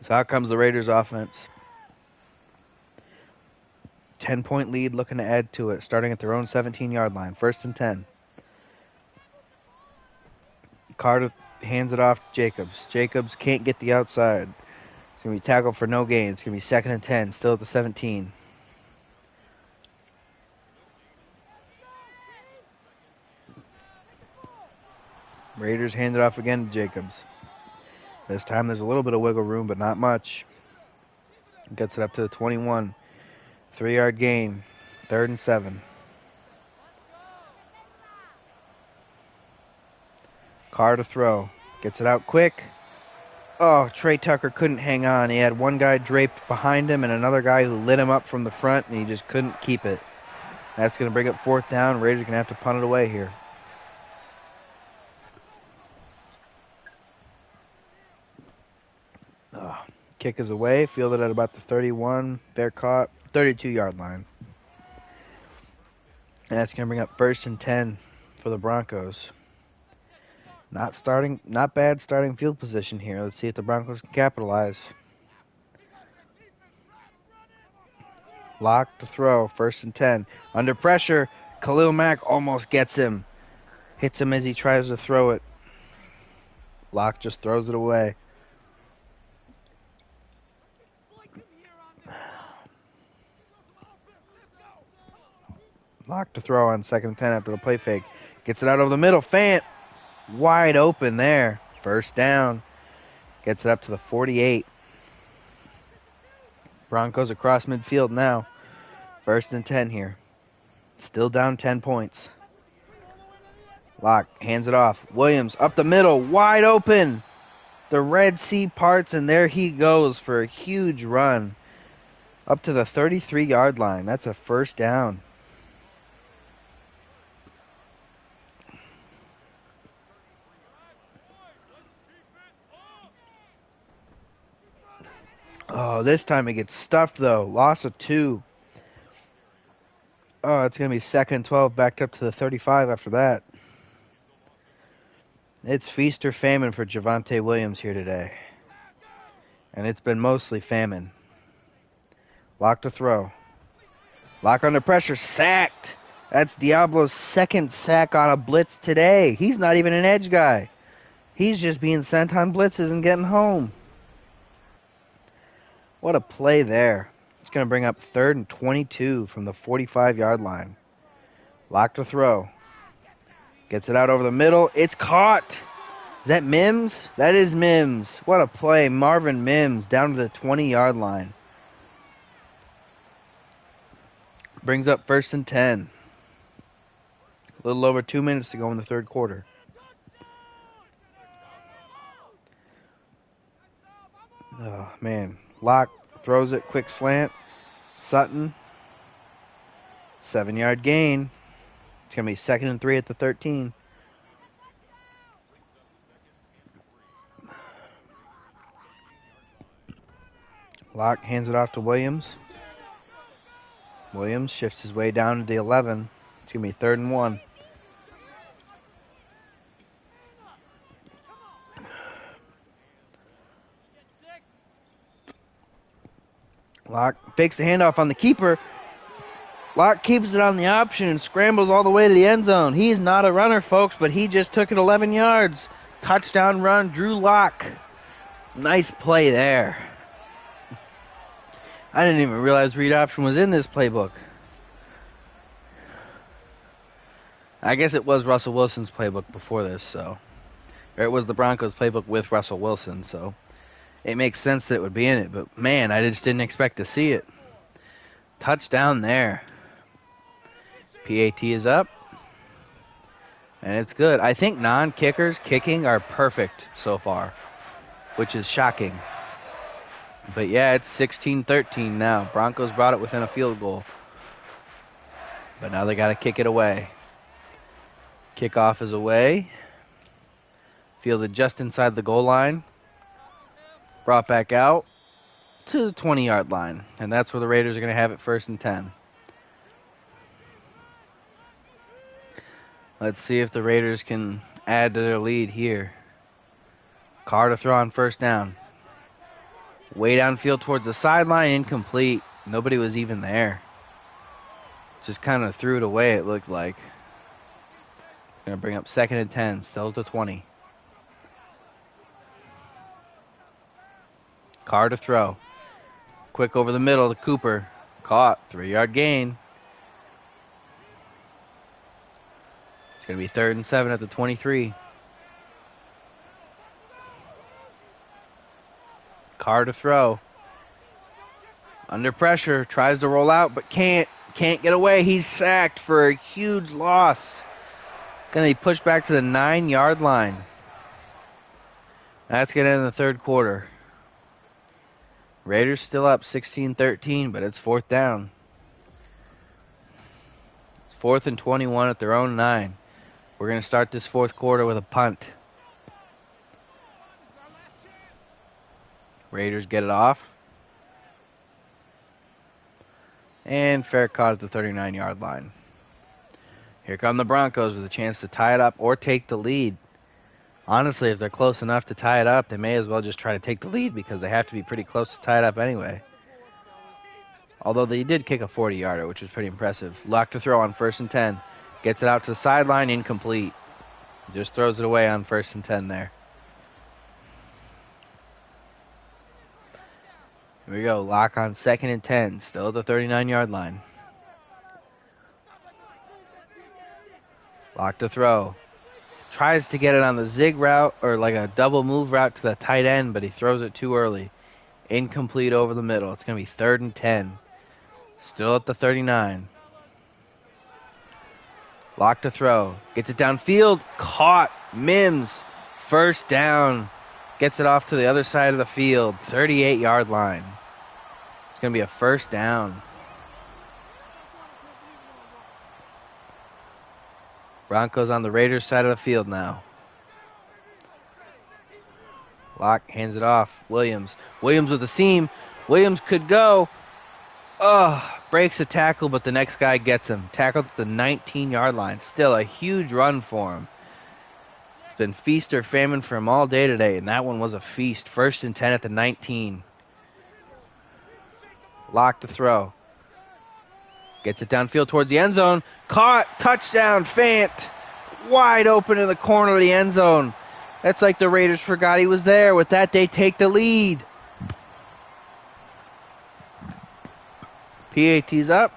So out comes the Raiders offense. 10-point lead, looking to add to it, starting at their own 17-yard line. 1st and 10. Carter hands it off to Jacobs. Jacobs can't get the outside. It's going to be tackled for no gain. It's going to be 2nd and 10, still at the 17. Raiders hand it off again to Jacobs. This time there's a little bit of wiggle room, but not much. Gets it up to the 21. 3-yard gain. 3rd and 7. Carr to throw. Gets it out quick. Oh, Trey Tucker couldn't hang on. He had one guy draped behind him and another guy who lit him up from the front, and he just couldn't keep it. That's going to bring up 4th down. Raiders are going to have to punt it away here. Kick is away, fielded at about the 31. Bear caught, 32-yard line. And that's going to bring up 1st and 10 for the Broncos. Not bad starting field position here. Let's see if the Broncos can capitalize. Lock to throw, 1st and 10. Under pressure, Khalil Mack almost gets him. Hits him as he tries to throw it. Lock just throws it away. Lock to throw on 2nd and 10 after the play fake. Gets it out over the middle. Fant wide open there. 1st down. Gets it up to the 48. Broncos across midfield now. 1st and 10 here. Still down 10 points. Lock hands it off. Williams up the middle. Wide open. The Red Sea parts, and there he goes for a huge run. Up to the 33-yard line. That's a 1st down. Oh, this time it gets stuffed, though. Loss of 2. Oh, it's going to be 2nd and 12, backed up to the 35 after that. It's feast or famine for Javonte Williams here today. And it's been mostly famine. Lock to throw. Lock under pressure. Sacked. That's Diablo's 2nd sack on a blitz today. He's not even an edge guy. He's just being sent on blitzes and getting home. What a play there. It's going to bring up 3rd and 22 from the 45-yard line. Lock to throw. Gets it out over the middle. It's caught. Is that Mims? That is Mims. What a play. Marvin Mims down to the 20-yard line. Brings up 1st and 10. A little over 2 minutes to go in the 3rd quarter. Oh, man. Lock throws it. Quick slant. Sutton. 7-yard gain. It's going to be 2nd and 3 at the 13. Lock hands it off to Williams. Williams shifts his way down to the 11. It's going to be 3rd and 1. Lock fakes the handoff on the keeper. Lock keeps it on the option and scrambles all the way to the end zone. He's not a runner, folks, but he just took it 11 yards. Touchdown run, Drew Lock. Nice play there. I didn't even realize read option was in this playbook. I guess it was Russell Wilson's playbook before this, so. Or it was the Broncos playbook with Russell Wilson, so. It makes sense that it would be in it, but man, I just didn't expect to see it. Touchdown there. PAT is up. And it's good. I think non-kickers kicking are perfect so far, which is shocking. But yeah, it's 16-13 now. Broncos brought it within a field goal. But now they got to kick it away. Kickoff is away. Fielded just inside the goal line. Brought back out to the 20-yard line. And that's where the Raiders are going to have it 1st and 10. Let's see if the Raiders can add to their lead here. Carr to throw on 1st down. Way downfield towards the sideline, incomplete. Nobody was even there. Just kind of threw it away, it looked like. Going to bring up 2nd and 10, still to 20. Carr to throw. Quick over the middle to Cooper. Caught. 3-yard gain. It's going to be 3rd and 7 at the 23. Carr to throw. Under pressure. Tries to roll out, but can't. Can't get away. He's sacked for a huge loss. Going to be pushed back to the 9-yard line. That's going to end the 3rd quarter. Raiders still up 16-13, but it's 4th down. It's 4th and 21 at their own 9. We're going to start this 4th quarter with a punt. Raiders get it off. And fair caught at the 39-yard line. Here come the Broncos with a chance to tie it up or take the lead. Honestly, if they're close enough to tie it up, they may as well just try to take the lead because they have to be pretty close to tie it up anyway. Although they did kick a 40-yarder, which was pretty impressive. Luck to throw on 1st and 10. Gets it out to the sideline, incomplete. Just throws it away on 1st and 10 there. Here we go. Lock on 2nd and 10. Still at the 39-yard line. Lock to throw. Tries to get it on the zig route or like a double move route to the tight end, but he throws it too early. Incomplete over the middle. It's going to be 3rd and 10. Still at the 39. Lock to throw. Gets it downfield. Caught. Mims. 1st down. Gets it off to the other side of the field. 38-yard line. It's going to be a 1st down. Broncos on the Raiders side of the field now. Locke hands it off. Williams. Williams with the seam. Williams could go. Breaks a tackle, but the next guy gets him. Tackled at the 19-yard line. Still a huge run for him. It's been feast or famine for him all day today, and that one was a feast. 1st and 10 at the 19. Locke to throw. Gets it downfield towards the end zone. Caught. Touchdown. Fant. Wide open in the corner of the end zone. That's like the Raiders forgot he was there. With that, they take the lead. PAT's up.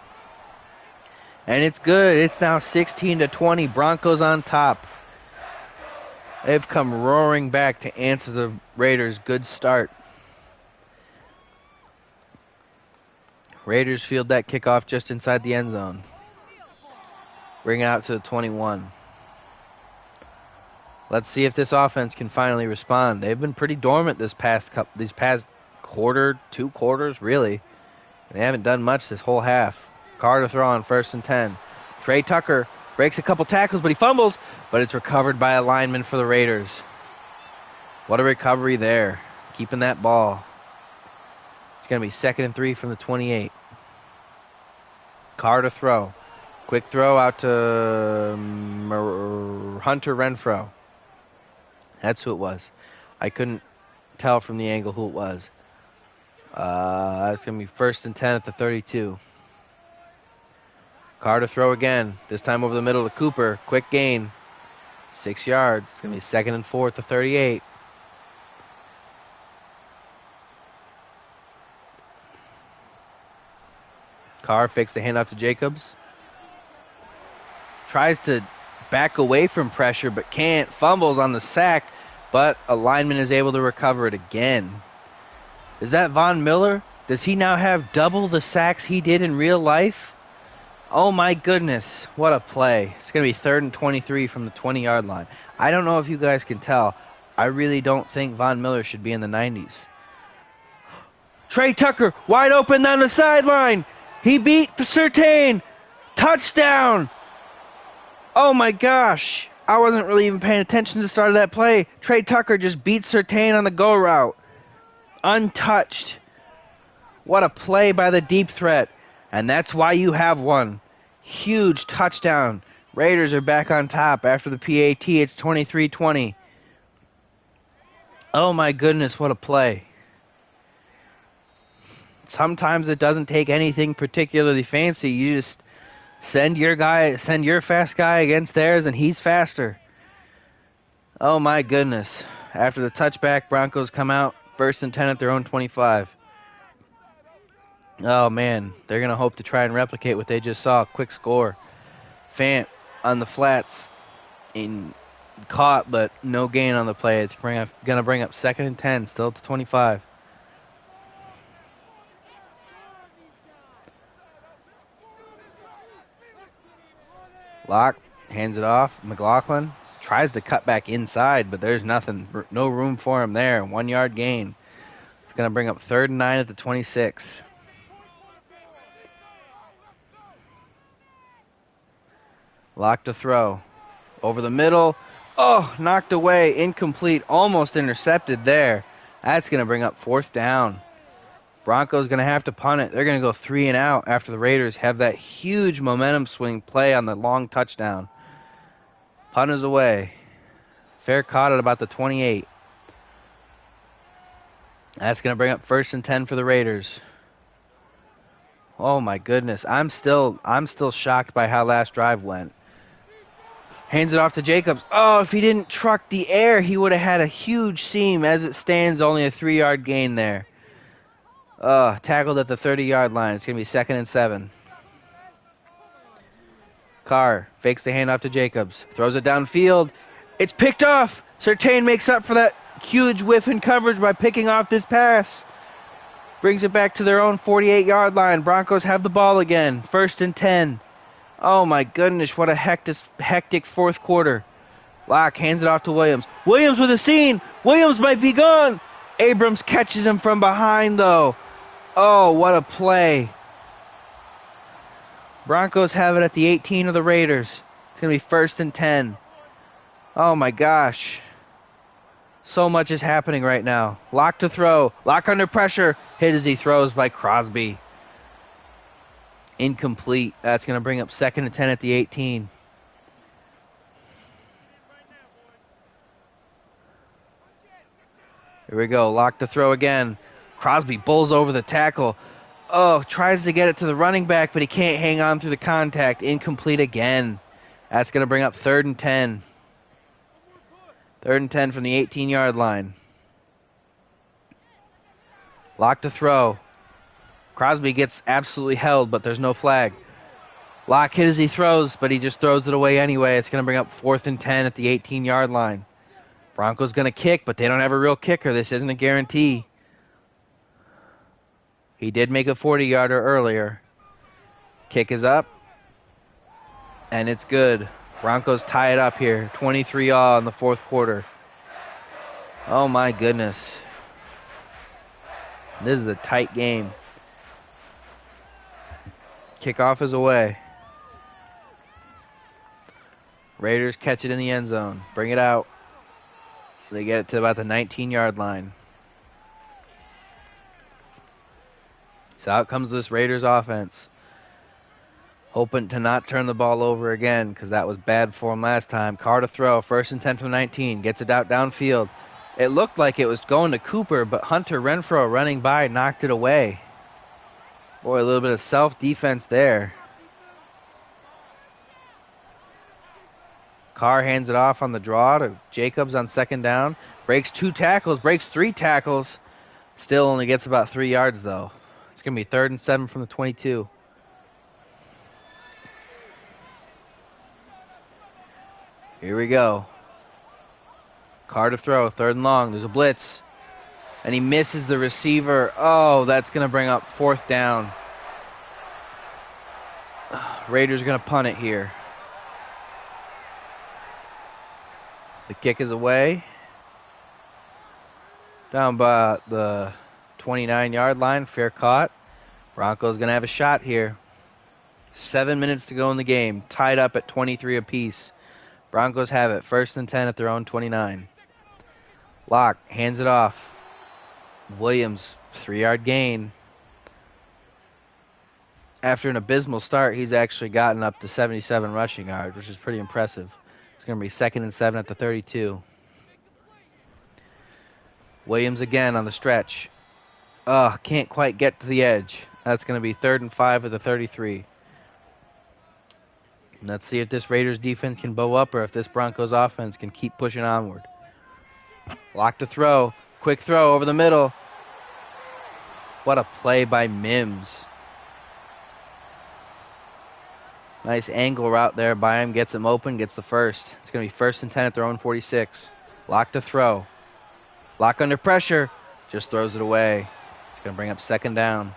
And it's good. It's now 16-20. Broncos on top. They've come roaring back to answer the Raiders' good start. Raiders field that kickoff just inside the end zone. Bring it out to the 21. Let's see if this offense can finally respond. They've been pretty dormant these past quarter, 2 quarters, really. They haven't done much this whole half. Carr to throw on 1st and 10. Trey Tucker breaks a couple tackles, but he fumbles. But it's recovered by a lineman for the Raiders. What a recovery there. Keeping that ball. It's going to be 2nd and 3 from the 28. Carr to throw. Quick throw out to Hunter Renfrow. That's who it was. I couldn't tell from the angle who it was. That's going to be 1st and 10 at the 32. Carr to throw again. This time over the middle to Cooper. Quick gain. 6 yards. It's going to be 2nd and 4 at the 38. Carr fakes the handoff to Jacobs. Tries to back away from pressure, but can't. Fumbles on the sack, but a lineman is able to recover it again. Is that Von Miller? Does he now have double the sacks he did in real life? Oh my goodness, what a play. It's going to be 3rd and 23 from the 20-yard line. I don't know if you guys can tell. I really don't think Von Miller should be in the 90s. Trey Tucker, wide open down the sideline. He beat Surtain. Touchdown. Oh my gosh. I wasn't really even paying attention to the start of that play. Trey Tucker just beat Surtain on the go route. Untouched. What a play by the deep threat. And that's why you have one. Huge touchdown. Raiders are back on top after the PAT. It's 23-20. Oh my goodness, what a play. Sometimes it doesn't take anything particularly fancy. You just send your fast guy against theirs, and he's faster. Oh my goodness. After the touchback, Broncos come out 1st and 10 at their own 25. Oh man, they're going to hope to try and replicate what they just saw. Quick score. Fant on the flats, caught, but no gain on the play. It's going to bring up 2nd and 10, still to 25. Locke hands it off. McLaughlin tries to cut back inside, but there's nothing, no room for him there. 1 yard gain. It's going to bring up 3rd and 9 at the 26. Locke to throw. Over the middle. Oh, knocked away. Incomplete. Almost intercepted there. That's going to bring up 4th down. Broncos going to have to punt it. They're going to go 3 and out after the Raiders have that huge momentum swing play on the long touchdown. Punt is away. Fair caught at about the 28. That's going to bring up 1st and 10 for the Raiders. Oh my goodness. I'm still shocked by how last drive went. Hands it off to Jacobs. Oh, if he didn't truck the air, he would have had a huge seam. As it stands, only a 3-yard gain there. Tackled at the 30-yard line. It's going to be 2nd and 7. Carr fakes the handoff to Jacobs. Throws it downfield. It's picked off. Surtain makes up for that huge whiff in coverage by picking off this pass. Brings it back to their own 48-yard line. Broncos have the ball again. 1st and 10. Oh my goodness, what a hectic 4th quarter. Locke hands it off to Williams. Williams with a seam. Williams might be gone. Abrams catches him from behind though. Oh, what a play. Broncos have it at the 18 of the Raiders. It's going to be 1st and 10. Oh my gosh. So much is happening right now. Locke to throw. Locke under pressure. Hit as he throws by Crosby. Incomplete. That's going to bring up 2nd and 10 at the 18. Here we go. Locke to throw again. Crosby bowls over the tackle. Oh, tries to get it to the running back, but he can't hang on through the contact. Incomplete again. That's going to bring up 3rd and 10. 3rd and 10 from the 18-yard line. Locke to throw. Crosby gets absolutely held, but there's no flag. Locke hit as he throws, but he just throws it away anyway. It's going to bring up 4th and 10 at the 18-yard line. Broncos going to kick, but they don't have a real kicker. This isn't a guarantee. He did make a 40-yarder earlier. Kick is up, and it's good. Broncos tie it up here, 23-all in the 4th quarter. Oh my goodness. This is a tight game. Kickoff is away. Raiders catch it in the end zone. Bring it out. They get it to about the 19-yard line. So out comes this Raiders offense. Hoping to not turn the ball over again because that was bad for him last time. Carr to throw. 1st and 10 from 19. Gets it out downfield. It looked like it was going to Cooper, but Hunter Renfrow running by knocked it away. Boy, a little bit of self-defense there. Carr hands it off on the draw to Jacobs on 2nd down. Breaks 2 tackles, breaks 3 tackles. Still only gets about 3 yards, though. It's going to be 3rd and 7 from the 22. Here we go. Carr to throw, 3rd and long. There's a blitz. And he misses the receiver. Oh, that's going to bring up 4th down. Raiders are going to punt it here. The kick is away. Down by the 29-yard line. Fair caught. Broncos going to have a shot here. 7 minutes to go in the game. Tied up at 23 apiece. Broncos have it. 1st and 10 at their own 29. Locke hands it off. Williams, 3-yard gain. After an abysmal start, he's actually gotten up to 77 rushing yards, which is pretty impressive. It's going to be 2nd and 7 at the 32. Williams again on the stretch. Can't quite get to the edge. That's going to be 3rd and 5 at the 33. Let's see if this Raiders defense can bow up or if this Broncos offense can keep pushing onward. Locke to throw. Quick throw over the middle. What a play by Mims. Nice angle route there by him. Gets him open. Gets the first. It's going to be 1st and 10 at their own 46. Locke to throw. Locke under pressure. Just throws it away. It's going to bring up 2nd down.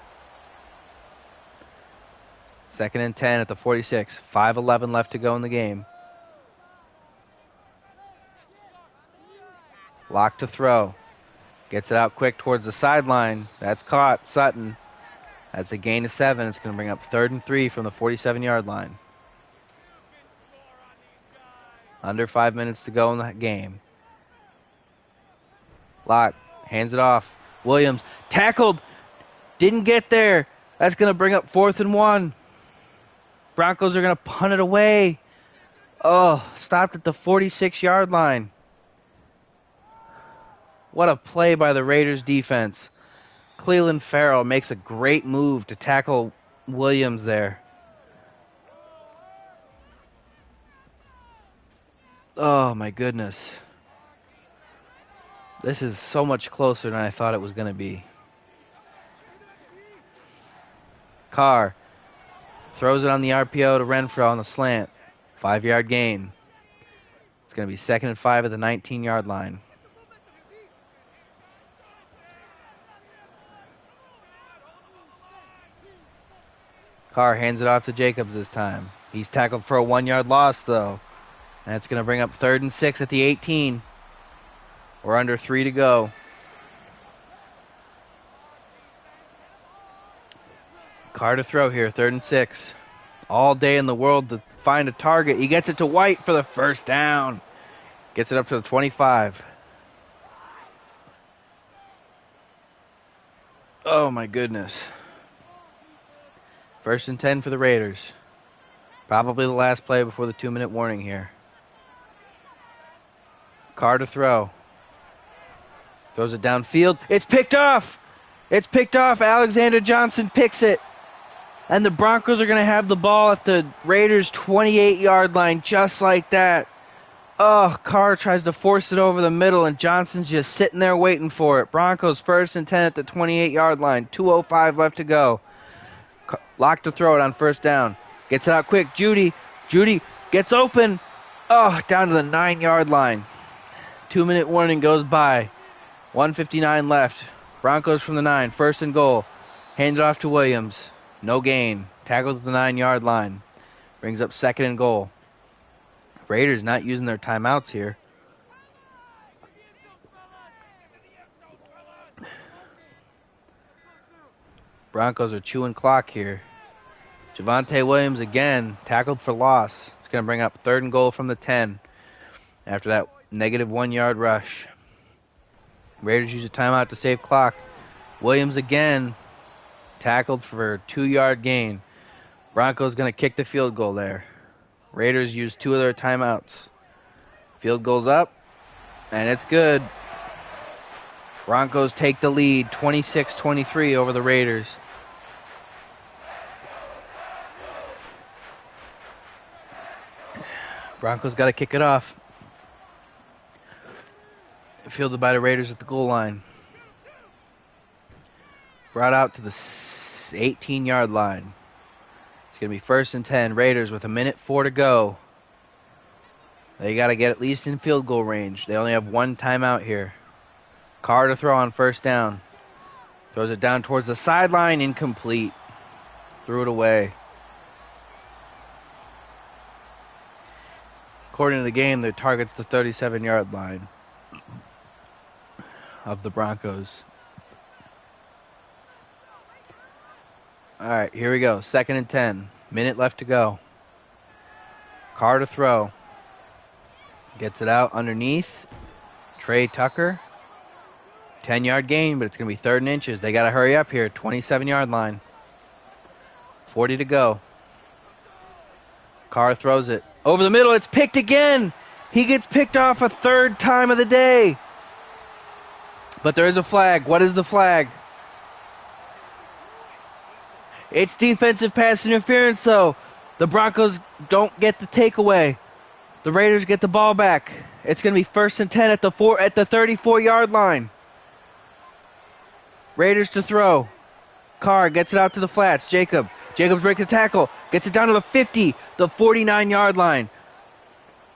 2nd and 10 at the 46. 5:11 left to go in the game. Locke to throw. Gets it out quick towards the sideline. That's caught. Sutton. That's a gain of 7. It's going to bring up 3rd and 3 from the 47-yard line. Under 5 minutes to go in the game. Locke Hands it off. Williams tackled. Didn't get there. That's going to bring up 4th and 1. Broncos are going to punt it away. Oh, stopped at the 46-yard line. What a play by the Raiders defense. Cleveland Farrell makes a great move to tackle Williams there. Oh, my goodness. This is so much closer than I thought it was going to be. Carr throws it on the RPO to Renfro on the slant. 5-yard gain. It's going to be 2nd and 5 at the 19-yard line. Carr hands it off to Jacobs this time. He's tackled for a 1-yard loss, though. And it's going to bring up 3rd and 6 at the 18. We're under 3 to go. Carr to throw here, 3rd and 6. All day in the world to find a target. He gets it to White for the first down. Gets it up to the 25. Oh, my goodness. 1st and 10 for the Raiders. Probably the last play before the 2-minute warning here. Carr to throw. Throws it downfield. It's picked off. It's picked off. Alexander Johnson picks it. And the Broncos are going to have the ball at the Raiders' 28-yard line just like that. Oh, Carr tries to force it over the middle, and Johnson's just sitting there waiting for it. Broncos 1st and 10 at the 28-yard line. 2:05 left to go. Lock to throw it on 1st down. Gets it out quick. Judy gets open. Oh, down to the 9-yard line. 2-minute warning goes by. 1:59 left. Broncos from the 9. 1st and goal. Hand it off to Williams. No gain. Tackled at the 9-yard line. Brings up 2nd and goal. Raiders not using their timeouts here. Broncos are chewing clock here. Javonte Williams again, tackled for loss. It's going to bring up 3rd and goal from the 10 after that negative 1-yard rush. Raiders use a timeout to save clock. Williams again, tackled for a 2-yard gain. Broncos going to kick the field goal there. Raiders use 2 of their timeouts. Field goal's up, and it's good. Broncos take the lead, 26-23 over the Raiders. Broncos got to kick it off. Fielded by the Raiders at the goal line. Brought out to the 18-yard line. It's going to be 1st and 10. Raiders with 1:04 to go. They got to get at least in field goal range. They only have 1 timeout here. Carr to throw on 1st down. Throws it down towards the sideline. Incomplete. Threw it away. According to the game, their target's the 37-yard line of the Broncos. All right, here we go. 2nd and 10. Minute left to go. Carr to throw. Gets it out underneath. Trey Tucker. 10-yard gain, but it's going to be 3rd and inches. They got to hurry up here. 27-yard line. 40 to go. Carr throws it. Over the middle, it's picked again. He gets picked off a 3rd time of the day. But there is a flag. What is the flag? It's defensive pass interference, though. The Broncos don't get the takeaway. The Raiders get the ball back. It's going to be 1st and 10 at the 34-yard line. Raiders to throw. Carr gets it out to the flats. Jacobs breaks a tackle. Gets it down to the 50, the 49-yard line.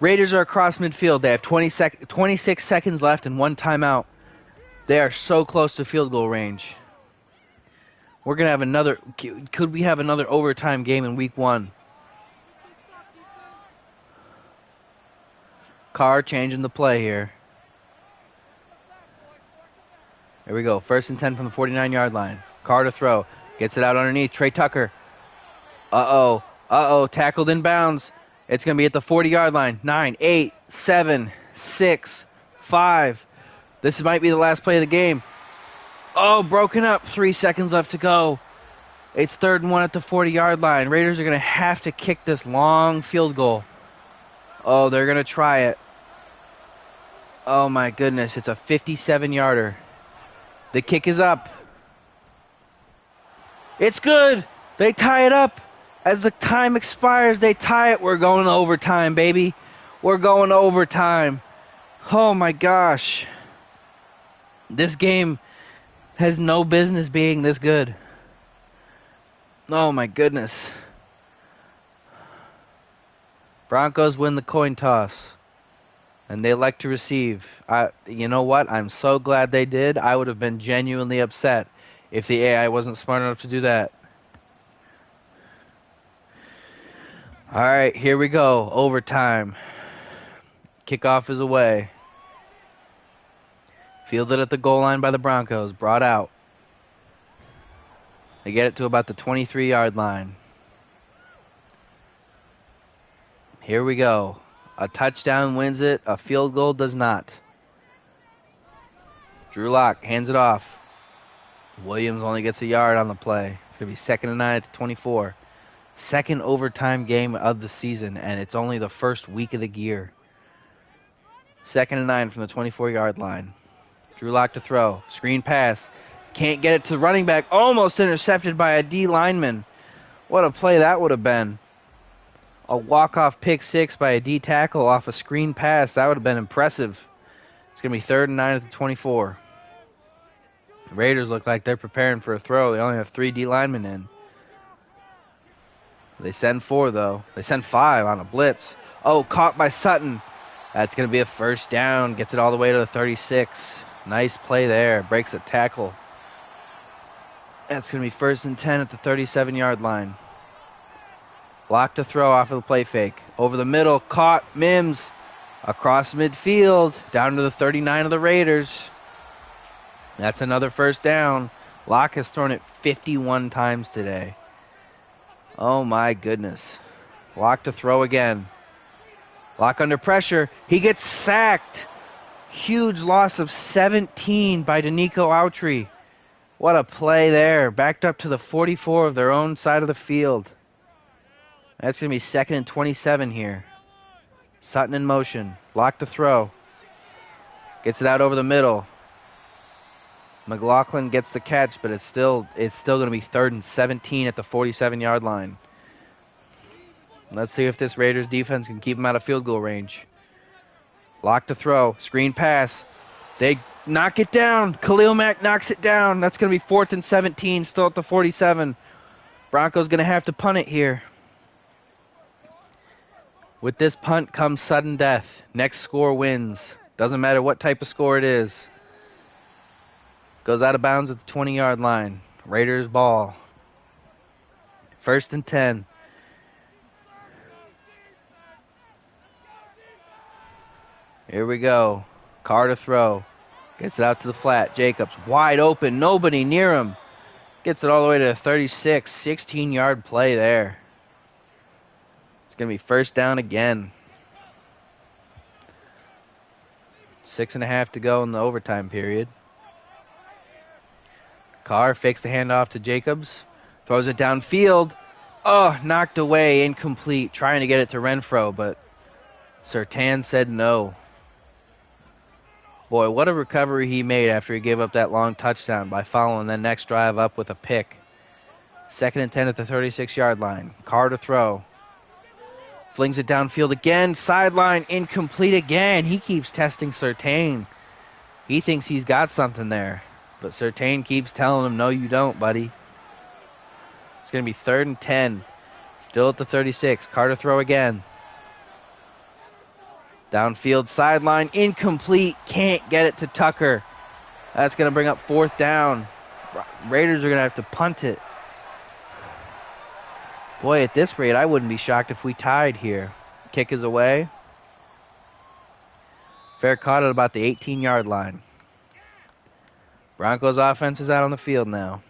Raiders are across midfield. They have 26 seconds left and 1 timeout. They are so close to field goal range. We're going to have another... Could we have another overtime game in week 1? Carr changing the play here. Here we go. 1st and 10 from the 49-yard line. Carr to throw. Gets it out underneath. Trey Tucker. Uh-oh. Tackled in bounds. It's going to be at the 40-yard line. 9, 8, 7, 6, 5. This might be the last play of the game. Oh, broken up. 3 seconds left to go. It's 3rd and 1 at the 40-yard line. Raiders are going to have to kick this long field goal. Oh, they're going to try it. Oh, my goodness. It's a 57-yarder. The kick is up. It's good. They tie it up. As the time expires, they tie it. We're going to overtime, baby. We're going to overtime. Oh, my gosh. This game has no business being this good. Oh, my goodness. Broncos win the coin toss. And they elect to receive. You know what? I'm so glad they did. I would have been genuinely upset if the AI wasn't smart enough to do that. All right, here we go. Overtime. Kickoff is away. Fielded at the goal line by the Broncos. Brought out. They get it to about the 23-yard line. Here we go. A touchdown wins it. A field goal does not. Drew Lock hands it off. Williams only gets a yard on the play. It's going to be 2nd and 9 at the 24. Second overtime game of the season, and it's only the first week of the year. 2nd and 9 from the 24-yard line. Drew Lock to throw. Screen pass. Can't get it to the running back. Almost intercepted by a D lineman. What a play that would have been. A walk-off pick six by a D tackle off a screen pass. That would have been impressive. It's going to be 3rd and 9 at the 24. The Raiders look like they're preparing for a throw. They only have 3 D linemen in. They send 4, though. They send 5 on a blitz. Oh, caught by Sutton. That's going to be a first down. Gets it all the way to the 36. Nice play there. Breaks a tackle. That's going to be 1st and 10 at the 37-yard line. Block to throw off of the play fake. Over the middle. Caught. Mims. Across midfield. Down to the 39 of the Raiders. That's another first down. Locke has thrown it 51 times today. Oh, my goodness. Locke to throw again. Locke under pressure. He gets sacked. Huge loss of 17 by Danico Autry. What a play there. Backed up to the 44 of their own side of the field. That's going to be 2nd and 27 here. Sutton in motion. Locke to throw. Gets it out over the middle. McLaughlin gets the catch, but it's still going to be 3rd and 17 at the 47-yard line. Let's see if this Raiders defense can keep them out of field goal range. Locke to throw. Screen pass. They knock it down. Khalil Mack knocks it down. That's going to be 4th and 17, still at the 47. Broncos going to have to punt it here. With this punt comes sudden death. Next score wins. Doesn't matter what type of score it is. Goes out of bounds at the 20-yard line. Raiders ball. 1st and 10. Here we go. Carr to throw. Gets it out to the flat. Jacobs wide open. Nobody near him. Gets it all the way to the 36. 16-yard play there. It's going to be 1st down again. 6.5 to go in the overtime period. Carr fakes the handoff to Jacobs. Throws it downfield. Oh, knocked away. Incomplete. Trying to get it to Renfro, but Surtain said no. Boy, what a recovery he made after he gave up that long touchdown by following the next drive up with a pick. 2nd and 10 at the 36-yard line. Carr to throw. Flings it downfield again. Sideline incomplete again. He keeps testing Surtain. He thinks he's got something there. But Surtain keeps telling him, no, you don't, buddy. It's going to be 3rd and 10. Still at the 36. Carr to throw again. Downfield sideline. Incomplete. Can't get it to Tucker. That's going to bring up 4th down. Raiders are going to have to punt it. Boy, at this rate, I wouldn't be shocked if we tied here. Kick is away. Fair caught at about the 18-yard line. Broncos offense is out on the field now.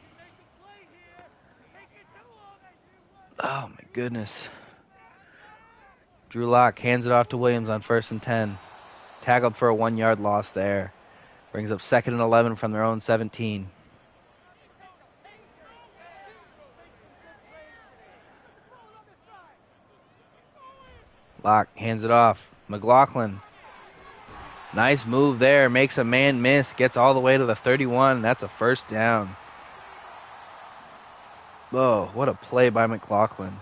Oh, my goodness. Drew Lock hands it off to Williams on 1st and 10. Tackled for a 1-yard loss there. Brings up 2nd and 11 from their own 17. Locke hands it off. McLaughlin. Nice move there. Makes a man miss. Gets all the way to the 31. That's a first down. Whoa, what a play by McLaughlin.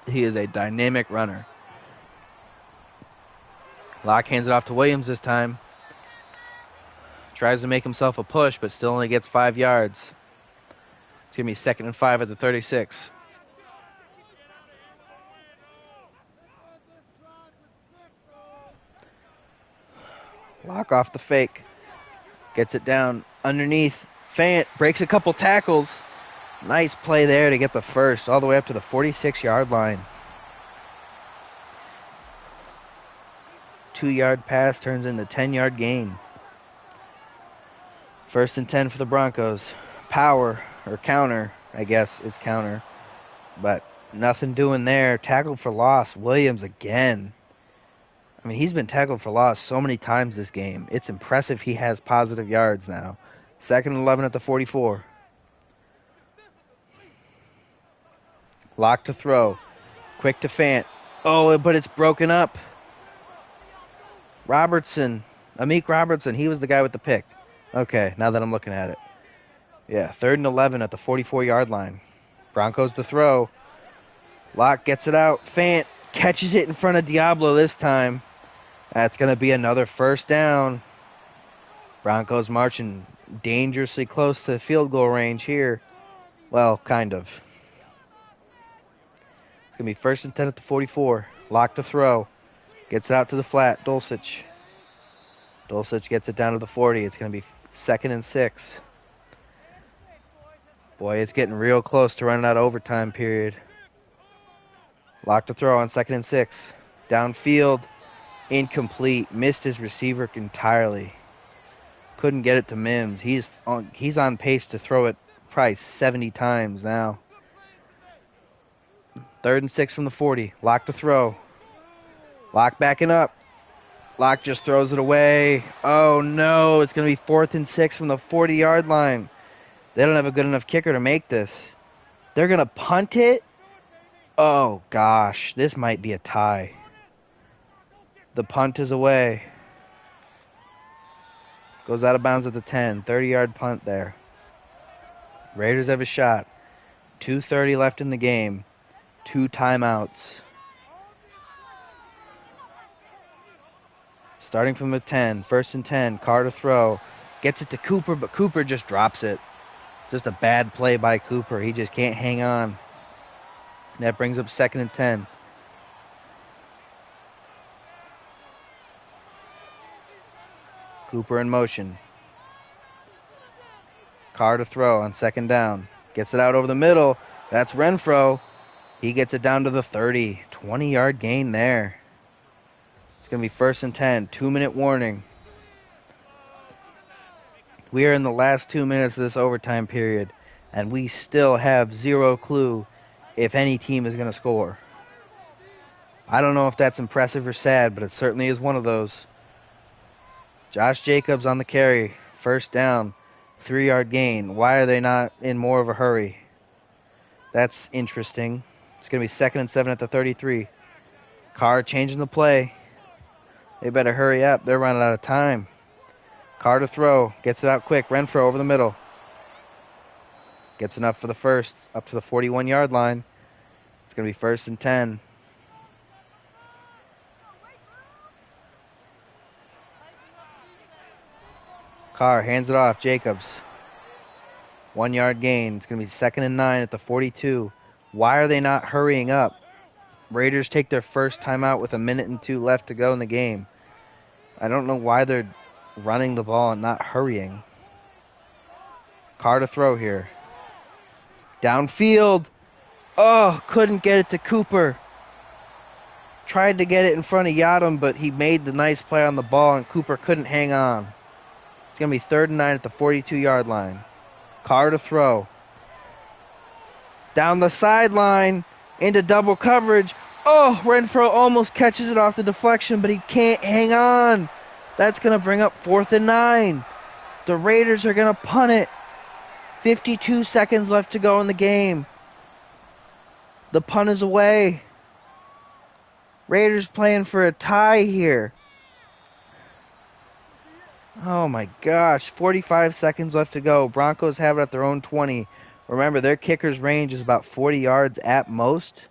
He is a dynamic runner. Locke hands it off to Williams this time. Tries to make himself a push, but still only gets 5 yards. It's going to be 2nd and 5 at the 36. Locke off the fake. Gets it down underneath. Fant breaks a couple tackles. Nice play there to get the first all the way up to the 46-yard line. 2-yard pass turns into 10-yard gain. 1st and 10 for the Broncos. Power, or counter, I guess it's counter. But nothing doing there. Tackled for loss. Williams again. I mean, he's been tackled for loss so many times this game. It's impressive he has positive yards now. 2nd and 11 at the 44. Locke to throw. Quick to Fant. Oh, but it's broken up. Robertson. Amik Robertson. He was the guy with the pick. Okay, now that I'm looking at it. Yeah, 3rd and 11 at the 44-yard line. Broncos to throw. Locke gets it out. Fant catches it in front of Diablo this time. That's going to be another first down. Broncos marching dangerously close to field goal range here. Well, kind of. It's going to be 1st and 10 at the 44. Locke to throw. Gets it out to the flat. Dulcich. Dulcich gets it down to the 40. It's going to be 2nd and 6. Boy, it's getting real close to running out of overtime period. Locke to throw on 2nd and 6. Downfield. Incomplete. Missed his receiver entirely. Couldn't get it to Mims. He's on pace to throw it probably 70 times now. 3rd and 6 from the 40. Locke to throw. Locke backing up. Locke just throws it away. Oh no, it's going to be 4th and 6 from the 40-yard line. They don't have a good enough kicker to make this. They're going to punt it? Oh gosh, this might be a tie. The punt is away. Goes out of bounds at the 10. 30-yard punt there. Raiders have a shot. 2:30 left in the game. 2 timeouts. Starting from the 10. 1st and 10. Carr to throw. Gets it to Cooper, but Cooper just drops it. Just a bad play by Cooper. He just can't hang on. That brings up 2nd and 10. Cooper in motion. Carr to throw on 2nd down. Gets it out over the middle. That's Renfro. He gets it down to the 30. 20-yard gain there. It's going to be 1st and 10. 2-minute warning. We are in the last 2 minutes of this overtime period, and we still have zero clue if any team is going to score. I don't know if that's impressive or sad, but it certainly is one of those. Josh Jacobs on the carry. 1st down. 3-yard gain. Why are they not in more of a hurry? That's interesting. It's going to be 2nd and 7 at the 33. Carr changing the play. They better hurry up. They're running out of time. Carr to throw. Gets it out quick. Renfro over the middle. Gets enough for the first. Up to the 41-yard line. It's going to be 1st and 10. Carr hands it off. Jacobs. 1-yard gain. It's going to be 2nd and 9 at the 42. Why are they not hurrying up? Raiders take their first timeout with 1 minute and 2 left to go in the game. I don't know why they're running the ball and not hurrying. Carr to throw here. Downfield. Oh, couldn't get it to Cooper. Tried to get it in front of Yadam, but he made the nice play on the ball, and Cooper couldn't hang on. It's going to be 3rd and 9 at the 42-yard line. Carr to throw. Down the sideline into double coverage. Oh, Renfro almost catches it off the deflection, but he can't hang on. That's going to bring up 4th and 9. The Raiders are going to punt it. 52 seconds left to go in the game. The punt is away. Raiders playing for a tie here. Oh my gosh, 45 seconds left to go. Broncos have it at their own 20. Remember, their kicker's range is about 40 yards at most.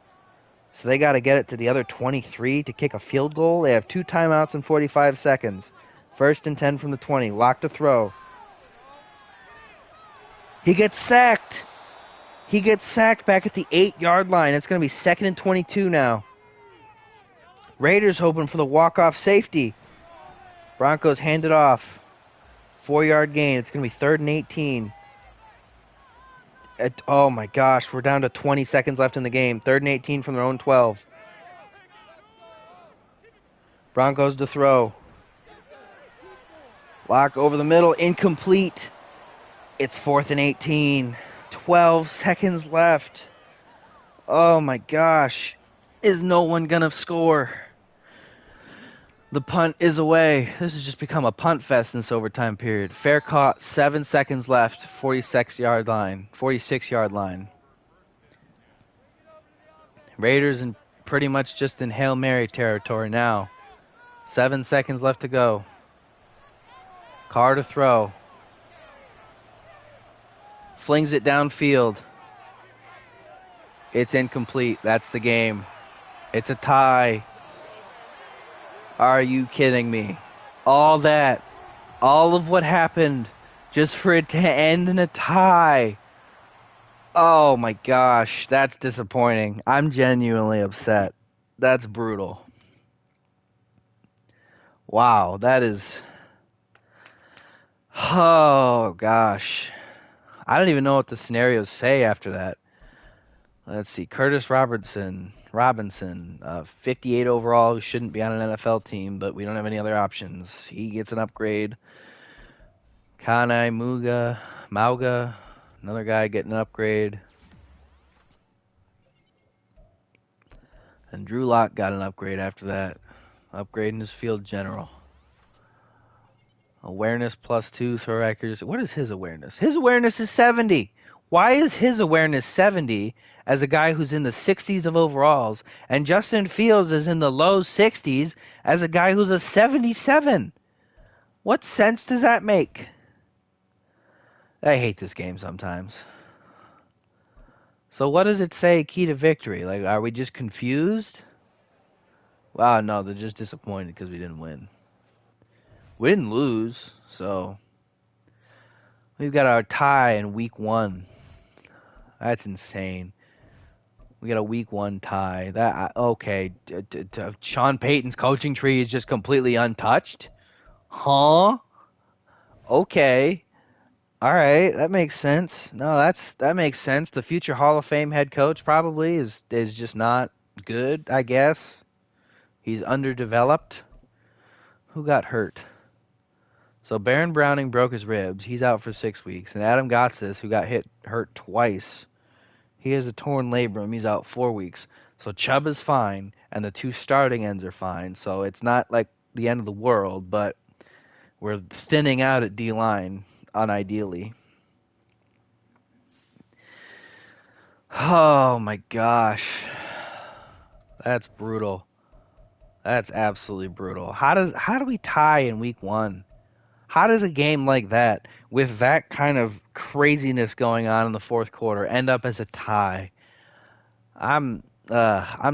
So they got to get it to the other 23 to kick a field goal. They have 2 timeouts in 45 seconds. 1st and 10 from the 20. Lock to throw. He gets sacked. He gets sacked back at the 8-yard line. It's going to be 2nd and 22 now. Raiders hoping for the walk-off safety. Broncos hand it off. 4-yard gain. It's going to be 3rd and 18. Oh my gosh, we're down to 20 seconds left in the game. 3rd and 18 from their own 12. Broncos to throw. Lock over the middle, incomplete. It's 4th and 18. 12 seconds left. Oh my gosh. Is no one gonna score? The punt is away. This has just become a punt fest in this overtime period. Fair caught, 7 seconds left, 46-yard line. 46-yard line. Raiders in pretty much just in Hail Mary territory now. 7 seconds left to go. Carr to throw. Flings it downfield. It's incomplete. That's the game. It's a tie. Are you kidding me? All that. All of what happened just for it to end in a tie. Oh my gosh. That's disappointing. I'm genuinely upset. That's brutal. Wow. That is... Oh gosh. I don't even know what the scenarios say after that. Let's see. Curtis Robinson, 58 overall, who shouldn't be on an NFL team, but we don't have any other options. He gets an upgrade. Kanai Mauga, another guy getting an upgrade. And Drew Lock got an upgrade after that. Upgrading his field general. Awareness +2, throw accuracy. What is his awareness? His awareness is 70. Why is his awareness 70 as a guy who's in the 60s of overalls, and Justin Fields is in the low 60s as a guy who's a 77? What sense does that make? I hate this game sometimes. So what does it say key to victory? Like, are we just confused? Wow, no, they're just disappointed because we didn't win. We didn't lose, so we've got our tie in week 1. That's insane. We got a week 1 tie. Okay. Sean Payton's coaching tree is just completely untouched? Huh? Okay. All right, that makes sense. No, that makes sense. The future Hall of Fame head coach probably is just not good, I guess. He's underdeveloped. Who got hurt? So Baron Browning broke his ribs. He's out for 6 weeks. And Adam Gotsis, who got hurt twice, he has a torn labrum. He's out 4 weeks. So Chubb is fine, and the 2 starting ends are fine. So it's not like the end of the world, but we're thinning out at D-line, unideally. Oh my gosh. That's brutal. That's absolutely brutal. How do we tie in week 1? How does a game like that, with that kind of craziness going on in the 4th quarter, end up as a tie? I'm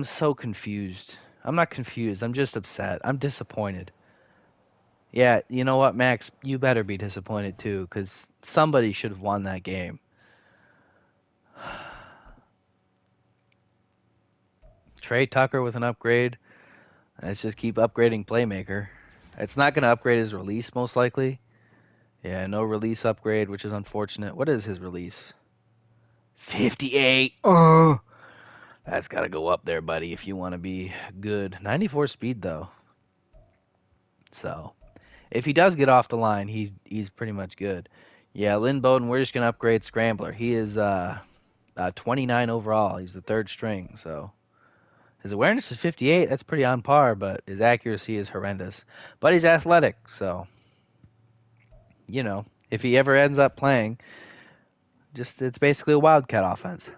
so confused. I'm not confused. I'm just upset. I'm disappointed. Yeah, you know what, Max? You better be disappointed too, because somebody should have won that game. Trey Tucker with an upgrade. Let's just keep upgrading playmaker. It's not going to upgrade his release, most likely. Yeah, no release upgrade, which is unfortunate. What is his release? 58. Oh, that's got to go up there, buddy, if you want to be good. 94 speed, though. So, if he does get off the line, he's pretty much good. Yeah, Lynn Bowden, we're just going to upgrade Scrambler. He is 29 overall. He's the 3rd string, so His awareness is 58. That's pretty on par, but his accuracy is horrendous. But he's athletic, so if he ever ends up playing, just it's basically a wildcat offense.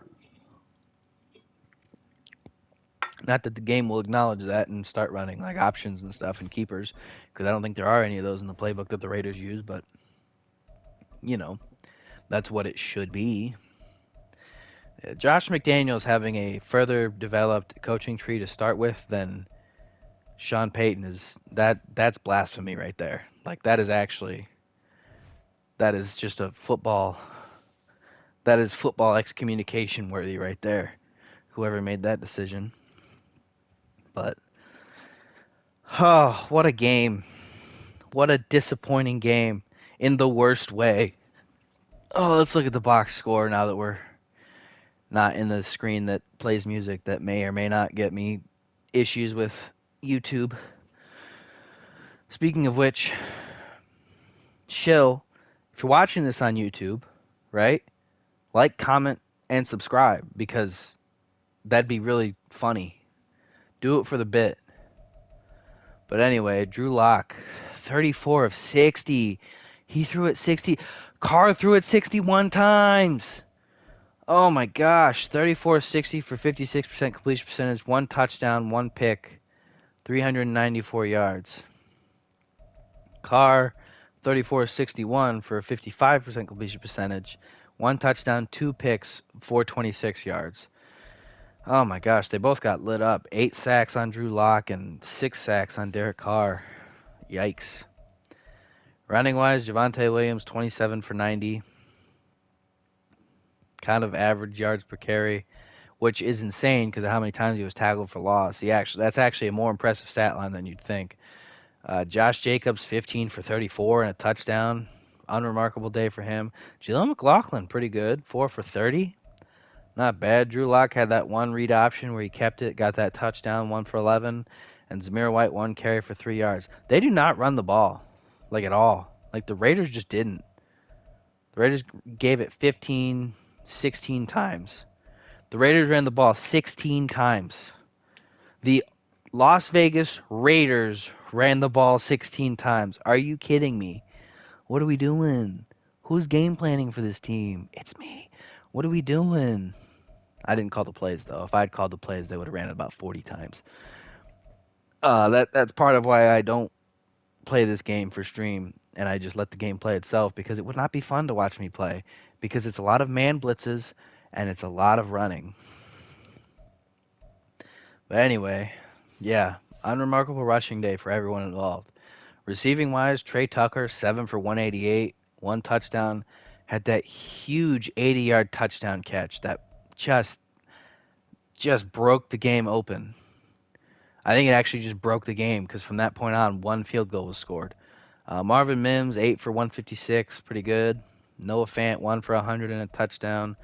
Not that the game will acknowledge that and start running like options and stuff and keepers, because I don't think there are any of those in the playbook that the Raiders use. But you know, that's what it should be. Josh McDaniels having a further developed coaching tree to start with than Sean Payton is that's blasphemy right there. Like that is just a football that is football excommunication worthy right there. Whoever made that decision. But oh, what a game. What a disappointing game in the worst way. Oh, let's look at the box score now that we're not in the screen that plays music that may or may not get me issues with YouTube. Speaking of which, chill. If you're watching this on YouTube, right? Like, comment, and subscribe because that'd be really funny. Do it for the bit. But anyway, Drew Lock, 34 of 60. He threw it 60. Carr threw it 61 times. Oh my gosh, 34-60 for 56% completion percentage, one touchdown, one pick, 394 yards. Carr, 34-61 for 55% completion percentage, one touchdown, two picks, 426 yards. Oh my gosh, they both got lit up. 8 sacks on Drew Lock and 6 sacks on Derek Carr. Yikes. Running wise, Javonte Williams, 27 for 90. Kind of average yards per carry, which is insane because of how many times he was tackled for loss. That's actually a more impressive stat line than you'd think. Josh Jacobs, 15 for 34 and a touchdown. Unremarkable day for him. Jalen McLaughlin, pretty good. 4 for 30. Not bad. Drew Lock had that one read option where he kept it, got that touchdown, 1 for 11. And Zamir White, 1 carry for 3 yards. They do not run the ball, like at all. Like the Raiders just didn't. The Raiders gave it 15, 16 times. The Raiders ran the ball 16 times. The Las Vegas Raiders ran the ball 16 times. Are you kidding me? What are we doing? Who's game planning for this team? It's me. What are we doing? I didn't call the plays, though. If I'd called the plays, they would have ran it about 40 times. That's part of why I don't play this game for stream, and I just let the game play itself, because it would not be fun to watch me play, because it's a lot of man blitzes, and it's a lot of running. But anyway, yeah, unremarkable rushing day for everyone involved. Receiving wise, Trey Tucker, 7 for 188, one touchdown, had that huge 80-yard touchdown catch that just broke the game open. I think it actually just broke the game because from that point on, one field goal was scored. Marvin Mims, 8 for 156, pretty good. Noah Fant, 1 for 100 and a touchdown.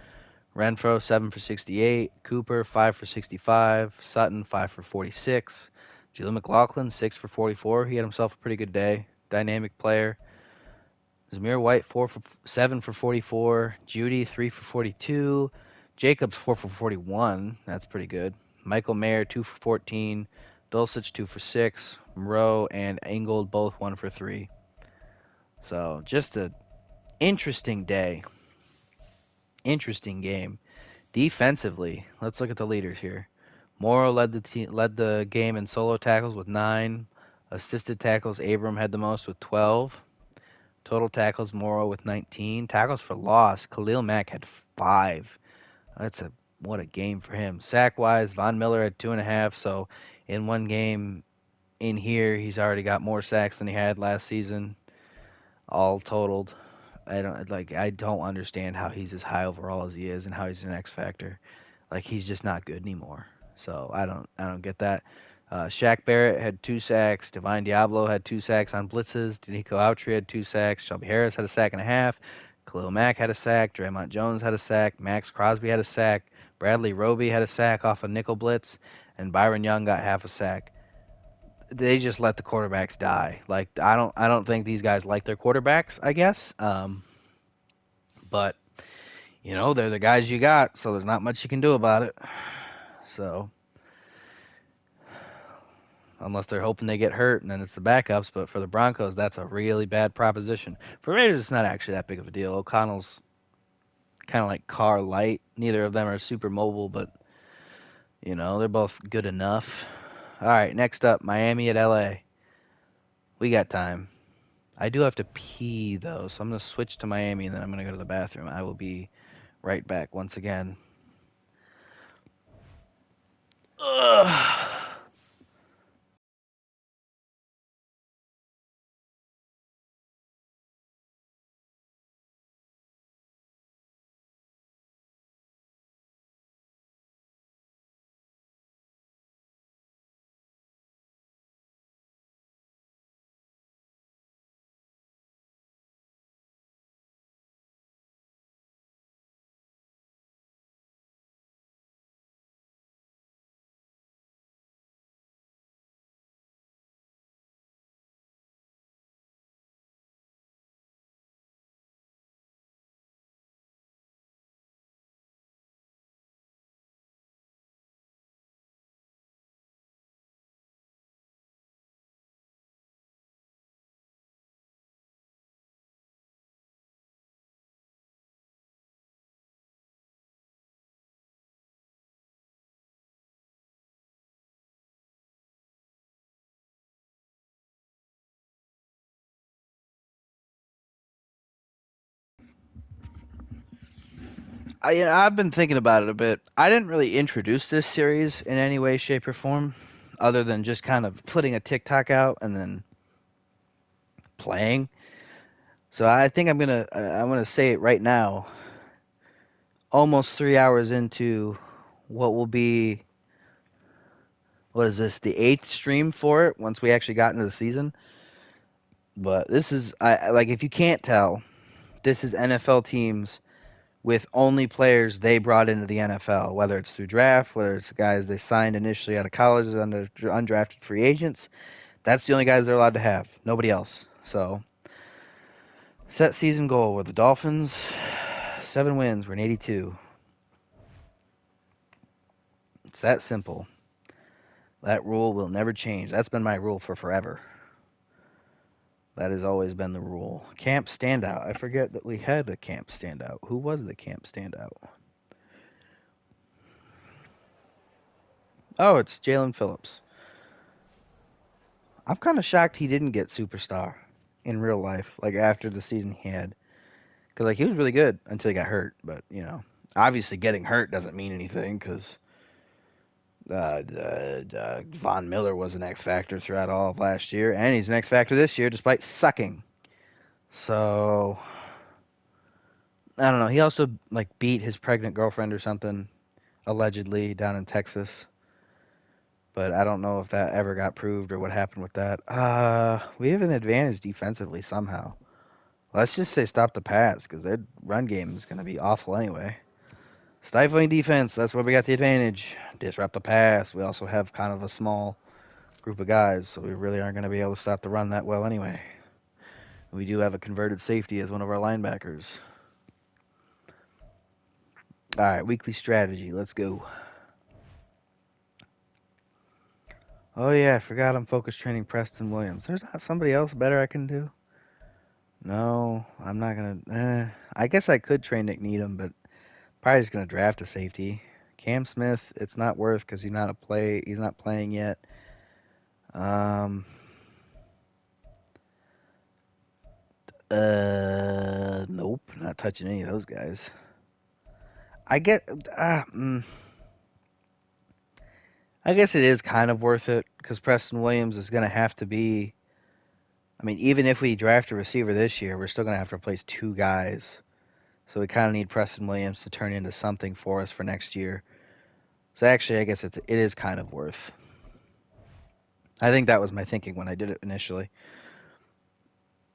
Renfro, 7 for 68. Cooper, 5 for 65. Sutton, 5 for 46. Jalen McLaughlin, 6 for 44. He had himself a pretty good day. Dynamic player. Zamir White, 7 for 44. Judy, 3 for 42. Jacobs, 4 for 41. That's pretty good. Michael Mayer, 2 for 14. Dulcich, 2 for 6. Moreau and Ingold, both 1 for 3. So, just an interesting day. Interesting game. Defensively, let's look at the leaders here. Morrow led the game in solo tackles with 9. Assisted tackles, Abram had the most with 12. Total tackles, Morrow with 19. Tackles for loss, Khalil Mack had 5. What a game for him. Sack-wise, Von Miller had 2.5. So in one game in here, he's already got more sacks than he had last season, all totaled. I don't understand how he's as high overall as he is and how he's an X factor. Like, he's just not good anymore. So I don't get that. Shaq Barrett had 2 sacks. Divine Diablo had 2 sacks on blitzes. Danico Autry had 2 sacks. Shelby Harris had a sack and a half. Khalil Mack had a sack. Draymond Jones had a sack. Max Crosby had a sack. Bradley Roby had a sack off a nickel blitz. And Byron Young got half a sack. They just let the quarterbacks die. Like, I don't think these guys like their quarterbacks, I guess. But they're the guys you got, so there's not much you can do about it. So unless they're hoping they get hurt, and then it's the backups. But for the Broncos, that's a really bad proposition. For Raiders, it's not actually that big of a deal. O'Connell's kind of like Carr light. Neither of them are super mobile, but they're both good enough. All right, next up, Miami at LA. We got time. I do have to pee though, so I'm gonna switch to Miami and then I'm gonna go to the bathroom. I will be right back once again. Ugh. I've been thinking about it a bit. I didn't really introduce this series in any way, shape, or form, other than just kind of putting a TikTok out and then playing. So I think I'm gonna say it right now. Almost 3 hours into what will be, what is this, the eighth stream for it once we actually got into the season. But this is, like, if you can't tell, this is NFL teams with only players they brought into the NFL, whether it's through draft, whether it's guys they signed initially out of college as under undrafted free agents. That's the only guys they're allowed to have. Nobody else. So, set season goal with the Dolphins, 7 wins. We're in 82. It's that simple. That rule will never change. That's been my rule for forever. That has always been the rule. Camp standout. I forget that we had a camp standout. Who was the camp standout? Oh, it's Jalen Phillips. I'm kind of shocked he didn't get superstar in real life, like after the season he had. Because, like, he was really good until he got hurt. But, obviously getting hurt doesn't mean anything because Von Miller was an X Factor throughout all of last year. And he's an X Factor this year despite sucking. So, I don't know. He also, like, beat his pregnant girlfriend or something, allegedly, down in Texas. But I don't know if that ever got proved or what happened with that. We have an advantage defensively somehow. Let's just say stop the pass, because their run game is going to be awful anyway. Stifling defense, that's where we got the advantage. Disrupt the pass. We also have kind of a small group of guys, so we really aren't going to be able to stop the run that well anyway. We do have a converted safety as one of our linebackers. All right, weekly strategy. Let's go. Oh, yeah, I forgot I'm focus training Preston Williams. There's not somebody else better I can do? No, I'm not going to. I guess I could train Nick Needham, but probably just going to draft a safety. Cam Smith, it's not worth because he's not playing yet. Nope, not touching any of those guys. I get, I guess it is kind of worth it because Preston Williams is going to have to be. I mean, even if we draft a receiver this year, we're still going to have to replace 2 guys. So we kind of need Preston Williams to turn into something for us for next year. So actually, I guess it is kind of worth. I think that was my thinking when I did it initially.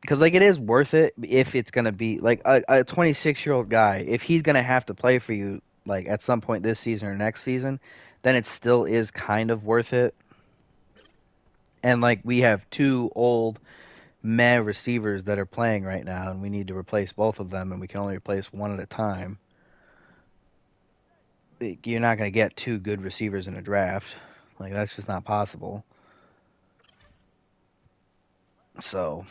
Because, like, it is worth it if it's going to be, like, a 26-year-old guy, if he's going to have to play for you, like, at some point this season or next season, then it still is kind of worth it. And, like, we have 2 old meh receivers that are playing right now, and we need to replace both of them, and we can only replace one at a time. You're not going to get 2 good receivers in a draft. Like, that's just not possible. So,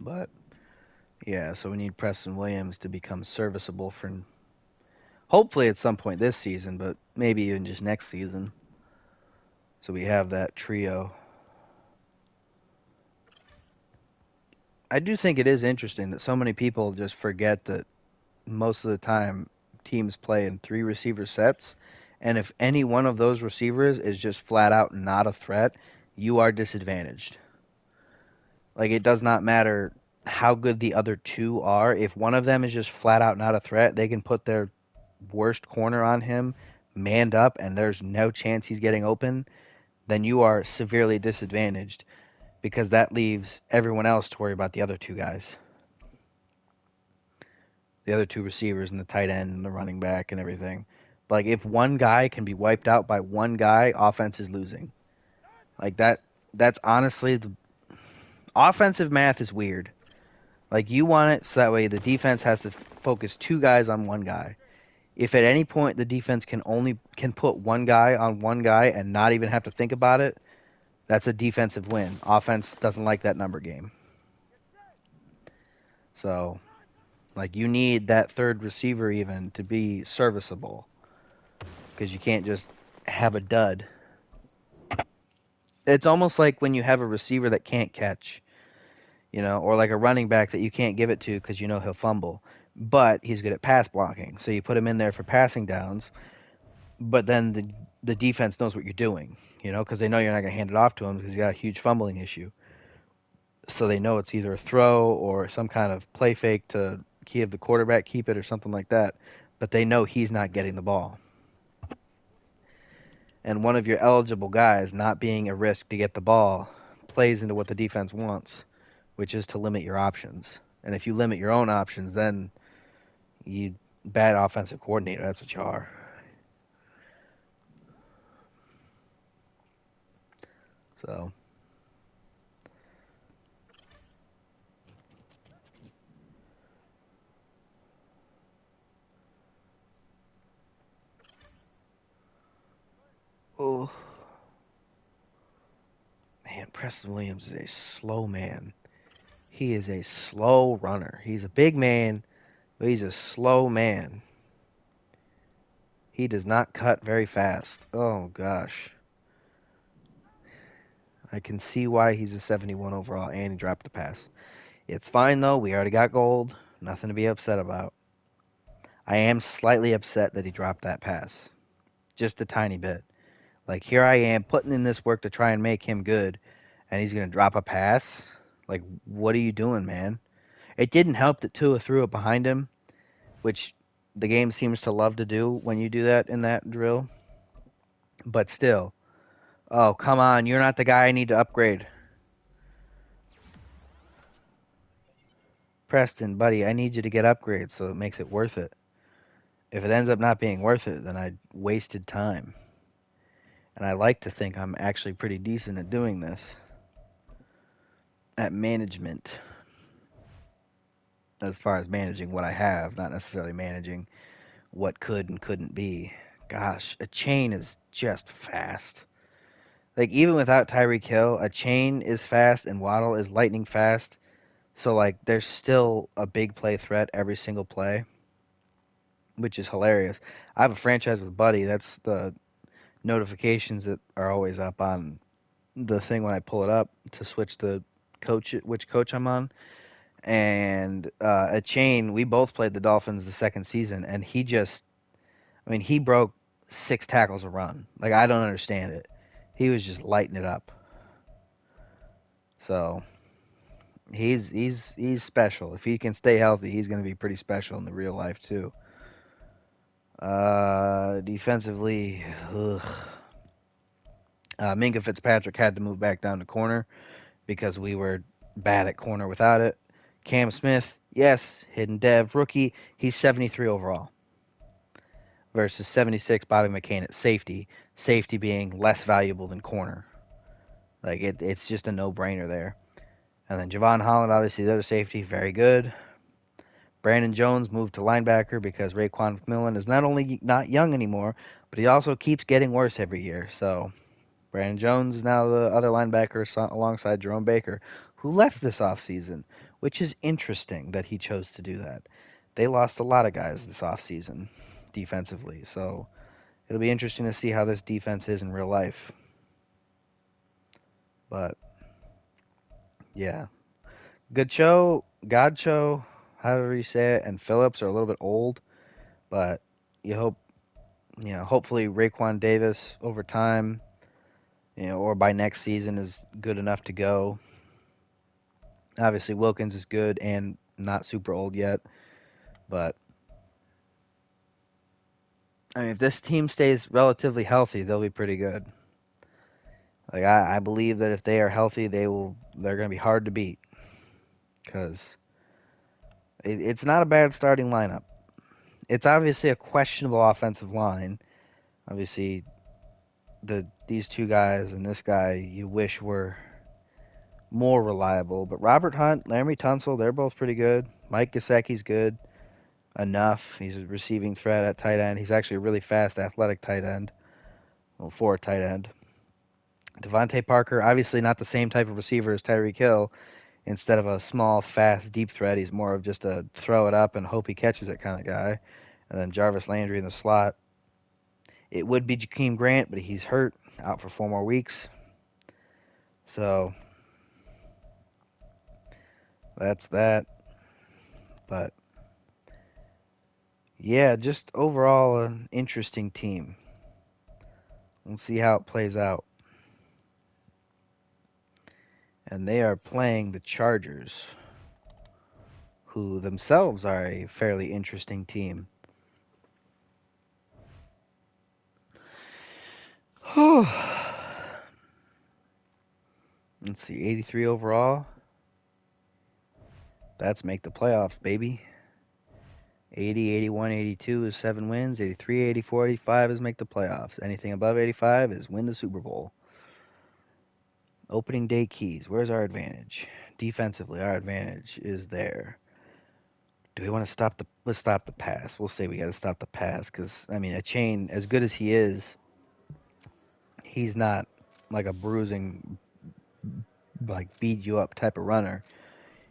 but yeah, so we need Preston Williams to become serviceable for hopefully at some point this season, but maybe even just next season. So we have that trio. I do think it is interesting that so many people just forget that most of the time teams play in three receiver sets, and if any one of those receivers is just flat out not a threat, you are disadvantaged. Like it does not matter how good the other two are. If one of them is just flat out not a threat, they can put their worst corner on him, manned up, and there's no chance he's getting open, then you are severely disadvantaged because that leaves everyone else to worry about the other two guys. The other two receivers and the tight end and the running back and everything. But like if one guy can be wiped out by one guy, offense is losing. Like that's honestly the offensive math is weird. Like you want it so that way the defense has to focus two guys on one guy. If at any point the defense can put one guy on one guy and not even have to think about it, that's a defensive win. Offense doesn't like that number game. So, like you need that third receiver even to be serviceable because you can't just have a dud. It's almost like when you have a receiver that can't catch, or like a running back that you can't give it to because you know he'll fumble, but he's good at pass blocking. So you put him in there for passing downs, but then the defense knows what you're doing, because they know you're not going to hand it off to him because he's got a huge fumbling issue. So they know it's either a throw or some kind of play fake to give the quarterback keep it or something like that. But they know he's not getting the ball. And one of your eligible guys not being a risk to get the ball plays into what the defense wants, which is to limit your options. And if you limit your own options, then you bad offensive coordinator. That's what you are. So. Oh. Man, Preston Williams is a slow man. He is a slow runner. He's a big man, but he's a slow man. He does not cut very fast. Oh, gosh. I can see why he's a 71 overall, and he dropped the pass. It's fine, though. We already got gold. Nothing to be upset about. I am slightly upset that he dropped that pass. Just a tiny bit. Like, here I am putting in this work to try and make him good, and he's going to drop a pass? Like, what are you doing, man? It didn't help that Tua threw it behind him, which the game seems to love to do when you do that in that drill. But still, oh, come on. You're not the guy I need to upgrade. Preston, buddy, I need you to get upgrades so it makes it worth it. If it ends up not being worth it, then I wasted time. And I like to think I'm actually pretty decent at doing this. At management. As far as managing what I have, not necessarily managing what could and couldn't be. Gosh, a chain is just fast. Like, even without Tyreek Hill, a chain is fast and Waddle is lightning fast. So, like, there's still a big play threat every single play, which is hilarious. I have a franchise with Buddy. That's the notifications that are always up on the thing when I pull it up to switch the coach, which coach I'm on. And a chain, we both played the Dolphins the second season, and he broke 6 tackles a run. Like, I don't understand it. He was just lighting it up. So he's special. If he can stay healthy, he's going to be pretty special in the real life too. Defensively, Minka Fitzpatrick had to move back down to corner because we were bad at corner without it. Cam Smith, yes, hidden dev rookie. He's 73 overall versus 76 Bobby McCain at safety. Safety being less valuable than corner. Like it's just a no-brainer there. And then Javon Holland, obviously the other safety, very good. Brandon Jones moved to linebacker because Raekwon McMillan is not only not young anymore, but he also keeps getting worse every year. So Brandon Jones is now the other linebacker alongside Jerome Baker, who left this offseason, which is interesting that he chose to do that. They lost a lot of guys this offseason defensively, so it'll be interesting to see how this defense is in real life. But yeah, Godcho, however you say it, and Phillips are a little bit old, but you hope, hopefully Raekwon Davis over time, or by next season is good enough to go. Obviously Wilkins is good and not super old yet, but I mean if this team stays relatively healthy, they'll be pretty good. Like I believe that if they are healthy, they're going to be hard to beat because it's not a bad starting lineup. It's obviously a questionable offensive line. Obviously, these two guys and this guy you wish were more reliable, but Robert Hunt, Laremy Tunsil, they're both pretty good. Mike Gesicki's good enough. He's a receiving threat at tight end. He's actually a really fast, athletic tight end. Well, for a tight end. Devontae Parker, obviously not the same type of receiver as Tyreek Hill. Instead of a small, fast, deep threat, he's more of just a throw it up and hope he catches it kind of guy. And then Jarvis Landry in the slot. It would be Jakeem Grant, but he's hurt, out for 4 more weeks. So that's that. But yeah, just overall an interesting team. We'll see how it plays out. And they are playing the Chargers, who themselves are a fairly interesting team. Let's see, 83 overall. That's make the playoffs, baby. 80, 81, 82 is 7 wins. 83, 84, 85 is make the playoffs. Anything above 85 is win the Super Bowl. Opening day keys. Where's our advantage? Defensively, our advantage is there. Do we want to stop the? Let's stop the pass. We'll say we got to stop the pass because I mean, a chain as good as he is, he's not like a bruising, like beat you up type of runner.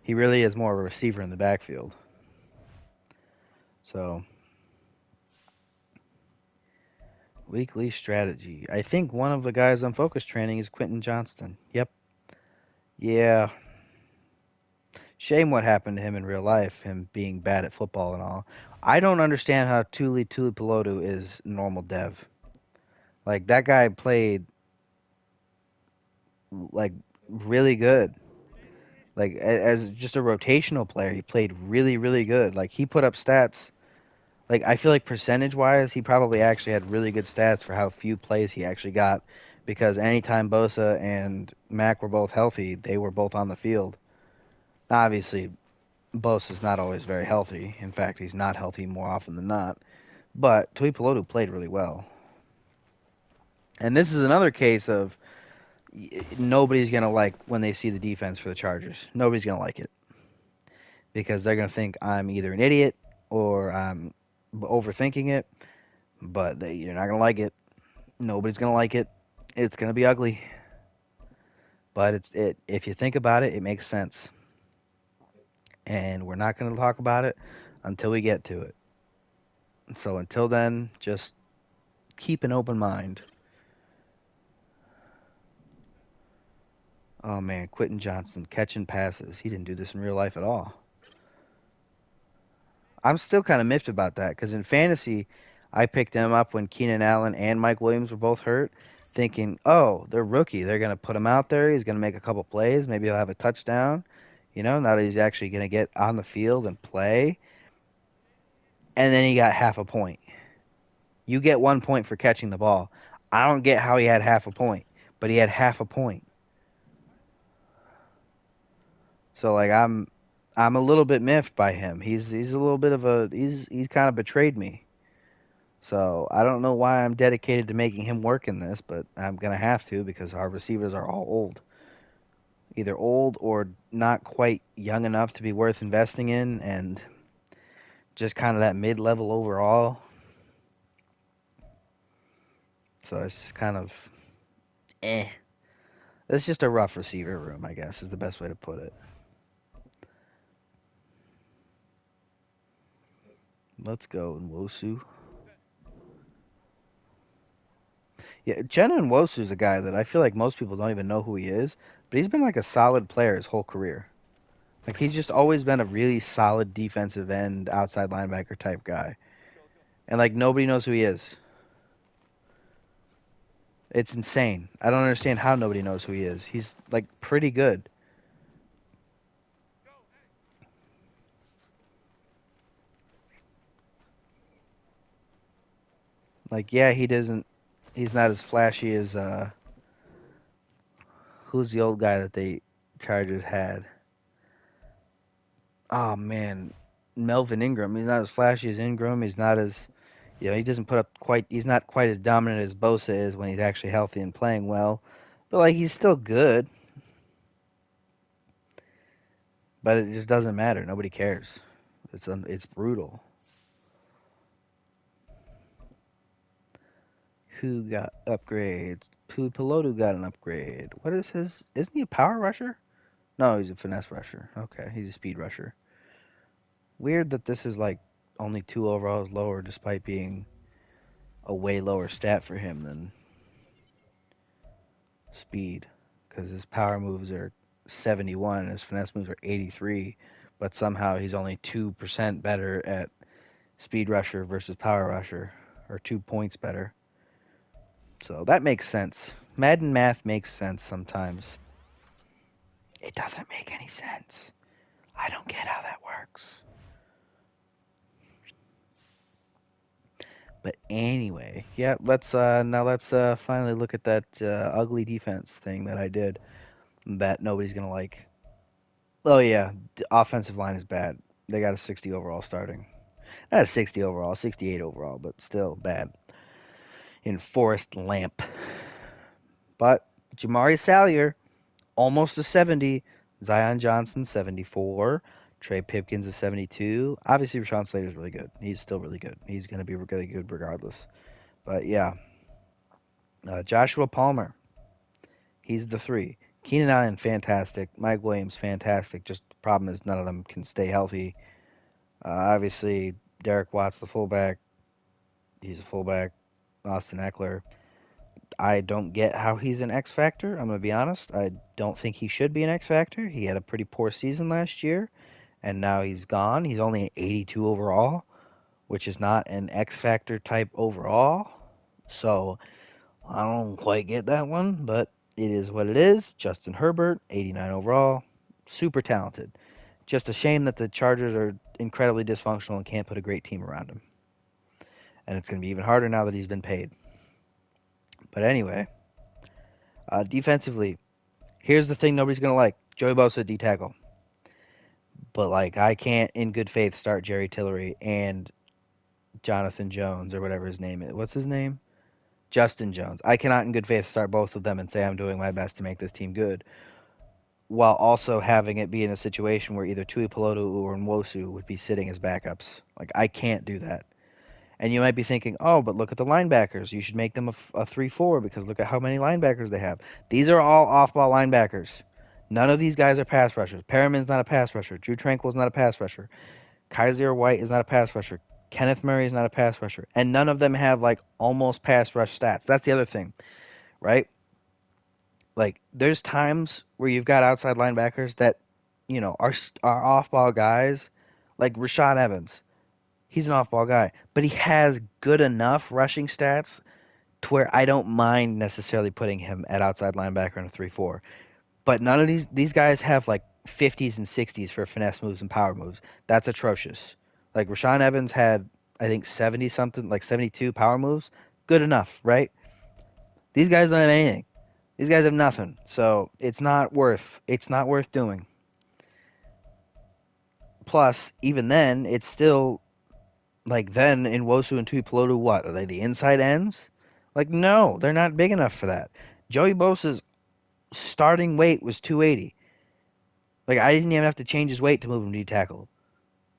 He really is more of a receiver in the backfield. So, weekly strategy. I think one of the guys on focus training is Quentin Johnston. Yep. Yeah. Shame what happened to him in real life, him being bad at football and all. I don't understand how Tuli Tuipulotu is normal dev. Like that guy played like really good. Like as just a rotational player, he played really really good. Like he put up stats. Like I feel like percentage wise, he probably actually had really good stats for how few plays he actually got. Because anytime Bosa and Mac were both healthy, they were both on the field. Obviously, Bosa's not always very healthy. In fact, he's not healthy more often than not. But Tuipulotu played really well. And this is another case of nobody's going to like when they see the defense for the Chargers. Nobody's going to like it. Because they're going to think I'm either an idiot or I'm overthinking it. But you're not going to like it. Nobody's going to like it. It's going to be ugly. But if you think about it, it makes sense. And we're not going to talk about it until we get to it. So until then, just keep an open mind. Oh man, Quentin Johnston catching passes. He didn't do this in real life at all. I'm still kind of miffed about that because in fantasy, I picked him up when Keenan Allen and Mike Williams were both hurt, thinking, oh, they're rookie. They're going to put him out there. He's going to make a couple plays. Maybe he'll have a touchdown. Now that he's actually going to get on the field and play. And then he got half a point. You get 1 point for catching the ball. I don't get how he had half a point, but he had half a point. So like I'm a little bit miffed by him. He's a little bit of a he's kind of betrayed me. So I don't know why I'm dedicated to making him work in this, but I'm gonna have to because our receivers are all old. Either old or not quite young enough to be worth investing in, and just kind of that mid-level overall. So it's just kind of eh. It's just a rough receiver room, I guess, is the best way to put it. Let's go, Nwosu. Yeah, Jenna Nwosu is a guy that I feel like most people don't even know who he is, but he's been like a solid player his whole career. Like he's just always been a really solid defensive end, outside linebacker type guy, and like nobody knows who he is. It's insane. I don't understand how nobody knows who he is. He's like pretty good. Like yeah, he doesn't. He's not as flashy as who's the old guy that the Chargers had? Oh man, Melvin Ingram. He's not as flashy as Ingram. He's not as he doesn't put up quite. He's not quite as dominant as Bosa is when he's actually healthy and playing well. But like he's still good. But it just doesn't matter. Nobody cares. It's brutal. Who got upgrades? Pilotu got an upgrade. What is his? Isn't he a power rusher? No, he's a finesse rusher. Okay, he's a speed rusher. Weird that this is like only 2 overalls lower, despite being a way lower stat for him than speed, because his power moves are 71 and his finesse moves are 83, but somehow he's only 2% better at speed rusher versus power rusher, or 2 points better. So that makes sense. Madden math makes sense sometimes. It doesn't make any sense. I don't get how that works. But anyway, yeah, let's finally look at that ugly defense thing that I did that nobody's gonna like. Oh yeah, the offensive line is bad. They got a 60 overall starting. Not a 60 overall, 68 overall, but still bad. In Forrest Lamp. But Jamari Salyer, almost a 70. Zion Johnson, 74. Trey Pipkins is 72. Obviously, Rashawn Slater's really good. He's still really good. He's going to be really good regardless. But yeah, Joshua Palmer, he's the 3. Keenan Allen, fantastic. Mike Williams, fantastic. Just the problem is none of them can stay healthy. Obviously, Derek Watts, the fullback, he's a fullback. Austin Eckler, I don't get how he's an X factor. I'm going to be honest. I don't think he should be an X factor. He had a pretty poor season last year, and now he's gone. He's only an 82 overall, which is not an X factor type overall. So I don't quite get that one, but it is what it is. Justin Herbert, 89 overall, super talented. Just a shame that the Chargers are incredibly dysfunctional and can't put a great team around him. And it's going to be even harder now that he's been paid. But anyway, defensively, here's the thing nobody's going to like. Joey Bosa, D tackle. But, like, I can't in good faith start Jerry Tillery and Jonathan Jones or whatever his name is. What's his name? Justin Jones. I cannot in good faith start both of them and say I'm doing my best to make this team good, while also having it be in a situation where either Tui Pelotu or Nwosu would be sitting as backups. Like, I can't do that. And you might be thinking, oh, but look at the linebackers. You should make them a 3-4 because look at how many linebackers they have. These are all off-ball linebackers. None of these guys are pass rushers. Perriman's not a pass rusher. Drew Tranquil's not a pass rusher. Kaiser White is not a pass rusher. Kenneth Murray is not a pass rusher. And none of them have, like, almost pass rush stats. That's the other thing, right? Like, there's times where you've got outside linebackers that, are off-ball guys, like Rashad Evans. He's an off-ball guy, but he has good enough rushing stats to where I don't mind necessarily putting him at outside linebacker in a 3-4. But none of these guys have like 50s and 60s for finesse moves and power moves. That's atrocious. Like Rashaan Evans had, I think 70 something, like 72 power moves. Good enough, right? These guys don't have anything. These guys have nothing. So it's not worth doing. Plus, even then, it's still like then in Wosu and Tuipulotu, what? Are they the inside ends? Like, no, they're not big enough for that. Joey Bosa's starting weight was 280. Like, I didn't even have to change his weight to move him to D tackle.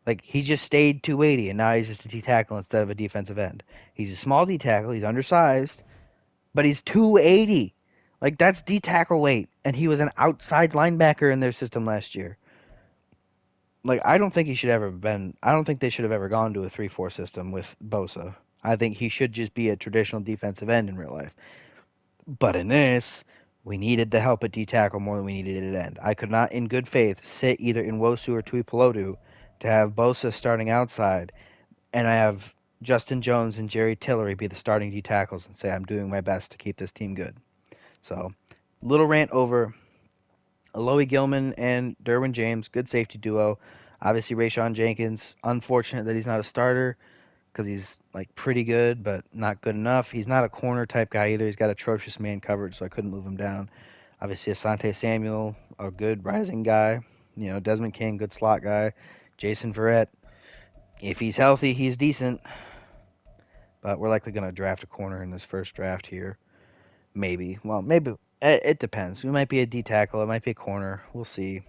Like, he just stayed 280, and now he's just a D tackle instead of a defensive end. He's a small D tackle. He's undersized, but he's 280. Like, that's D tackle weight, and he was an outside linebacker in their system last year. Like, I don't think he should ever been. I don't think they should have ever gone to a 3-4 system with Bosa. I think he should just be a traditional defensive end in real life. But in this, we needed the help at D tackle more than we needed it at end. I could not, in good faith, sit either in Wosu or Tuipulotu to have Bosa starting outside, and I have Justin Jones and Jerry Tillery be the starting D tackles and say I'm doing my best to keep this team good. So, little rant over. Alohi Gilman and Derwin James, good safety duo. Obviously, Rayshawn Jenkins, unfortunate that he's not a starter because he's like pretty good, but not good enough. He's not a corner type guy either. He's got atrocious man coverage, so I couldn't move him down. Obviously, Asante Samuel, a good rising guy. You know, Desmond King, good slot guy. Jason Verrett, if he's healthy, he's decent. But we're likely going to draft a corner in this first draft here. Maybe. Well, maybe. It depends. We might be a D tackle. It might be a corner. We'll see.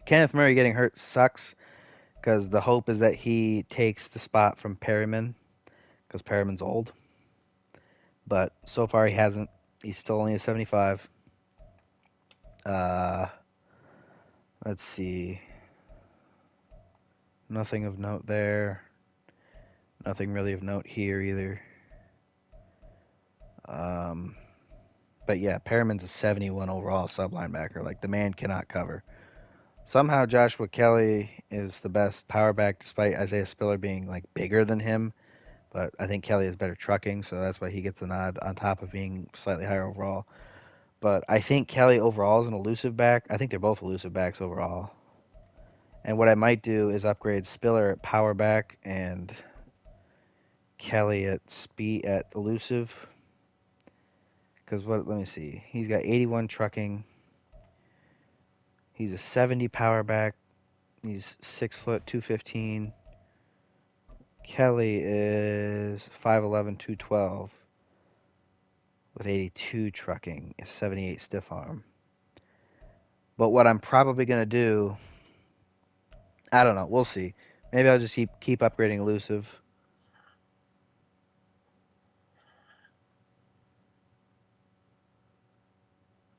Kenneth Murray getting hurt sucks because the hope is that he takes the spot from Perryman because Perryman's old. But so far he hasn't. He's still only a 75. Uh, let's see. Nothing of note there. Nothing really of note here either. But yeah, Perriman's a 71 overall sub linebacker. Like, the man cannot cover. Somehow Joshua Kelly is the best power back despite Isaiah Spiller being like bigger than him. But I think Kelly has better trucking, so that's why he gets the nod on top of being slightly higher overall. But I think Kelly overall is an elusive back. I think they're both elusive backs overall. And what I might do is upgrade Spiller at power back and Kelly at speed at elusive. Because let me see. He's got 81 trucking. He's a 70 power back. He's 6 foot 215. Kelly is 5'11", 212 with 82 trucking, a 78 stiff arm. But what I'm probably going to do, I don't know, we'll see. Maybe I'll just keep upgrading elusive.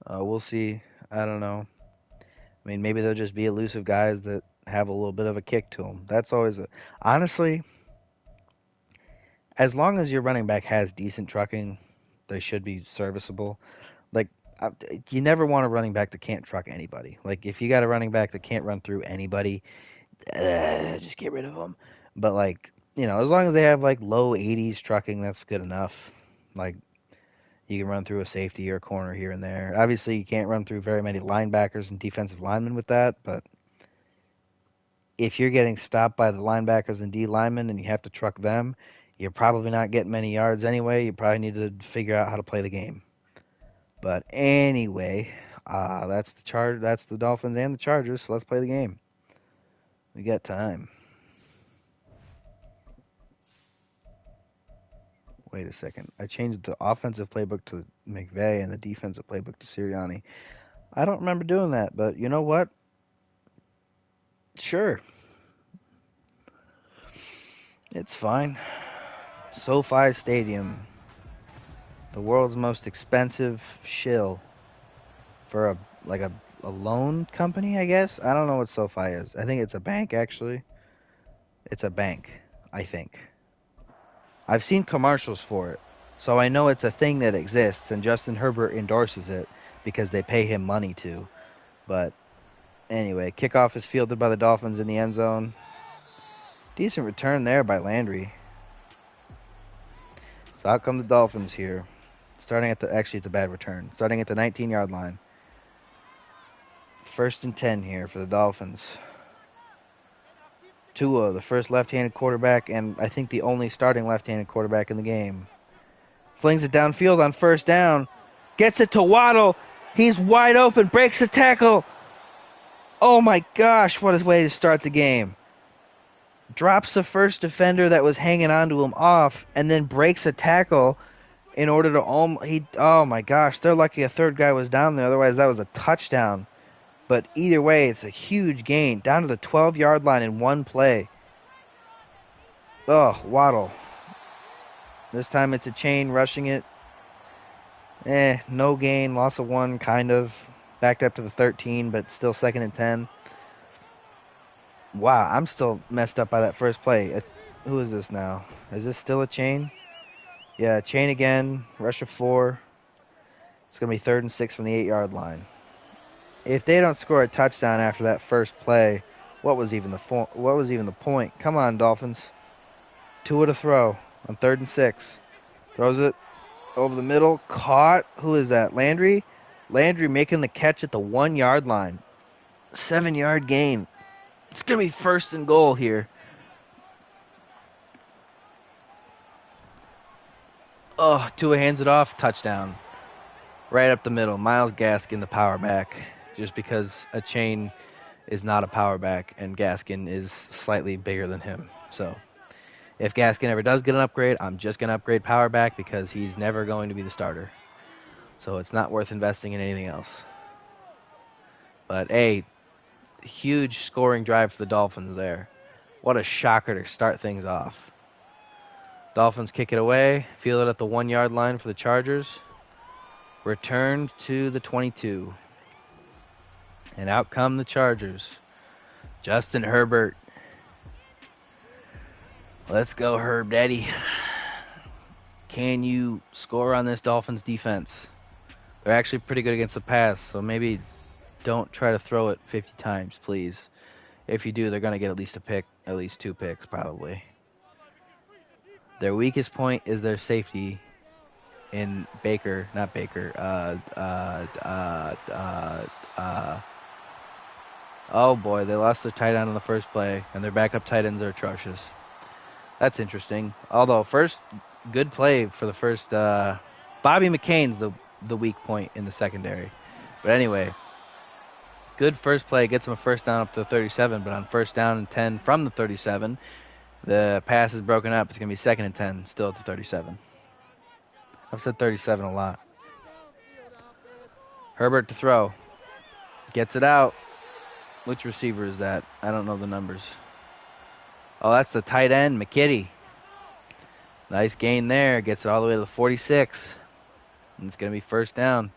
We'll see. I don't know. I mean, maybe they'll just be elusive guys that have a little bit of a kick to them. That's always honestly, as long as your running back has decent trucking, they should be serviceable. Like, you never want a running back that can't truck anybody. Like, if you got a running back that can't run through anybody, just get rid of them. But, like, you know, as long as they have like low 80s trucking, that's good enough. Like, you can run through a safety or a corner here and there. Obviously, you can't run through very many linebackers and defensive linemen with that, but if you're getting stopped by the linebackers and D linemen and you have to truck them, you're probably not getting many yards anyway. You probably need to figure out how to play the game. But anyway, that's the Dolphins and the Chargers, so let's play the game. We got time. Wait a second. I changed the offensive playbook to McVay and the defensive playbook to Sirianni. I don't remember doing that, but you know what? Sure. It's fine. SoFi Stadium. The world's most expensive shill for a loan company, I guess. I don't know what SoFi is. I think it's a bank, actually. It's a bank, I think. I've seen commercials for it, so I know it's a thing that exists, and Justin Herbert endorses it because they pay him money to. But anyway, kickoff is fielded by the Dolphins in the end zone. Decent return there by Landry. So out come the Dolphins here. Actually, it's a bad return. Starting at the 19-yard line. 1st and 10 here for the Dolphins. Tua, the first left-handed quarterback, and I think the only starting left-handed quarterback in the game. Flings it downfield on 1st down. Gets it to Waddle. He's wide open. Breaks the tackle. Oh my gosh, what a way to start the game. Drops the first defender that was hanging onto him off, and then breaks a tackle in order to oh my gosh, they're lucky a third guy was down there. Otherwise, that was a touchdown But either way, it's a huge gain. Down to the 12-yard line in one play. Oh, Waddle. This time it's a chain rushing it. No gain. Loss of one, kind of. Backed up to the 13, but still 2nd and 10. Wow, I'm still messed up by that first play. Who is this now? Is this still a chain? Yeah, chain again. Rush of 4. It's going to be 3rd and 6 from the 8-yard line. If they don't score a touchdown after that first play, what was even the point? Come on, Dolphins. 2 to throw on 3rd and 6. Throws it over the middle. Caught. Who is that? Landry? Landry making the catch at the 1-yard line. 7-yard gain. It's going to be 1st and goal here. Oh, Tua hands it off. Touchdown. Right up the middle. Myles Gaskin, the power back. Just because a chain is not a power back and Gaskin is slightly bigger than him. So if Gaskin ever does get an upgrade, I'm just going to upgrade power back because he's never going to be the starter. So it's not worth investing in anything else. But a huge scoring drive for the Dolphins there. What a shocker to start things off. Dolphins kick it away, field it at the 1-yard line for the Chargers. Returned to the 22. And out come the Chargers. Justin Herbert. Let's go, Herb Daddy. Can you score on this Dolphins defense? They're actually pretty good against the pass, so maybe don't try to throw it 50 times, please. If you do, they're going to get at least a pick, at least 2 picks, probably. Their weakest point is their safety in Baker, not Baker. Oh boy, they lost their tight end on the first play, and their backup tight ends are atrocious. That's interesting. Although first good play for the first. Bobby McCain's the weak point in the secondary, but anyway, good first play gets them a first down up to the 37. But on 1st down and 10 from the 37. The pass is broken up. It's going to be 2nd and 10, still at the 37. I've said 37 a lot. Herbert to throw. Gets it out. Which receiver is that? I don't know the numbers. Oh, that's the tight end, McKitty. Nice gain there. Gets it all the way to the 46. And it's going to be 1st down.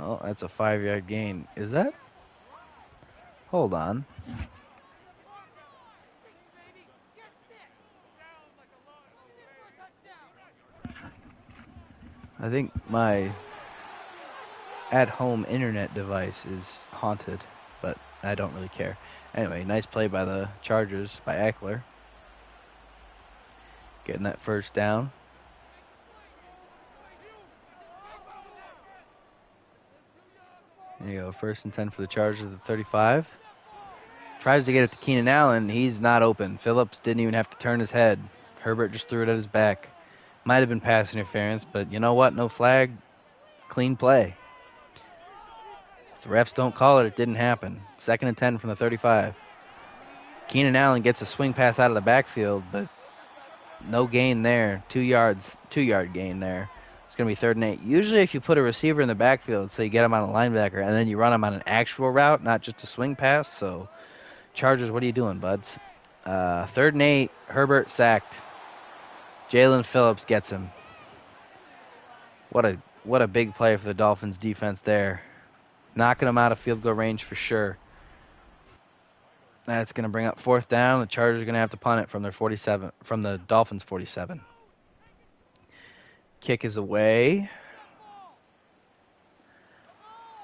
Oh, that's a 5-yard gain. Is that? Hold on. I think my at-home internet device is haunted, but I don't really care. Anyway, nice play by the Chargers, by Eckler. Getting that 1st down. There you go, 1st and 10 for the Chargers at the 35. Tries to get it to Keenan Allen. He's not open. Phillips didn't even have to turn his head. Herbert just threw it at his back. Might have been pass interference, but you know what? No flag. Clean play. If the refs don't call it, it didn't happen. 2nd and 10 from the 35. Keenan Allen gets a swing pass out of the backfield, but no gain there. 2-yard gain there. It's going to be 3rd and 8. Usually if you put a receiver in the backfield, so you get him on a linebacker, and then you run him on an actual route, not just a swing pass. So, Chargers, what are you doing, buds? 3rd and 8. Herbert sacked. Jalen Phillips gets him. What a big play for the Dolphins defense there. Knocking them out of field goal range for sure. That's going to bring up 4th down. The Chargers are going to have to punt it from their 47, from the Dolphins 47. Kick is away.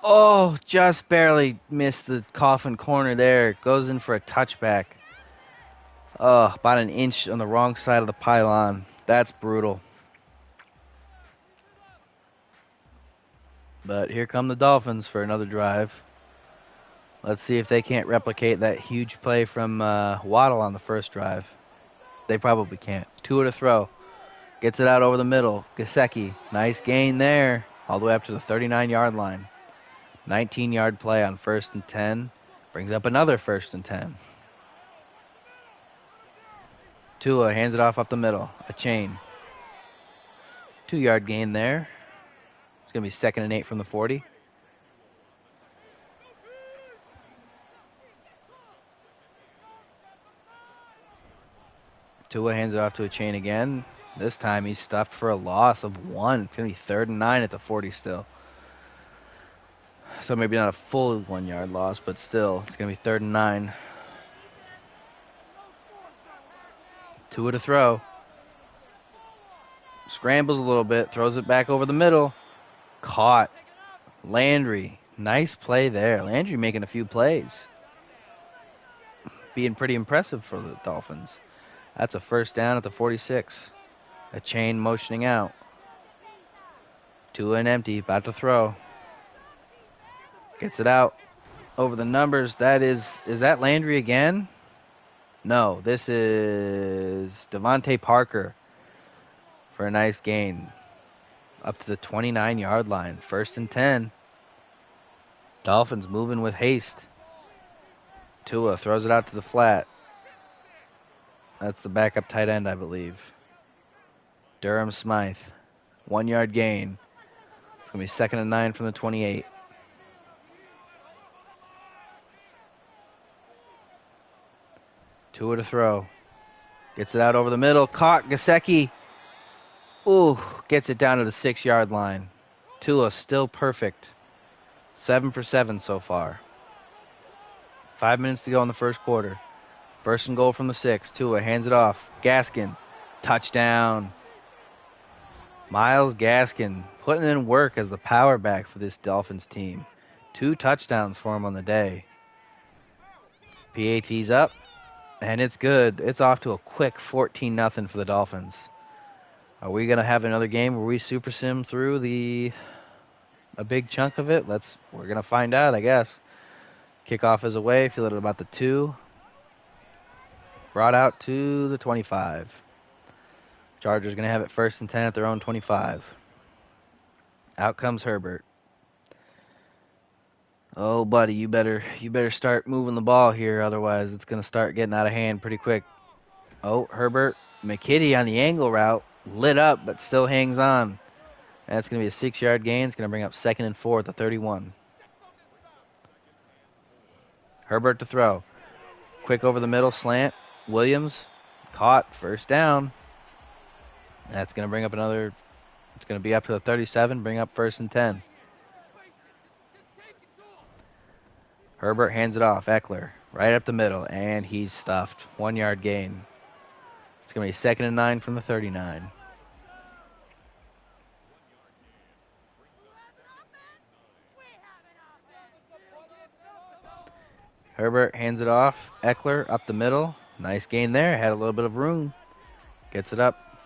Oh, just barely missed the coffin corner there. Goes in for a touchback. Oh, about an inch on the wrong side of the pylon. That's brutal. But here come the Dolphins for another drive. Let's see if they can't replicate that huge play from Waddle on the first drive. They probably can't. 2 to throw. Gets it out over the middle. Gesicki. Nice gain there. All the way up to the 39-yard line. 19-yard play on 1st and 10. Brings up another 1st and 10. Tua hands it off up the middle. A chain. 2-yard gain there. It's going to be 2nd and 8 from the 40. Tua hands it off to a chain again. This time he's stuffed for a loss of 1. It's going to be 3rd and 9 at the 40 still. So maybe not a full 1-yard loss, but still, it's going to be 3rd and 9. Tua to throw. Scrambles a little bit, throws it back over the middle. Caught. Landry. Nice play there. Landry making a few plays. Being pretty impressive for the Dolphins. That's a 1st down at the 46. A chain motioning out. Tua and empty, about to throw. Gets it out over the numbers. Is that Landry again? No, this is Devontae Parker for a nice gain. Up to the 29-yard line. 1st and 10. Dolphins moving with haste. Tua throws it out to the flat. That's the backup tight end, I believe. Durham Smythe. 1-yard gain. It's going to be 2nd and 9 from the 28. Tua to throw. Gets it out over the middle. Caught. Gesicki. Ooh, gets it down to the 6-yard line. Tua still perfect. 7 for 7 so far. 5 minutes to go in the first quarter. 1st and goal from the 6. Tua hands it off. Gaskin. Touchdown. Myles Gaskin putting in work as the power back for this Dolphins team. 2 touchdowns for him on the day. PAT's up, and it's good. It's off to a quick 14-0 for the Dolphins. Are we going to have another game where we super sim through a big chunk of it? We're going to find out, I guess. Kickoff is away. Feel it at about the 2. Brought out to the 25. Chargers going to have it 1st and 10 at their own 25. Out comes Herbert. Oh, buddy, you better start moving the ball here, otherwise it's going to start getting out of hand pretty quick. Oh, Herbert. McKitty on the angle route. Lit up, but still hangs on. That's going to be a 6-yard gain. It's going to bring up 2nd and 4 at the 31. Herbert to throw. Quick over the middle, slant. Williams caught. 1st down. That's going to bring up another. It's going to be up to the 37. Bring up 1st and 10. Herbert hands it off. Eckler right up the middle, and he's stuffed. 1-yard gain. It's going to be 2nd and 9 from the 39. Herbert hands it off. Eckler up the middle. Nice gain there. Had a little bit of room. Gets it up.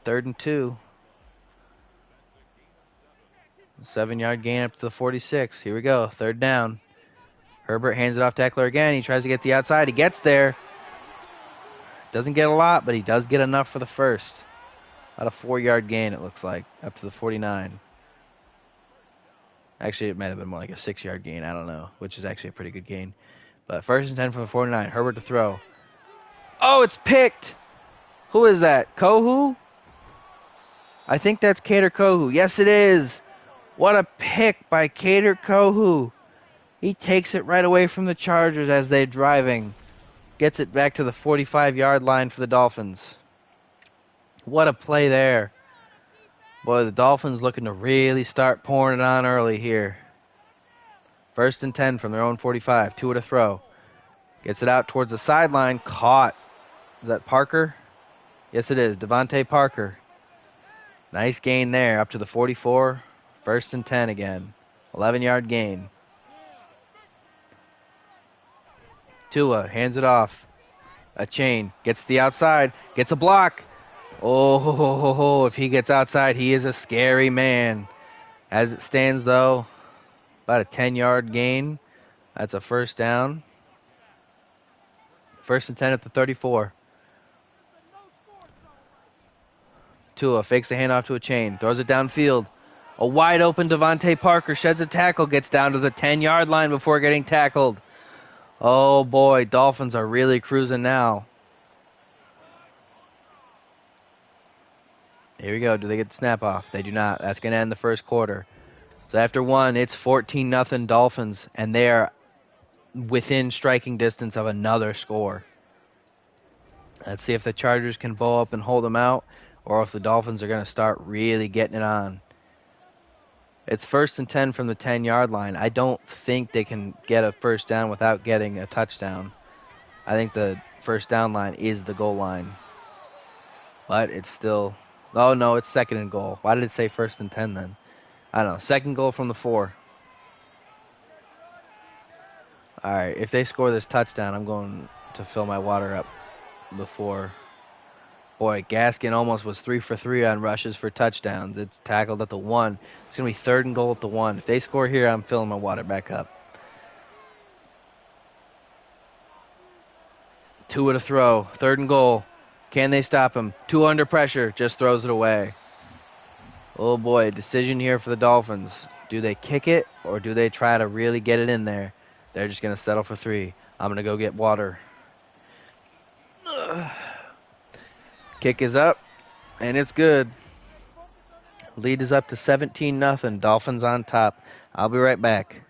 3rd and 2. 7-yard gain up to the 46. Here we go. 3rd down. Herbert hands it off to Eckler again. He tries to get the outside. He gets there. Doesn't get a lot, but he does get enough for the 1st. About a 4-yard gain, it looks like, up to the 49. Actually, it might have been more like a 6-yard gain. I don't know, which is actually a pretty good gain. But 1st and 10 from the 49. Herbert to throw. Oh, it's picked. Who is that? Kohu? I think that's Kader Kohu. Yes, it is. What a pick by Kader Kohu. He takes it right away from the Chargers as they're driving. Gets it back to the 45-yard line for the Dolphins. What a play there. Boy, the Dolphins looking to really start pouring it on early here. 1st and 10 from their own 45. Tua to throw. Gets it out towards the sideline. Caught. Is that Parker? Yes, it is. Devontae Parker. Nice gain there. Up to the 44. 1st and 10 again. 11-yard gain. Tua hands it off. A chain. Gets to the outside. Gets a block. Oh, if he gets outside, he is a scary man. As it stands, though, about a 10-yard gain. That's a 1st down. 1st and 10 at the 34. Tua fakes the handoff to a chain. Throws it downfield. A wide open Devontae Parker sheds a tackle. Gets down to the 10-yard line before getting tackled. Oh, boy. Dolphins are really cruising now. Here we go. Do they get the snap off? They do not. That's going to end the first quarter. So after one, it's 14-0 Dolphins, and they are within striking distance of another score. Let's see if the Chargers can bow up and hold them out, or if the Dolphins are going to start really getting it on. It's 1st and 10 from the 10-yard line. I don't think they can get a first down without getting a touchdown. I think the first down line is the goal line. But it's still... Oh, no, it's 2nd and goal. Why did it say 1st and 10 then? I don't know. 2nd goal from the 4. All right, if they score this touchdown, I'm going to fill my water up before... Boy, Gaskin almost was 3 for 3 on rushes for touchdowns. It's tackled at the 1. It's going to be 3rd and goal at the 1. If they score here, I'm filling my water back up. 2 at a throw. 3rd and goal. Can they stop him? 2 under pressure. Just throws it away. Oh boy, decision here for the Dolphins. Do they kick it or do they try to really get it in there? They're just going to settle for 3. I'm going to go get water. Kick is up, and it's good. Lead is up to 17-0. Dolphins on top. I'll be right back.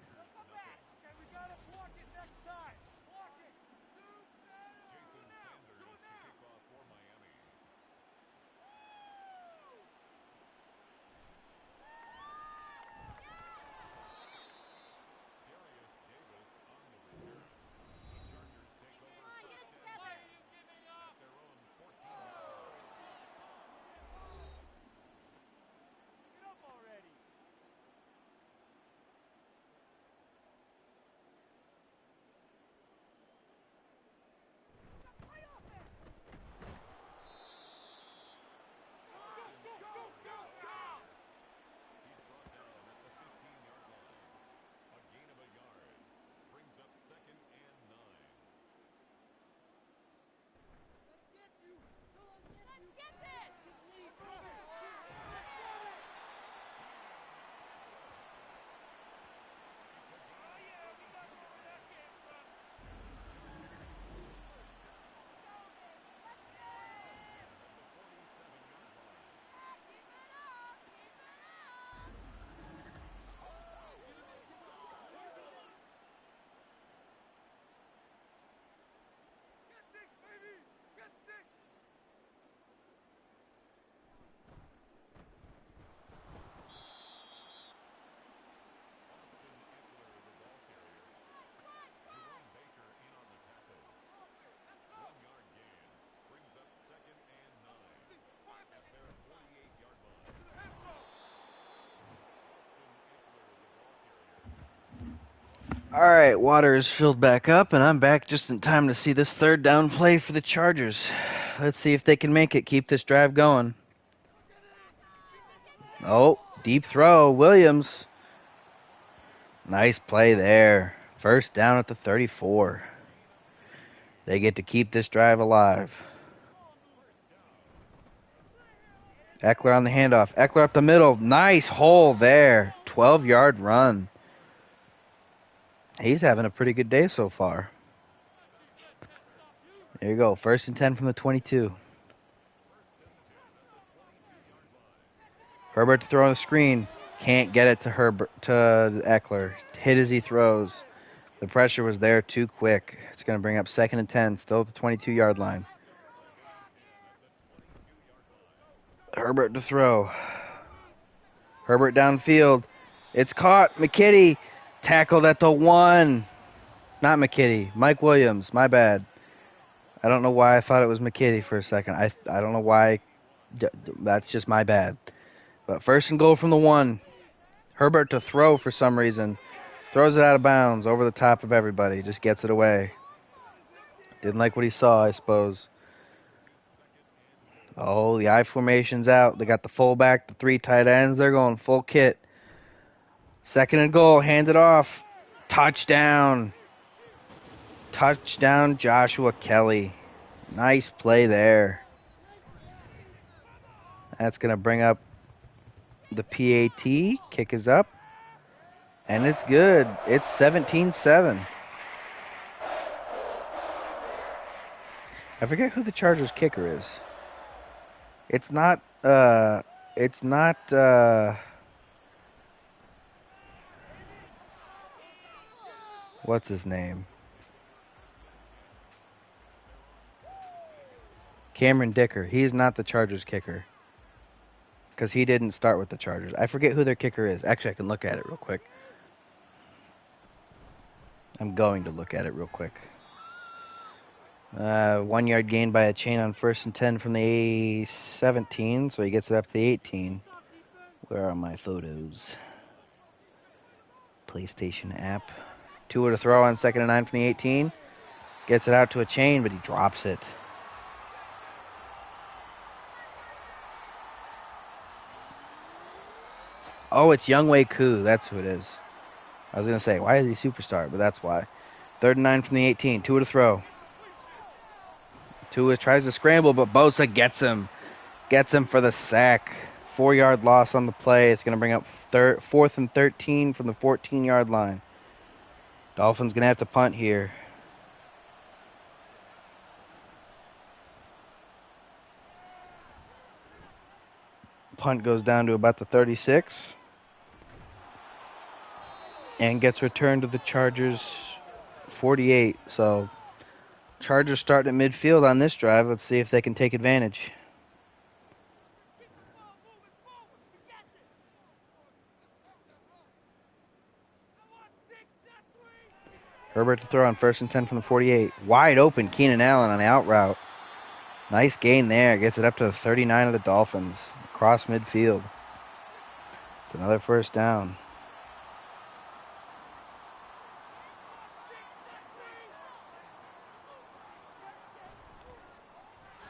All right, water is filled back up, and I'm back just in time to see this 3rd down play for the Chargers. Let's see if they can make it, keep this drive going. Oh, deep throw, Williams. Nice play there. 1st down at the 34. They get to keep this drive alive. Eckler on the handoff. Eckler up the middle. Nice hole there. 12-yard run. He's having a pretty good day so far. There you go. 1st and 10 from the 22. Herbert to throw on the screen. Can't get it to Eckler. Hit as he throws. The pressure was there too quick. It's going to bring up 2nd and 10. Still at the 22-yard line. Herbert to throw. Herbert downfield. It's caught. McKitty tackled at the 1. Not McKitty. Mike Williams. My bad. I don't know why I thought it was McKitty for a second. I don't know why. That's just my bad. But 1st and goal from the 1. Herbert to throw for some reason. Throws it out of bounds over the top of everybody. Just gets it away. Didn't like what he saw, I suppose. Oh, the I formation's out. They got the fullback, the 3 tight ends. They're going full kit. 2nd and goal. Hand it off. Touchdown. Touchdown, Joshua Kelly. Nice play there. That's going to bring up the PAT. Kick is up. And it's good. It's 17-7. I forget who the Chargers kicker is. It's not it's not, what's his name? Cameron Dicker. He's not the Chargers kicker. Because he didn't start with the Chargers. I forget who their kicker is. Actually, I can look at it real quick. I'm going to look at it real quick. 1 yard gain by a chain on 1st and 10 from the 17, so he gets it up to the 18. Where are my photos? PlayStation app. Tua to throw on 2nd and 9 from the 18. Gets it out to a chain, but he drops it. Oh, it's Younghoe Koo. That's who it is. I was going to say, why is he superstar? But that's why. 3rd and 9 from the 18. Tua to throw. Tua tries to scramble, but Bosa gets him. Gets him for the sack. 4-yard loss on the play. It's going to bring up 4th and 13 from the 14-yard line. Dolphins going to have to punt here. Punt goes down to about the 36. And gets returned to the Chargers 48. So Chargers starting at midfield on this drive. Let's see if they can take advantage. Herbert to throw on 1st and 10 from the 48. Wide open, Keenan Allen on the out route. Nice gain there. Gets it up to the 39 of the Dolphins. Across midfield. It's another 1st down.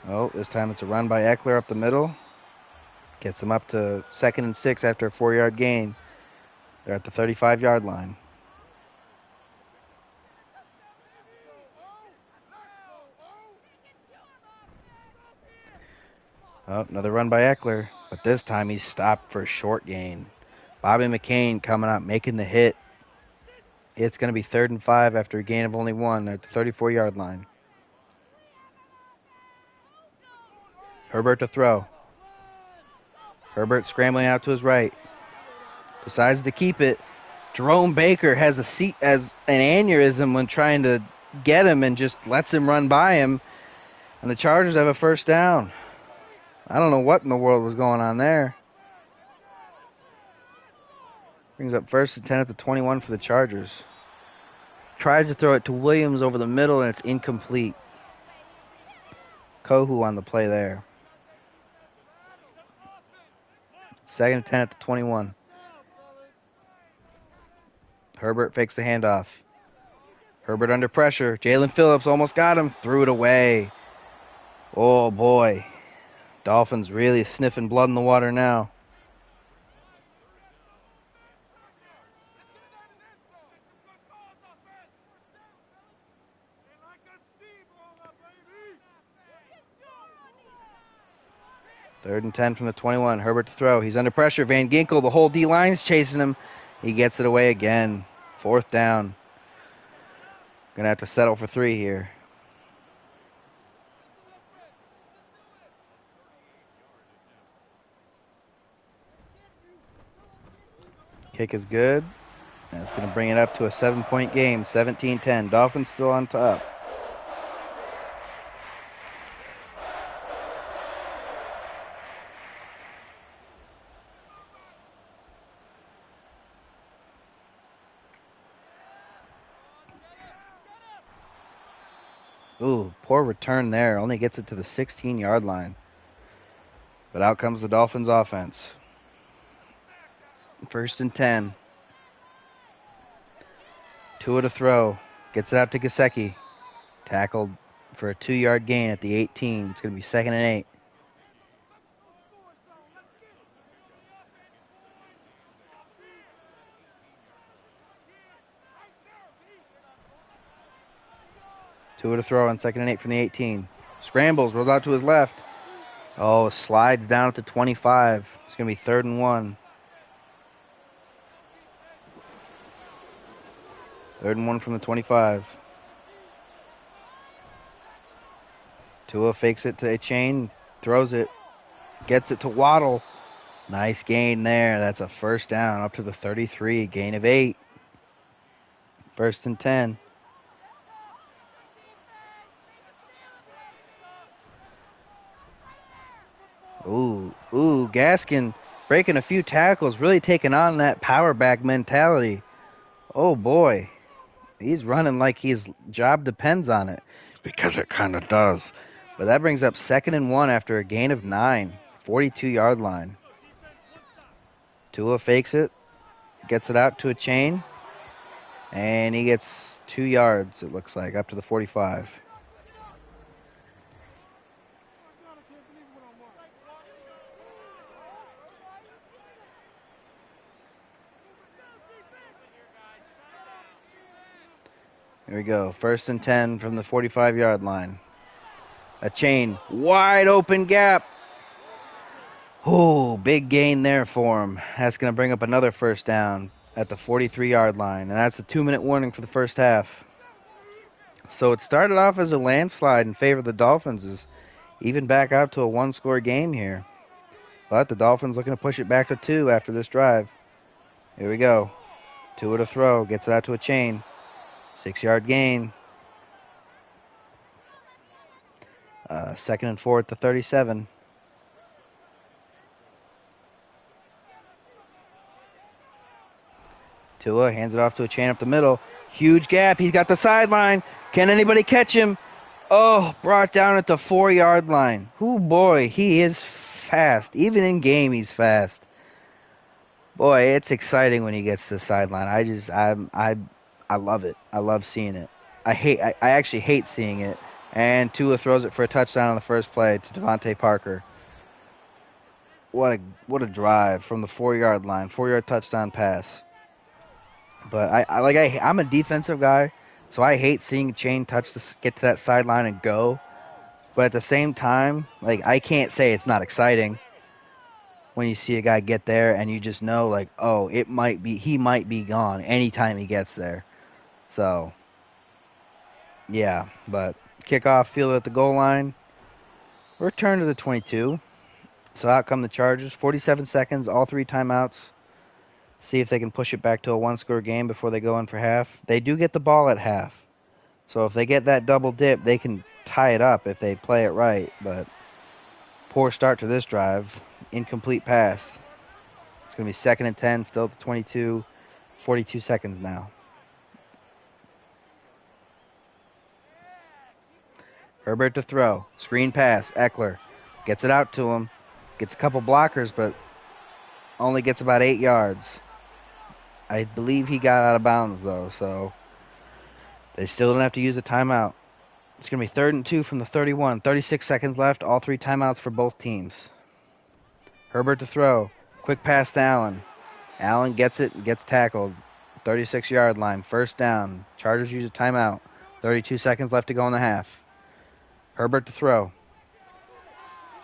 Oh, this time it's a run by Eckler up the middle. Gets him up to 2nd and 6 after a 4-yard gain. They're at the 35-yard line. Oh, another run by Eckler, but this time he's stopped for a short gain. Bobby McCain coming up, making the hit. It's going to be 3rd and 5 after a gain of only 1 at the 34-yard line. Herbert to throw. Herbert scrambling out to his right. Decides to keep it. Jerome Baker has an aneurysm when trying to get him and just lets him run by him. And the Chargers have a 1st down. I don't know what in the world was going on there. Brings up 1st and 10 at the 21 for the Chargers. Tried to throw it to Williams over the middle, and it's incomplete. Kohu on the play there. 2nd and 10 at the 21. Herbert fakes the handoff. Herbert under pressure. Jalen Phillips almost got him. Threw it away. Oh, boy. Dolphins really sniffing blood in the water now. Third and 10 from the 21. Herbert to throw. He's under pressure. Van Ginkel, the whole D-line's chasing him. He gets it away again. 4th down. Gonna have to settle for 3 here. Kick is good. And it's going to bring it up to a 7-point game, 17-10. Dolphins still on top. Ooh, poor return there. Only gets it to the 16-yard line. But out comes the Dolphins offense. 1st and 10. Tua to throw. Gets it out to Gesicki. Tackled for a 2-yard gain at the 18. It's going to be 2nd and 8. Tua to throw on 2nd and 8 from the 18. Scrambles, rolls out to his left. Oh, slides down at the 25. It's going to be 3rd and 1. 3rd and 1 from the 25. Tua fakes it to a chain, throws it. Gets it to Waddle. Nice gain there. That's a first down up to the 33. Gain of 8. First and 10. Ooh, Gaskin breaking a few tackles, really taking on that power back mentality. Oh boy, he's running like his job depends on it, because it kind of does. But that brings up second and 1 after a gain of 9, 42-yard line. Tua fakes it, gets it out to a chain, and he gets 2 yards, it looks like, up to the 45. Here we go. First and 10 from the 45-yard line. A chain. Wide open gap. Oh, big gain there for him. That's going to bring up another first down at the 43-yard line. And that's a 2-minute warning for the first half. So it started off as a landslide in favor of the Dolphins. Is even back out to a one-score game here. But the Dolphins looking to push it back to 2 after this drive. Here we go. Tua to throw. Gets it out to a chain. 6-yard gain. Second and 4 at the 37. Tua hands it off to a chain up the middle. Huge gap. He's got the sideline. Can anybody catch him? Oh, brought down at the 4-yard line. Oh boy, he is fast. Even in game, he's fast. Boy, it's exciting when he gets to the sideline. I love it. I love seeing it. I actually hate seeing it. And Tua throws it for a touchdown on the first play to Devontae Parker. What a drive from the 4-yard line. 4-yard touchdown pass. But I'm a defensive guy, so I hate seeing a chain get to that sideline and go. But at the same time, like, I can't say it's not exciting when you see a guy get there and you just know, like, oh, he might be gone anytime he gets there. So, yeah, but kickoff field at the goal line. Return to the 22. So out come the Chargers. 47 seconds, all 3 timeouts. See if they can push it back to a one-score game before they go in for half. They do get the ball at half. So if they get that double dip, they can tie it up if they play it right. But poor start to this drive. Incomplete pass. It's going to be second and 10, still at the 22. 42 seconds now. Herbert to throw. Screen pass. Eckler gets it out to him. Gets a couple blockers, but only gets about 8 yards. I believe he got out of bounds, though, so they still don't have to use a timeout. It's going to be third and 2 from the 31. 36 seconds left. All 3 timeouts for both teams. Herbert to throw. Quick pass to Allen. Allen gets it and gets tackled. 36-yard line. First down. Chargers use a timeout. 32 seconds left to go in the half. Herbert to throw.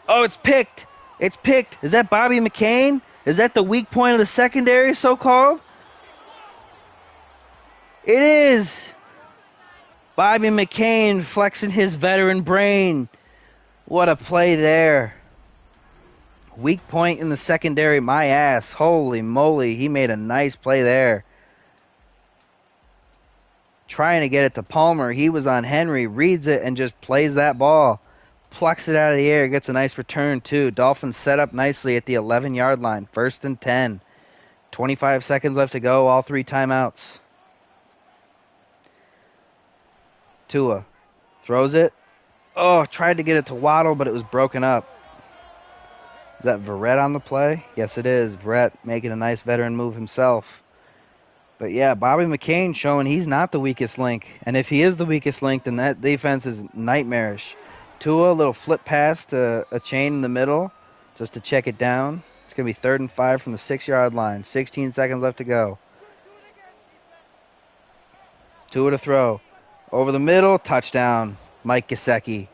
Oh, it's picked. It's picked. Is that Bobby McCain? Is that the weak point of the secondary, so-called? It is. Bobby McCain flexing his veteran brain. What a play there. Weak point in the secondary, my ass. Holy moly, he made a nice play there. Trying to get it to Palmer. He was on Henry, reads it, and just plays that ball. Plucks it out of the air, gets a nice return, too. Dolphins set up nicely at the 11-yard line. First and 10. 25 seconds left to go, all 3 timeouts. Tua throws it. Oh, tried to get it to Waddle, but it was broken up. Is that Verrett on the play? Yes, it is. Verrett making a nice veteran move himself. But yeah, Bobby McCain showing he's not the weakest link. And if he is the weakest link, then that defense is nightmarish. Tua, a little flip pass to a chain in the middle just to check it down. It's going to be third and 5 from the 6-yard line. 16 seconds left to go. Tua to throw. Over the middle, touchdown, Mike Gesicki.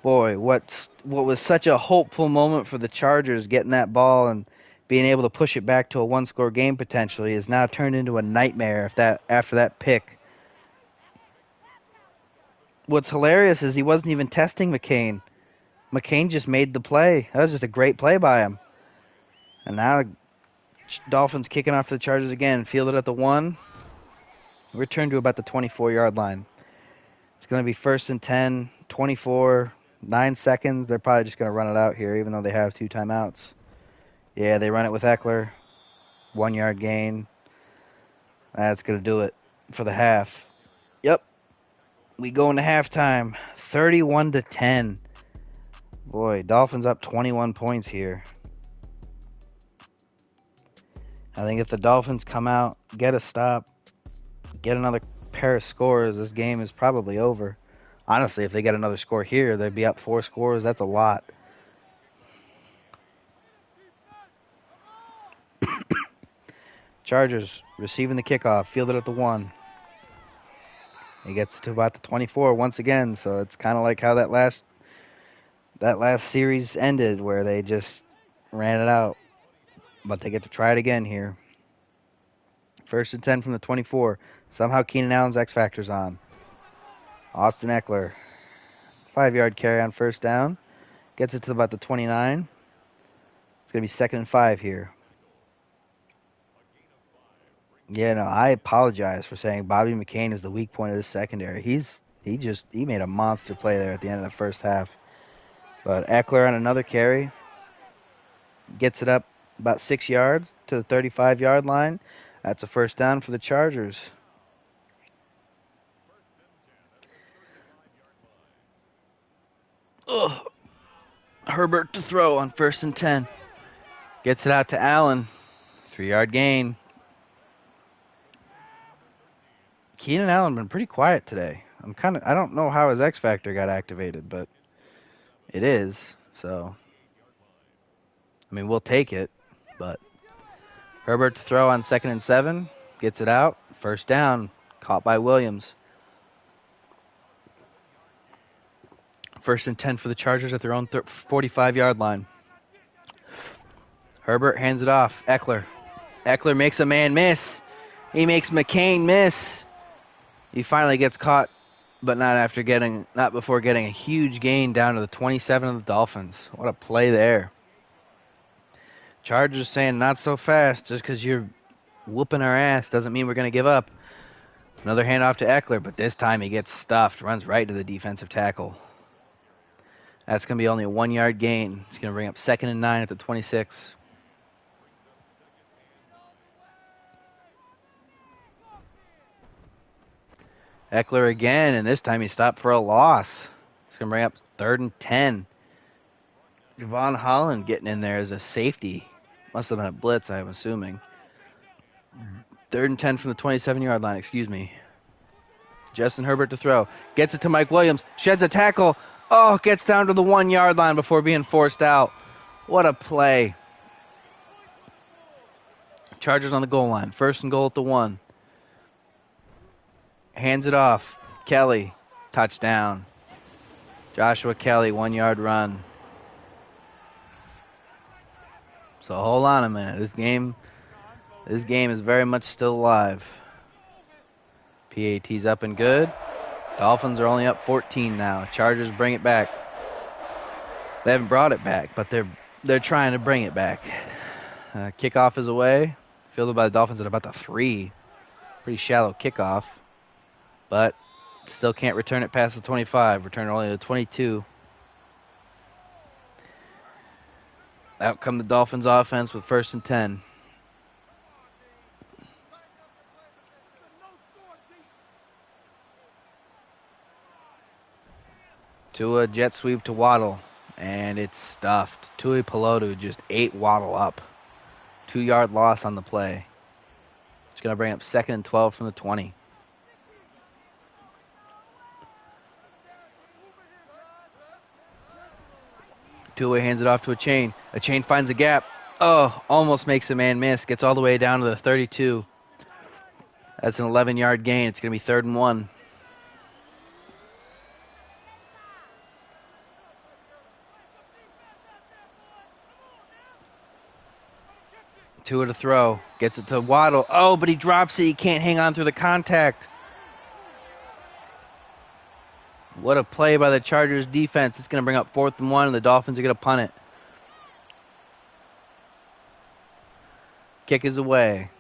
Boy, what was such a hopeful moment for the Chargers, getting that ball and being able to push it back to a one-score game potentially, is now turned into a nightmare after that pick. What's hilarious is he wasn't even testing McCain. McCain just made the play. That was just a great play by him. And now Dolphins kicking off to the Chargers again. Fielded at the 1. Return to about the 24-yard line. It's going to be 1st and 10, 24, 9 seconds. They're probably just going to run it out here, even though they have 2 timeouts. Yeah, they run it with Eckler. 1-yard gain. That's going to do it for the half. Yep. We go into halftime. 31-10. Boy, Dolphins up 21 points here. I think if the Dolphins come out, get a stop, get another pair of scores, this game is probably over. Honestly, if they get another score here, they'd be up 4 scores. That's a lot. Chargers receiving the kickoff, fielded at the 1. He gets to about the 24 once again, so it's kind of like how that last series ended, where they just ran it out. But they get to try it again here. 1st and 10 from the 24. Somehow Keenan Allen's X Factor's on. Austin Eckler. 5-yard carry on 1st down. Gets it to about the 29. It's going to be 2nd and 5 here. Yeah, no, I apologize for saying Bobby McCain is the weak point of this secondary. He made a monster play there at the end of the first half. But Eckler on another carry. Gets it up about 6 yards to the 35-yard line. That's a 1st down for the Chargers. Ugh. Herbert to throw on 1st and 10. Gets it out to Allen. 3-yard gain. Keenan Allen been pretty quiet today. I don't know how his X Factor got activated, but it is. So, I mean, we'll take it. But Herbert to throw on 2nd and 7. Gets it out. 1st down. Caught by Williams. 1st and 10 for the Chargers at their own 45-yard line. Herbert hands it off. Eckler. Eckler makes a man miss. He makes McCain miss. He finally gets caught, but not before getting a huge gain down to the 27 of the Dolphins. What a play there. Chargers saying not so fast. Just because you're whooping our ass doesn't mean we're going to give up. Another handoff to Eckler, but this time he gets stuffed. Runs right to the defensive tackle. That's going to be only a 1-yard gain. It's going to bring up 2nd and 9 at the 26. Eckler again, and this time he stopped for a loss. It's going to bring up 3rd and 10. Javon Holland getting in there as a safety. Must have been a blitz, I'm assuming. 3rd and 10 from the 27-yard line, excuse me. Justin Herbert to throw. Gets it to Mike Williams. Sheds a tackle. Oh, gets down to the 1-yard line before being forced out. What a play. Chargers on the goal line. 1st and goal at the 1. Hands it off. Kelly. Touchdown. Joshua Kelly, 1-yard run. So hold on a minute. This game is very much still alive. PAT's up and good. Dolphins are only up 14 now. Chargers bring it back. They haven't brought it back, but they're trying to bring it back. Kickoff is away. Fielded by the Dolphins at about the 3. Pretty shallow kickoff. But still can't return it past the 25. Return it only to the 22. Out come the Dolphins offense with 1st and 10. Tua jet sweep to Waddle, and it's stuffed. Tui Pelotu just ate Waddle up. 2-yard loss on the play. It's going to bring up 2nd and 12 from the 20. Tua hands it off to a chain. A chain finds a gap. Oh, almost makes a man miss. Gets all the way down to the 32. That's an 11-yard gain. It's going to be 3rd and 1. Tua to throw. Gets it to Waddle. Oh, but he drops it. He can't hang on through the contact. What a play by the Chargers defense. It's going to bring up 4th and 1, and the Dolphins are going to punt it. Kick is away.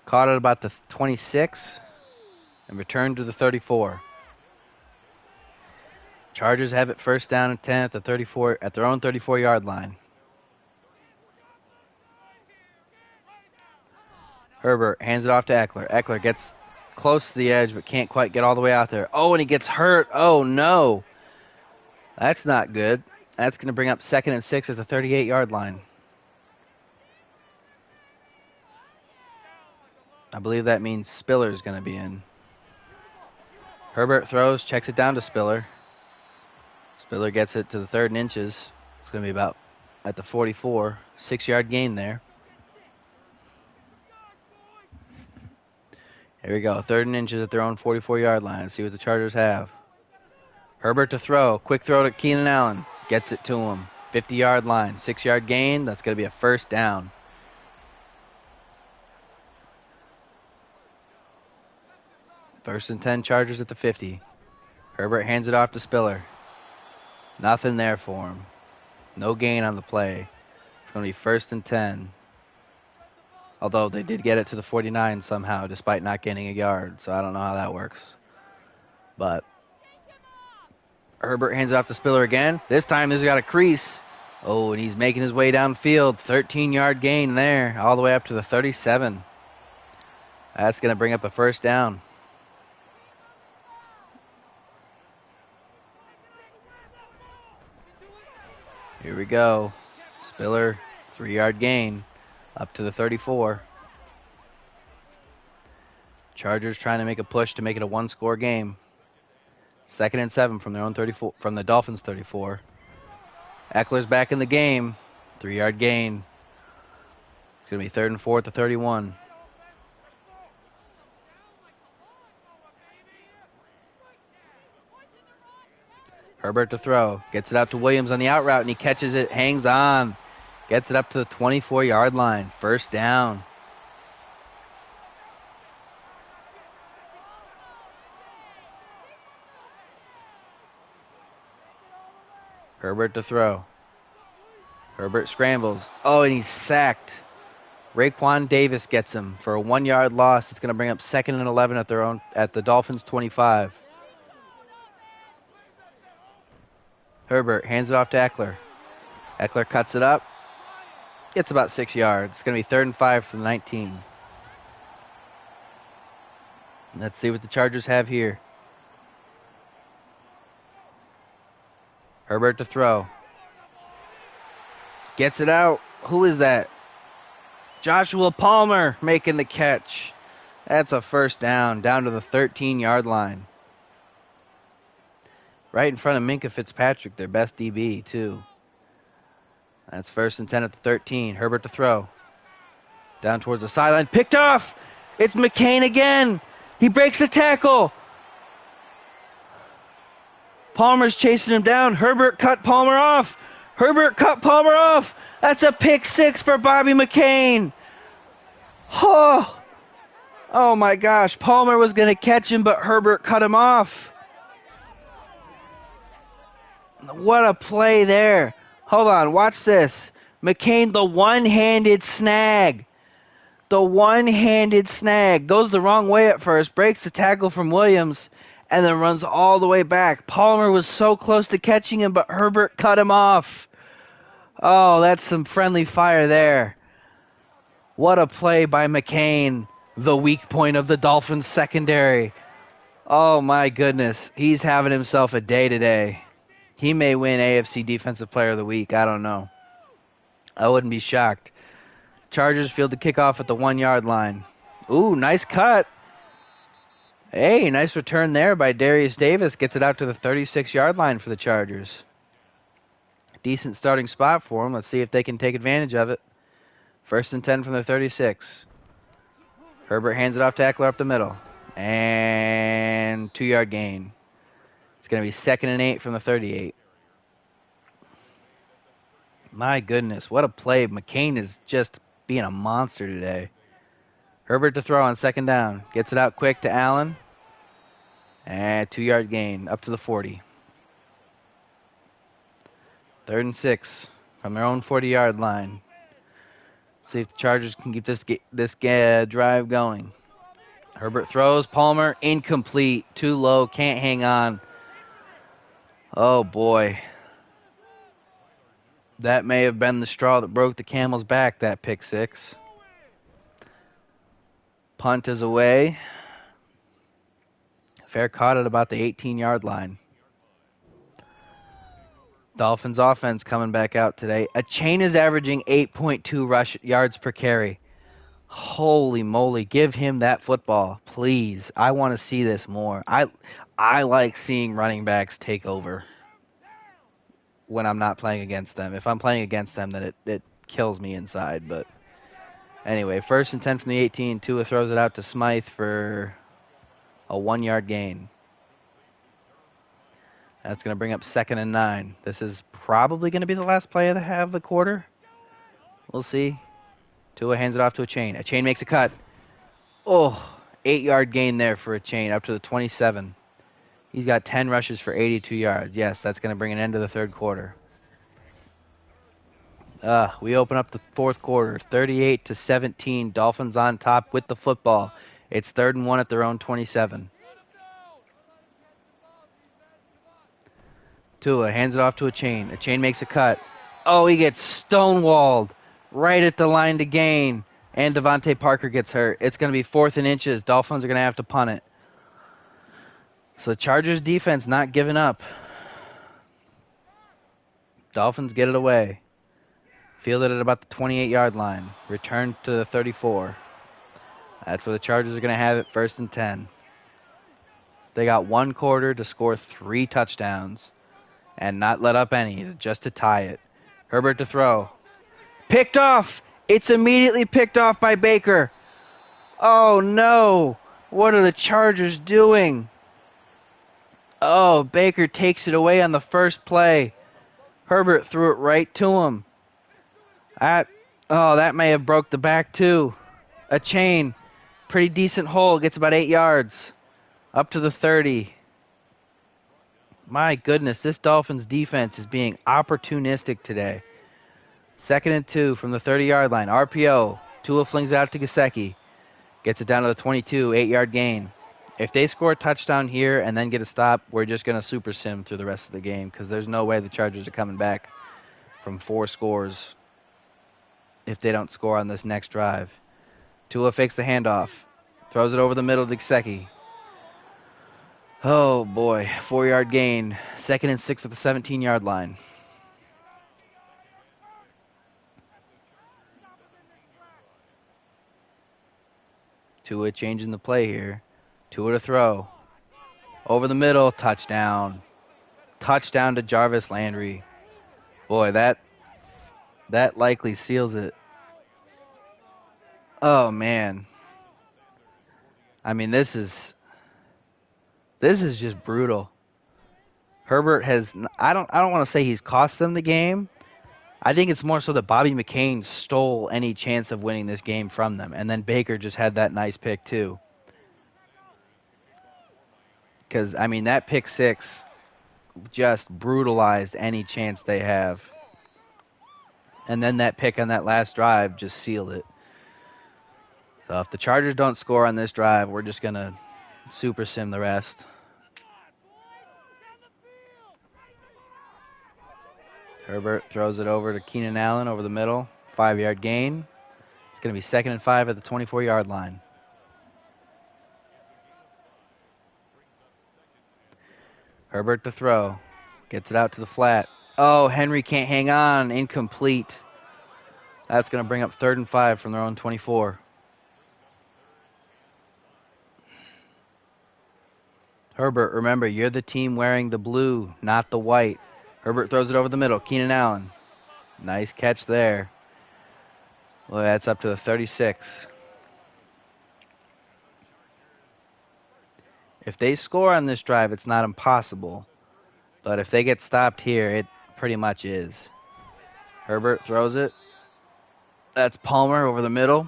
Caught at about the 26 and returned to the 34. Chargers have it 1st down and 10 at the 34 at their own 34-yard line. Herbert hands it off to Eckler. Eckler gets close to the edge but can't quite get all the way out there. Oh, and he gets hurt. Oh, no. That's not good. That's going to bring up 2nd and 6 at the 38-yard line. I believe that means Spiller's going to be in. Herbert throws, checks it down to Spiller. Spiller gets it to the 3rd and inches. It's going to be about at the 44. 6-yard gain there. Here we go. 3rd and inches at their own 44-yard line. See what the Chargers have. Herbert to throw. Quick throw to Keenan Allen. Gets it to him. 50-yard line. 6-yard gain. That's going to be a 1st down. First and 10, Chargers at the 50. Herbert hands it off to Spiller. Nothing there for him. No gain on the play. It's going to be 1st and 10. Although they did get it to the 49 somehow, despite not gaining a yard. So I don't know how that works. But Herbert hands it off to Spiller again. This time he's got a crease. Oh, and he's making his way downfield. 13-yard gain there, all the way up to the 37. That's going to bring up a 1st down. Here we go. Spiller, 3-yard gain, up to the 34. Chargers trying to make a push to make it a 1-score game. 2nd and 7 from their own 34, from the Dolphins 34. Eckler's back in the game. 3-yard gain. It's going to be 3rd and 4 at the 31. Herbert to throw. Gets it out to Williams on the out route, and he catches it, hangs on. Gets it up to the 24-yard line. 1st down. Herbert to throw. Herbert scrambles. Oh, and he's sacked. Raekwon Davis gets him for a 1-yard loss. It's going to bring up 2nd and 11 at the Dolphins 25. Herbert hands it off to Eckler. Eckler cuts it up. Gets about 6 yards. It's going to be 3rd and 5 from the 19. Let's see what the Chargers have here. Herbert to throw. Gets it out. Who is that? Joshua Palmer making the catch. That's a 1st down to the 13-yard line. Right in front of Minkah Fitzpatrick, their best DB, too. That's 1st and 10 at the 13. Herbert to throw. Down towards the sideline. Picked off! It's McCain again! He breaks the tackle! Palmer's chasing him down. Herbert cut Palmer off! Herbert cut Palmer off! That's a pick 6 for Bobby McCain! Oh my gosh. Palmer was going to catch him, but Herbert cut him off. What a play there. Hold on, watch this. McCain, the one-handed snag. The one-handed snag. Goes the wrong way at first, breaks the tackle from Williams, and then runs all the way back. Palmer was so close to catching him, but Herbert cut him off. Oh, that's some friendly fire there. What a play by McCain, the weak point of the Dolphins secondary. Oh my goodness, he's having himself a day today. He may win AFC Defensive Player of the Week. I don't know. I wouldn't be shocked. Chargers field the kickoff at the 1-yard line. Ooh, nice cut. Hey, nice return there by Darius Davis. Gets it out to the 36-yard line for the Chargers. Decent starting spot for them. Let's see if they can take advantage of it. 1st and 10 from the 36. Herbert hands it off to Eckler up the middle. And 2-yard gain. It's going to be 2nd and 8 from the 38. My goodness, what a play. McCain is just being a monster today. Herbert to throw on 2nd down. Gets it out quick to Allen. And 2-yard gain up to the 40. 3rd and 6 from their own 40-yard line. See if the Chargers can keep this drive going. Herbert throws. Palmer, incomplete. Too low. Can't hang on. Oh, boy. That may have been the straw that broke the camel's back, that pick six. Punt is away. Fair caught at about the 18-yard line. Dolphins offense coming back out today. A chain is averaging 8.2 rush yards per carry. Holy moly, give him that football, please. I want to see this more. I like seeing running backs take over when I'm not playing against them. If I'm playing against them, then it kills me inside. But anyway, 1st and 10 from the 18. Tua throws it out to Smythe for a 1-yard gain. That's going to bring up 2nd and 9. This is probably going to be the last play of the quarter. We'll see. Tua hands it off to a chain. A chain makes a cut. Oh, 8-yard gain there for a chain up to the 27. He's got 10 rushes for 82 yards. Yes, that's going to bring an end to the 3rd quarter. We open up the 4th quarter. 38-17. Dolphins on top with the football. It's 3rd and 1 at their own 27. Tua hands it off to a chain. A chain makes a cut. Oh, he gets stonewalled right at the line to gain. And Devontae Parker gets hurt. It's going to be 4th and inches. Dolphins are going to have to punt it. So the Chargers defense not giving up. Dolphins get it away. Fielded at about the 28-yard line. Returned to the 34. That's where the Chargers are going to have it, 1st and 10. They got 1 quarter to score 3 touchdowns and not let up any, just to tie it. Herbert to throw. Picked off! It's immediately picked off by Baker. Oh, no. What are the Chargers doing? Oh, Baker takes it away on the first play. Herbert threw it right to him. That may have broke the back, too. A chain. Pretty decent hole. Gets about 8 yards. Up to the 30. My goodness, this Dolphins defense is being opportunistic today. 2nd and 2 from the 30-yard line. RPO. Tua flings it out to Gesicki. Gets it down to the 22. 8-yard gain. If they score a touchdown here and then get a stop, we're just going to super sim through the rest of the game because there's no way the Chargers are coming back from 4 scores if they don't score on this next drive. Tua fakes the handoff. Throws it over the middle to Gesicki. Oh, boy. 4-yard gain. 2nd and 6 at the 17-yard line. Tua changing the play here. Tua to throw. Over the middle. Touchdown. Touchdown to Jarvis Landry. Boy, that likely seals it. Oh, man. I mean, this is just brutal. Herbert has I don't want to say he's cost them the game. I think it's more so that Bobby McCain stole any chance of winning this game from them, and then Baker just had that nice pick too. Because I mean that pick six just brutalized any chance they have, and then that pick on that last drive just sealed it. So if the Chargers don't score on this drive, we're just gonna super sim the rest. Herbert throws it over to Keenan Allen over the middle. 5-yard gain. It's going to be 2nd and 5 at the 24-yard line. Herbert to throw. Gets it out to the flat. Oh, Henry can't hang on. Incomplete. That's going to bring up 3rd and 5 from their own 24. Herbert, remember, you're the team wearing the blue, not the white. Herbert throws it over the middle. Keenan Allen. Nice catch there. Well, that's up to the 36. If they score on this drive, it's not impossible. But if they get stopped here, it pretty much is. Herbert throws it. That's Palmer over the middle.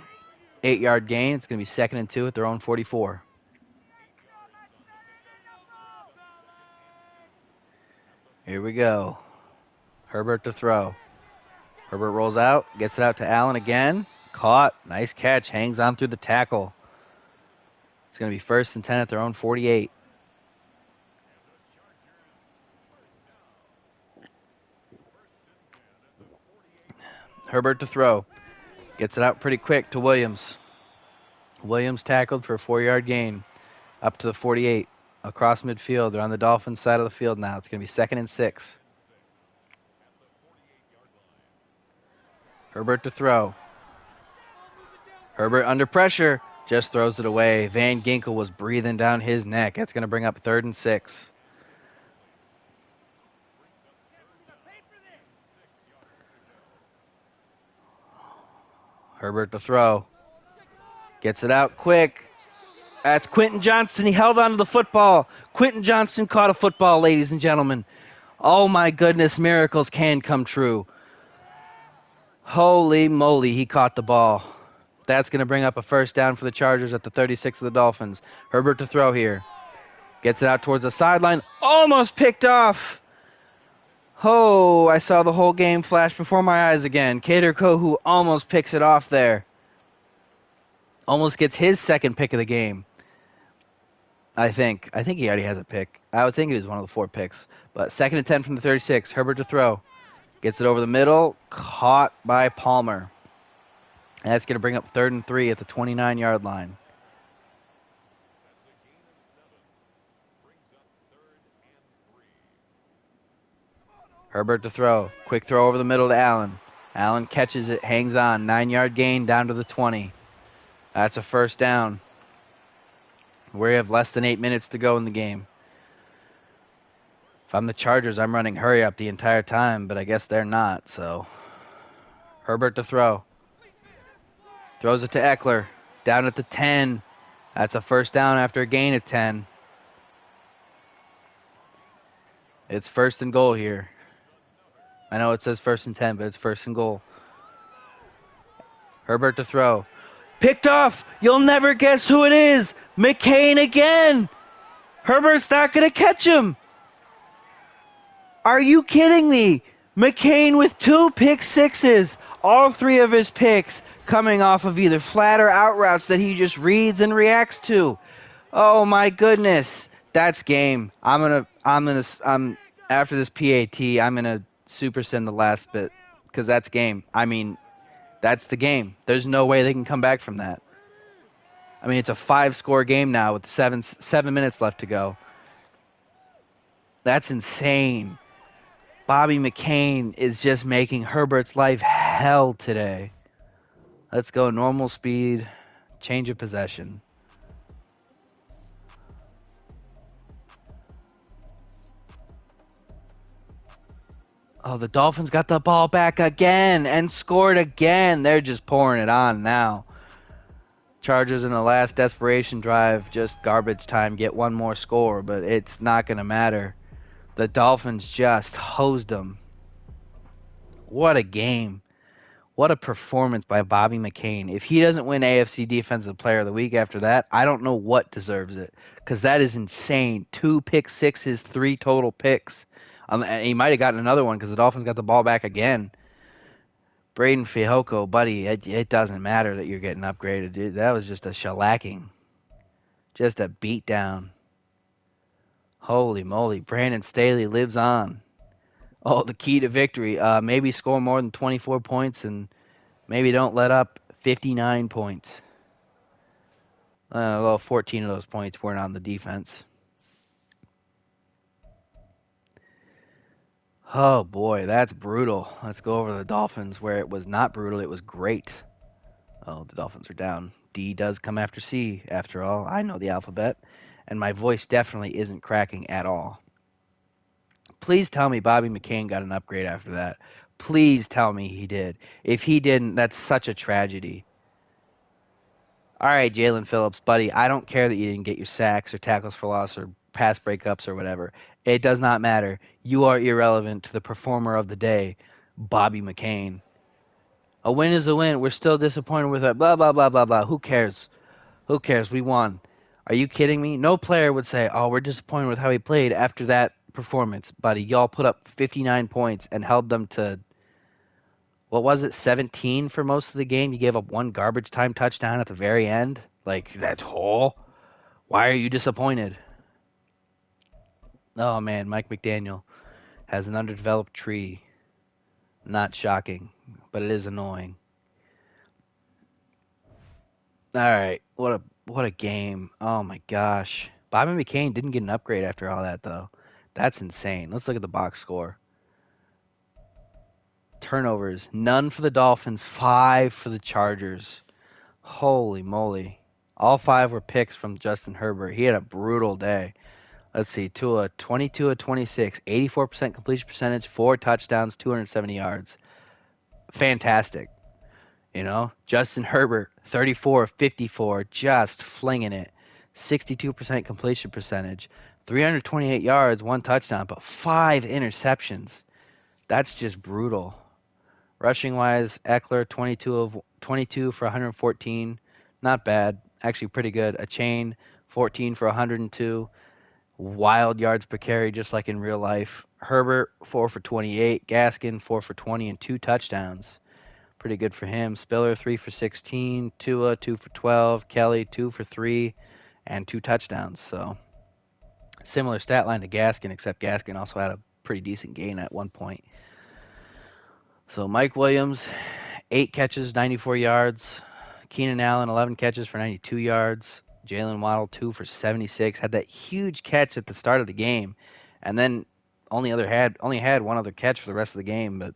8-yard gain. It's going to be 2nd and 2 at their own 44. Here we go. Herbert to throw. Herbert rolls out, gets it out to Allen again. Caught. Nice catch. Hangs on through the tackle. It's going to be 1st and 10 at their own 48. Herbert to throw. Gets it out pretty quick to Williams. Williams tackled for a 4-yard gain. Up to the 48. Across midfield. They're on the Dolphins side of the field now. It's going to be 2nd and 6. Herbert to throw. Herbert under pressure. Just throws it away. Van Ginkel was breathing down his neck. That's going to bring up 3rd and 6. Herbert to throw. Gets it out quick. That's Quentin Johnston. He held on to the football. Quentin Johnston caught a football, ladies and gentlemen. Oh my goodness, miracles can come true. Holy moly, he caught the ball. That's going to bring up a 1st down for the Chargers at the 36 of the Dolphins. Herbert to throw here. Gets it out towards the sideline. Almost picked off. Oh, I saw the whole game flash before my eyes again. Kader Kohu almost picks it off there. Almost gets his 2nd pick of the game. I think he already has a pick. I would think it was one of the 4 picks. But 2nd and 10 from the 36. Herbert to throw. Gets it over the middle. Caught by Palmer. And that's going to bring up 3rd and 3 at the 29-yard line. Herbert to throw. Quick throw over the middle to Allen. Allen catches it, hangs on. 9-yard gain down to the 20. That's a 1st down. We have less than 8 minutes to go in the game. If I'm the Chargers, I'm running hurry up the entire time, but I guess they're not, so. Herbert to throw. Throws it to Eckler. Down at the 10. That's a 1st down after a gain of 10. It's 1st and goal here. I know it says 1st and 10, but it's 1st and goal. Herbert to throw. Picked off. You'll never guess who it is. McCain again. Herbert's not going to catch him. Are you kidding me? McCain with 2 pick sixes. All 3 of his picks coming off of either flat or out routes that he just reads and reacts to. Oh my goodness. That's game. I'm after this PAT, I'm going to super send the last bit because that's game. I mean, that's the game. There's no way they can come back from that. I mean, it's a 5-score game now with 7 minutes left to go. That's insane. Bobby McCain is just making Herbert's life hell today. Let's go normal speed, change of possession. Oh, the Dolphins got the ball back again and scored again. They're just pouring it on now. Chargers in the last desperation drive, just garbage time, get 1 more score, but it's not going to matter. The Dolphins just hosed them. What a game. What a performance by Bobby McCain. If he doesn't win AFC Defensive Player of the Week after that, I don't know what deserves it. Because that is insane. 2 pick sixes, 3 total picks. And he might have gotten another one because the Dolphins got the ball back again. Braden Fehoko, buddy, it doesn't matter that you're getting upgraded. Dude, that was just a shellacking. Just a beatdown. Holy moly. Brandon Staley lives on. Oh, the key to victory. Maybe score more than 24 points and maybe don't let up 59 points. Well, 14 of those points weren't on the defense. Oh, boy, that's brutal. Let's go over the Dolphins where it was not brutal. It was great. Oh, the Dolphins are down. D does come after C, after all. I know the alphabet. And my voice definitely isn't cracking at all. Please tell me Bobby McCain got an upgrade after that. Please tell me he did. If he didn't, that's such a tragedy. All right, Jalen Phillips, buddy, I don't care that you didn't get your sacks or tackles for loss or pass breakups or whatever. It does not matter. You are irrelevant to the performer of the day, Bobby McCain. A win is a win. We're still disappointed with it. Blah, blah, blah, blah, blah. Who cares? Who cares? We won. Are you kidding me? No player would say, oh, we're disappointed with how he played after that performance, buddy. Y'all put up 59 points and held them to, what was it, 17 for most of the game. You gave up one garbage time touchdown at the very end. Like, that's whole. Why are you disappointed? Oh, man, Mike McDaniel has an underdeveloped tree. Not shocking, but it is annoying. All right, what a game. Oh my gosh. Bobby McCain didn't get an upgrade after all that though. That's insane. Let's look at the box score. Turnovers, none for the Dolphins, 5 for the Chargers. Holy moly. All 5 were picks from Justin Herbert. He had a brutal day. Let's see, Tua 22 of 26, 84% completion percentage, 4 touchdowns, 270 yards. Fantastic. Justin Herbert, 34 of 54, just flinging it. 62% completion percentage, 328 yards, 1 touchdown, but 5 interceptions. That's just brutal. Rushing wise, Eckler 22 for 114, not bad, actually pretty good. A chain 14 for 102, wild yards per carry just like in real life. Herbert 4 for 28, Gaskin 4 for 20 and 2 touchdowns. Pretty good for him. Spiller 3 for 16, Tua 2 for 12, Kelly 2 for 3 and 2 touchdowns. So similar stat line to Gaskin, except Gaskin also had a pretty decent gain at one point. So Mike Williams, 8 catches, 94 yards. Keenan Allen, 11 catches for 92 yards. Jalen Waddle, 2 for 76. Had that huge catch at the start of the game, and then only had one other catch for the rest of the game, but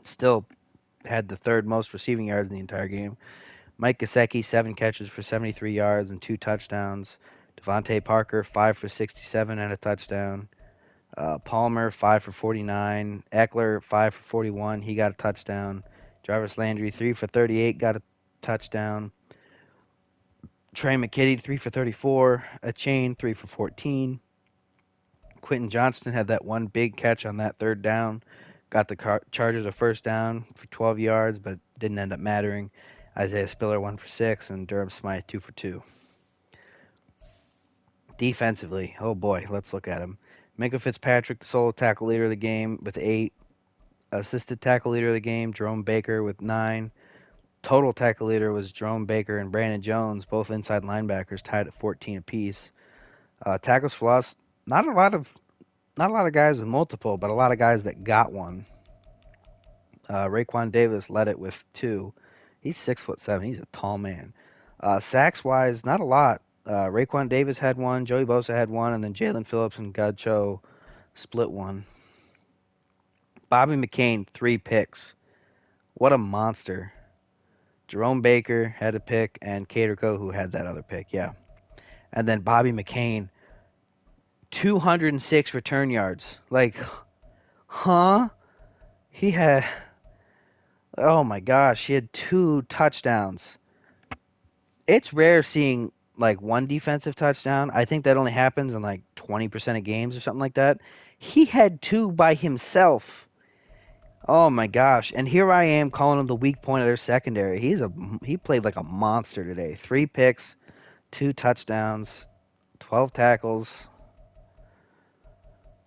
still had the third most receiving yards in the entire game. Mike Gesicki, 7 catches for 73 yards and 2 touchdowns. Devontae Parker, 5 for 67 and a touchdown. Palmer, 5 for 49. Eckler, 5 for 41. He got a touchdown. Jarvis Landry, 3 for 38, got a touchdown. Trey McKitty, 3 for 34. A chain, 3 for 14. Quentin Johnston had that one big catch on that third down. Got the Chargers a first down for 12 yards, but didn't end up mattering. Isaiah Spiller 1 for 6, and Durham Smythe 2 for 2. Defensively, oh boy, let's look at him. Minka Fitzpatrick, the solo tackle leader of the game with 8. Assisted tackle leader of the game, Jerome Baker with 9. Total tackle leader was Jerome Baker and Brandon Jones, both inside linebackers, tied at 14 apiece. Tackles for loss, not a lot of guys with multiple, but a lot of guys that got one. Raekwon Davis led it with 2. He's 6'7". He's a tall man. Sacks wise, not a lot. Raekwon Davis had 1, Joey Bosa had 1, and then Jalen Phillips and Godcho split 1. Bobby McCain, 3 picks. What a monster. Jerome Baker had a pick, and Cater who had that other pick, yeah. And then Bobby McCain, 206 return yards. Like, huh? He had, oh my gosh, he had 2 touchdowns. It's rare seeing like one defensive touchdown. I think that only happens in like 20% of games or something like that. He had 2 by himself. Oh my gosh. And here I am calling him the weak point of their secondary. He played like a monster today. 3 picks, 2 touchdowns, 12 tackles,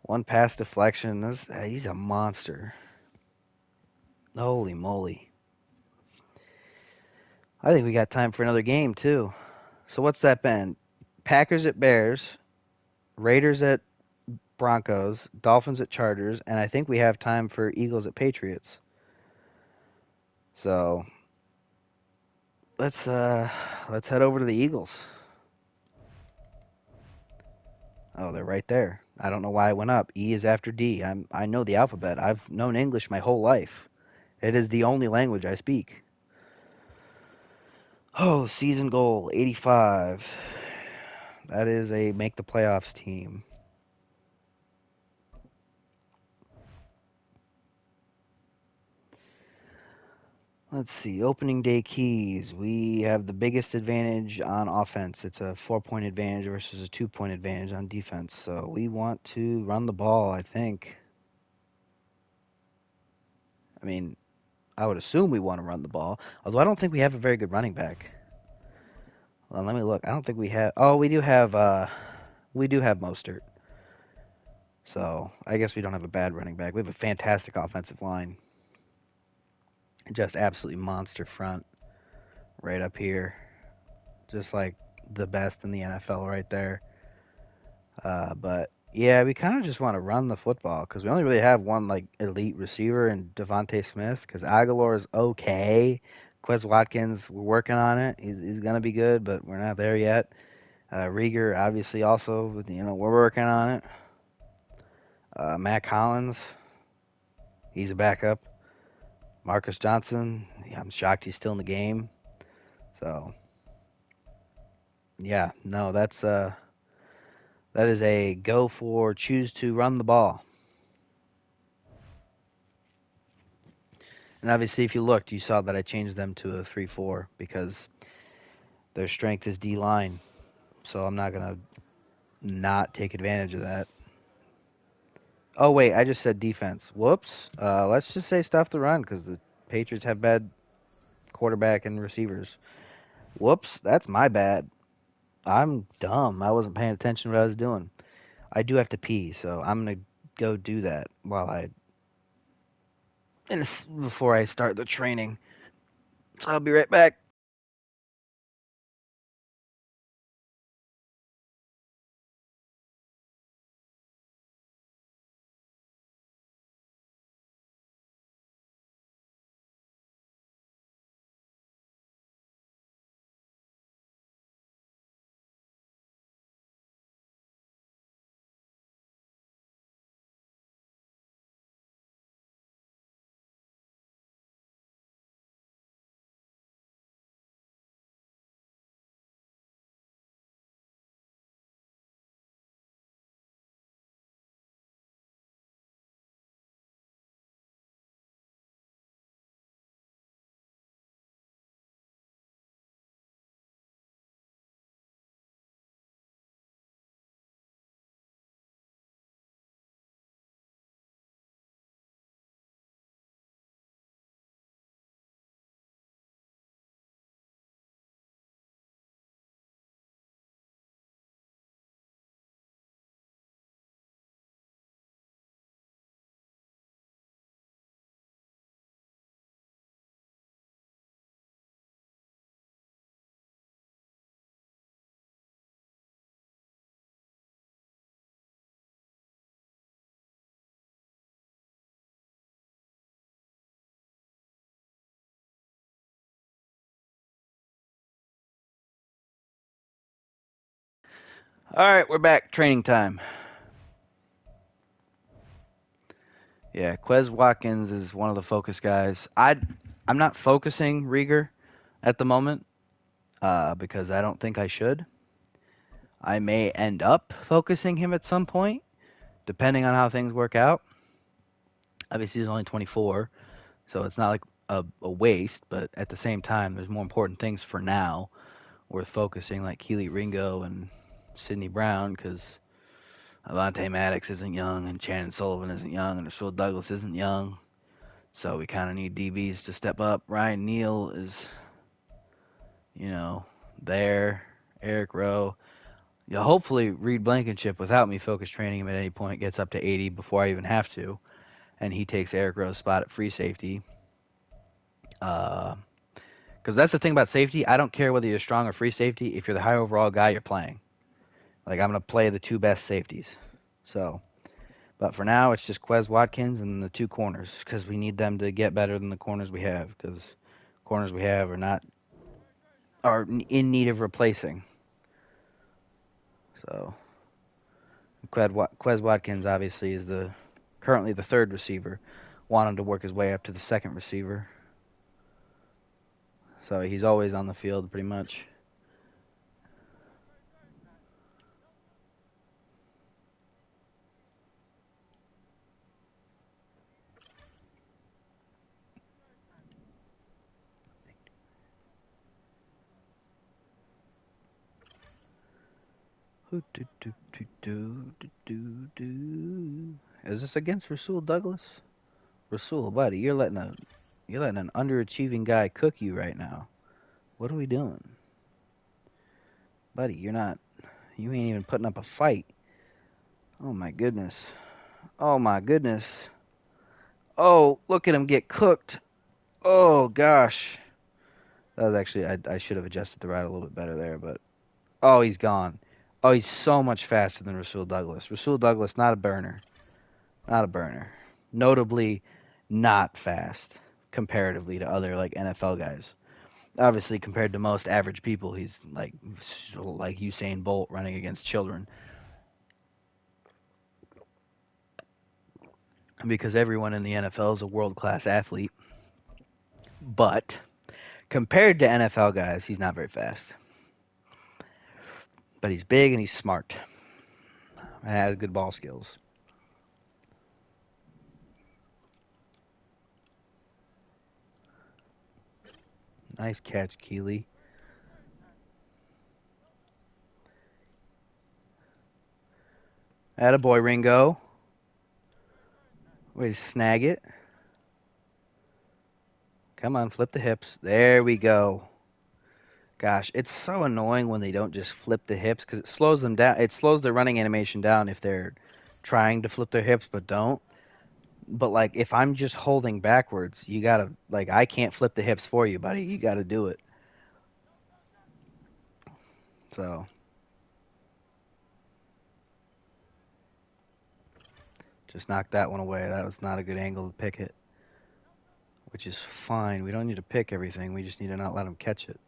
1 pass deflection. He's a monster. Holy moly. I think we got time for another game too. So what's that been? Packers at Bears, Raiders at Broncos, Dolphins at Chargers, and I think we have time for Eagles at Patriots. So let's head over to the Eagles. Oh, they're right there. I don't know why I went up. E is after D. I know the alphabet. I've known English my whole life. It is the only language I speak. Oh, season goal 85. That is a make the playoffs team. Let's see. Opening day keys. We have the biggest advantage on offense. It's a 4-point advantage versus a 2-point advantage on defense. So we want to run the ball, I think. I mean, I would assume we want to run the ball. Although I don't think we have a very good running back. Well, let me look. I don't think we have. Oh, we do have Mostert. So I guess we don't have a bad running back. We have a fantastic offensive line. Just absolutely monster front right up here. Just like the best in the NFL right there. But yeah, we kind of just want to run the football because we only really have one like elite receiver in Devontae Smith. Because Aguilar is okay. Quez Watkins, we're working on it. He's gonna be good, but we're not there yet. Rieger, obviously, also, we're working on it. Matt Collins, he's a backup. Marcus Johnson, yeah, I'm shocked he's still in the game. So yeah, no, that is a go for choose to run the ball. And obviously, if you looked, you saw that I changed them to a 3-4 because their strength is D line. So I'm not gonna not take advantage of that. Oh wait, I just said defense. Whoops. Let's just say stuff the run because the Patriots have bad quarterback and receivers. Whoops, that's my bad. I'm dumb. I wasn't paying attention to what I was doing. I do have to pee, so I'm gonna go do that before I start the training. I'll be right back. All right, we're back. Training time. Yeah, Quez Watkins is one of the focus guys. I'm not focusing Rieger at the moment because I don't think I should. I may end up focusing him at some point, depending on how things work out. Obviously, he's only 24, so it's not like a waste, but at the same time, there's more important things for now worth focusing, like Keely Ringo and Sidney Brown, because Avonte Maddox isn't young, and Shannon Sullivan isn't young, and Rasul Douglas isn't young. So we kind of need DBs to step up. Ryan Neal is, there. Eric Rowe. Yeah, hopefully Reed Blankenship, without me focus training him at any point, gets up to 80 before I even have to, and he takes Eric Rowe's spot at free safety. Because that's the thing about safety. I don't care whether you're strong or free safety. If you're the high overall guy, you're playing. Like, I'm going to play the two best safeties. So, but for now, it's just Quez Watkins and the two corners because we need them to get better than the corners we have because corners we have are in need of replacing. So, Quez Watkins obviously is currently the third receiver. Want him to work his way up to the second receiver. So he's always on the field pretty much. Is this against Rasul Douglas? Rasul, buddy, you're letting an underachieving guy cook you right now. What are we doing? Buddy, you ain't even putting up a fight. Oh my goodness. Oh my goodness. Oh, look at him get cooked. Oh gosh. That was actually I should have adjusted the route a little bit better there, but oh, he's gone. Oh, he's so much faster than Rasul Douglas. Rasul Douglas, not a burner. Not a burner. Notably not fast comparatively to other like NFL guys. Obviously compared to most average people, he's like Usain Bolt running against children because everyone in the NFL is a world-class athlete. But compared to NFL guys, he's not very fast. But he's big and he's smart and has good ball skills. Nice catch, Keeley. Attaboy, Ringo. Way to snag it. Come on, flip the hips. There we go. Gosh, it's so annoying when they don't just flip the hips because it slows them down. It slows their running animation down if they're trying to flip their hips but don't. But like if I'm just holding backwards, you gotta like I can't flip the hips for you, buddy. You gotta do it. So just knock that one away. That was not a good angle to pick it, which is fine. We don't need to pick everything. We just need to not let him catch it.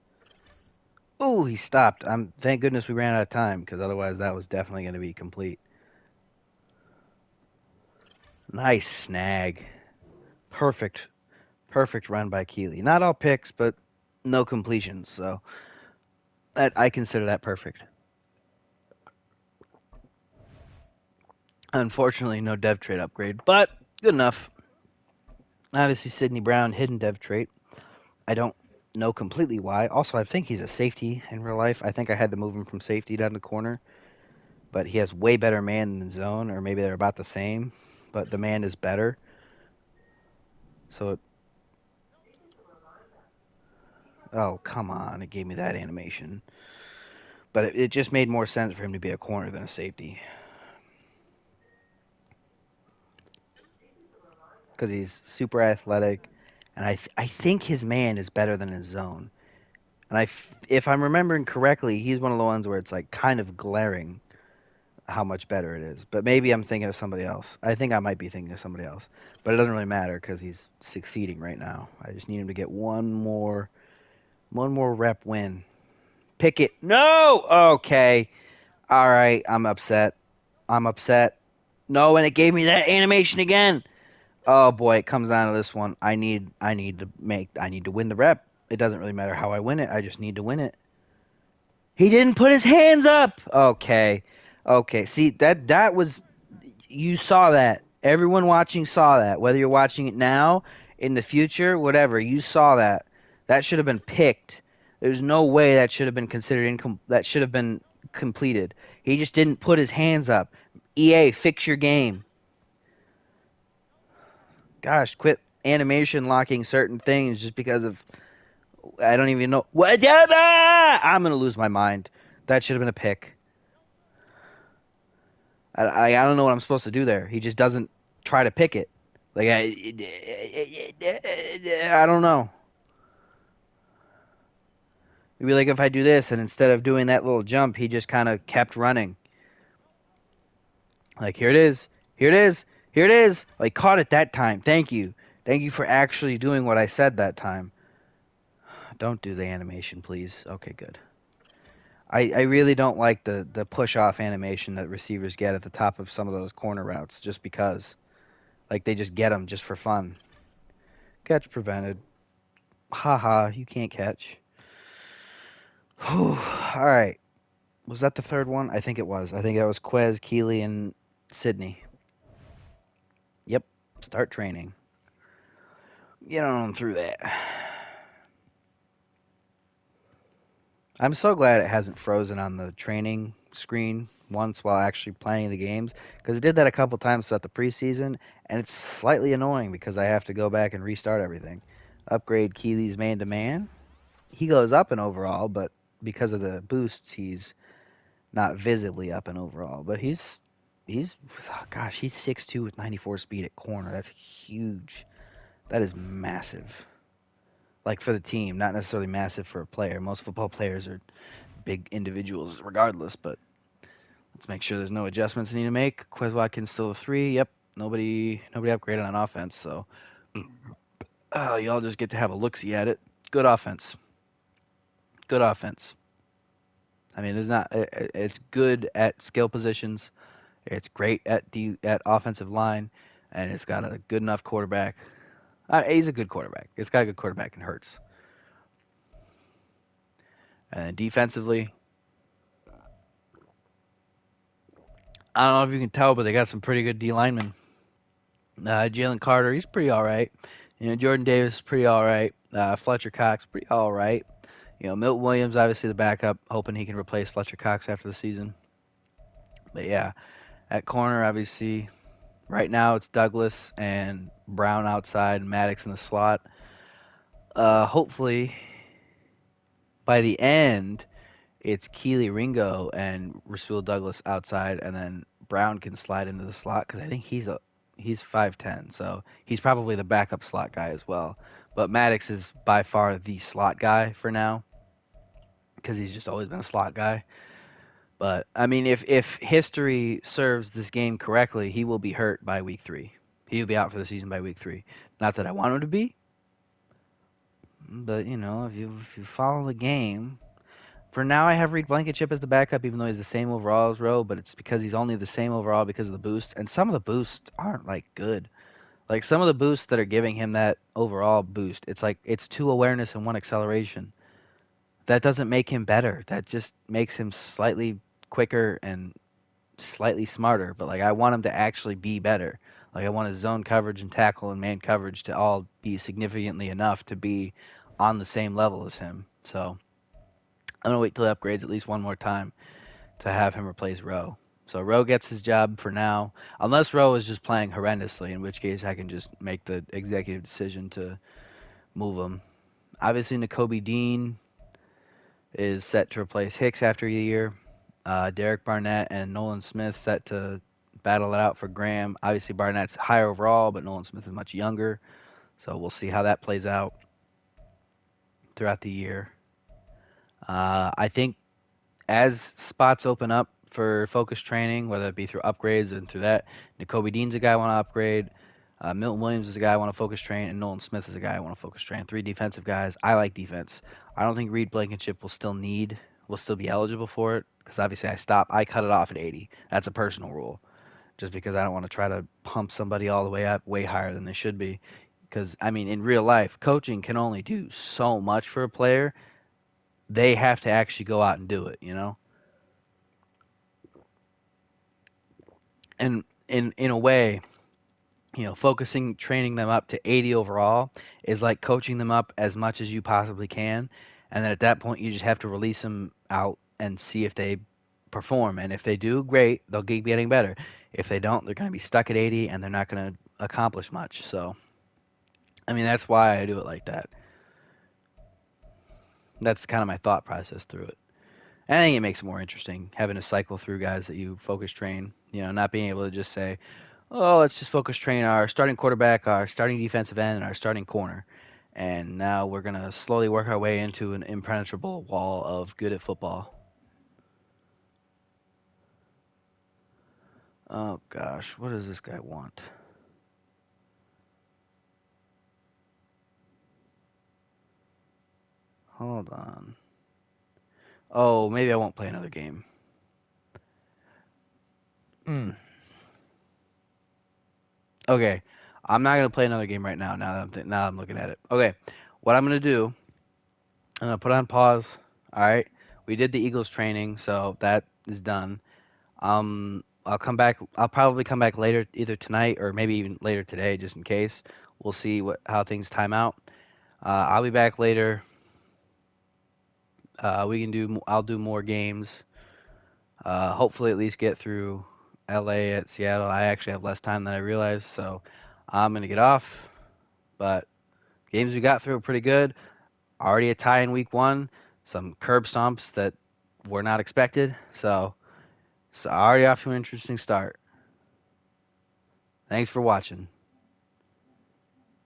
Oh, he stopped. Thank goodness we ran out of time because otherwise that was definitely going to be complete. Nice snag. Perfect run by Keeley. Not all picks, but no completions. So I consider that perfect. Unfortunately, no dev trait upgrade, but good enough. Obviously, Sidney Brown, hidden dev trait. I don't know completely why. Also, I think he's a safety in real life. I think I had to move him from safety down to corner, but he has way better man than zone, or maybe they're about the same, but the man is better. So, oh, come on. It gave me that animation. But it just made more sense for him to be a corner than a safety. Because he's super athletic, and I think his man is better than his zone. And if I'm remembering correctly, he's one of the ones where it's like kind of glaring how much better it is. But maybe I'm thinking of somebody else. I think I might be thinking of somebody else. But it doesn't really matter because he's succeeding right now. I just need him to get one more rep win. Pick it. No! Okay. All right. I'm upset. No, and it gave me that animation again. Oh boy, it comes down to this one. I need to win the rep. It doesn't really matter how I win it. I just need to win it. He didn't put his hands up. Okay. Okay. See, that was you saw that. Everyone watching saw that. Whether you're watching it now, in the future, whatever, you saw that. That should have been picked. There's no way that should have been considered that should have been completed. He just didn't put his hands up. EA, fix your game. Gosh, quit animation locking certain things just because of I don't even know. Whatever! I'm gonna lose my mind. That should have been a pick. I don't know what I'm supposed to do there. He just doesn't try to pick it. Like I don't know. Maybe like if I do this and instead of doing that little jump, he just kind of kept running. Like here it is, here it is, here it is. Like caught it that time. Thank you for actually doing what I said that time. Don't do the animation, please. Okay, good. I really don't like the push off animation that receivers get at the top of some of those corner routes just because. Like they just get them just for fun. Catch prevented. Haha, you can't catch. Whew. All right. Was that the third one? I think it was. I think that was Quez, Keeley, and Sydney. Yep. Start training. Get on through that. I'm so glad it hasn't frozen on the training screen once while actually playing the games because it did that a couple times throughout the preseason, and it's slightly annoying because I have to go back and restart everything. Upgrade Keeley's man-to-man. He goes up in overall, but because of the boosts, he's not visibly up in overall. But he's He's gosh, he's 6'2" with 94 speed at corner. That's huge. That is massive. Like for the team, not necessarily massive for a player. Most football players are big individuals regardless, but let's make sure there's no adjustments we need to make. Quez Watkins still a 3. Yep. Nobody upgraded on offense, so y'all just get to have a look-see at it. Good offense. Good offense. I mean, it's good at skill positions. It's great at offensive line, and it's got a good enough quarterback. He's a good quarterback. It's got a good quarterback in Hurts. And defensively, I don't know if you can tell, but they got some pretty good D linemen. Jalen Carter, he's pretty all right. Jordan Davis is pretty all right. Fletcher Cox, pretty all right. Milton Williams, obviously the backup, hoping he can replace Fletcher Cox after the season. But yeah, at corner, obviously, right now it's Douglas and Brown outside, Maddox in the slot. Hopefully, by the end, it's Keely Ringo and Rasul Douglas outside, and then Brown can slide into the slot because I think he's 5'10", so he's probably the backup slot guy as well. But Maddox is by far the slot guy for now because he's just always been a slot guy. But I mean, if history serves this game correctly, he will be hurt by week 3. He will be out for the season by week 3. Not that I want him to be, but if you follow the game. For now, I have Reed Blankenship as the backup, even though he's the same overall as Rowe, but it's because he's only the same overall because of the boost. And some of the boosts aren't like good. Like some of the boosts that are giving him that overall boost, it's like it's 2 awareness and 1 acceleration. That doesn't make him better. That just makes him slightly quicker and slightly smarter. But like I want him to actually be better. Like I want his zone coverage and tackle and man coverage to all be significantly enough to be on the same level as him. So I'm gonna wait till he upgrades at least one more time to have him replace Rowe. So Rowe gets his job for now, unless Rowe is just playing horrendously, in which case I can just make the executive decision to move him. Obviously, Nakobe Dean is set to replace Hicks after a year. Derek Barnett and Nolan Smith set to battle it out for Graham. Obviously, Barnett's higher overall, but Nolan Smith is much younger. So we'll see how that plays out throughout the year. I think as spots open up for focus training, whether it be through upgrades and through that, Nakobe Dean's a guy I want to upgrade. Milton Williams is a guy I want to focus train, and Nolan Smith is a guy I want to focus train. 3 defensive guys. I like defense. I don't think Reed Blankenship will still be eligible for it because obviously I cut it off at 80. That's a personal rule, just because I don't want to try to pump somebody all the way up way higher than they should be. Because I mean, in real life, coaching can only do so much for a player. They have to actually go out and do it. And in a way, focusing training them up to 80 overall is like coaching them up as much as you possibly can, and then at that point you just have to release them out and see if they perform. And if they do, great, they'll keep getting better. If they don't, they're going to be stuck at 80 and they're not going to accomplish much. So I mean, that's why I do it like that. That's kind of my thought process through it. And I think it makes it more interesting having to cycle through guys that you focus train, not being able to just say, oh, let's just focus train our starting quarterback, our starting defensive end, and our starting corner. And now we're going to slowly work our way into an impenetrable wall of good at football. Oh, gosh. What does this guy want? Hold on. Oh, maybe I won't play another game. Okay. I'm not going to play another game right now, now I'm looking at it. Okay. What I'm going to do, I'm going to put on pause. All right. We did the Eagles training, so that is done. I'll come back. I'll probably come back later, either tonight or maybe even later today, just in case. We'll see how things time out. I'll be back later. I'll do more games. Hopefully, at least get through LA at Seattle. I actually have less time than I realized, so I'm gonna get off. But games we got through were pretty good. Already a tie in week 1. Some curb stomps that were not expected. So already off to an interesting start. Thanks for watching.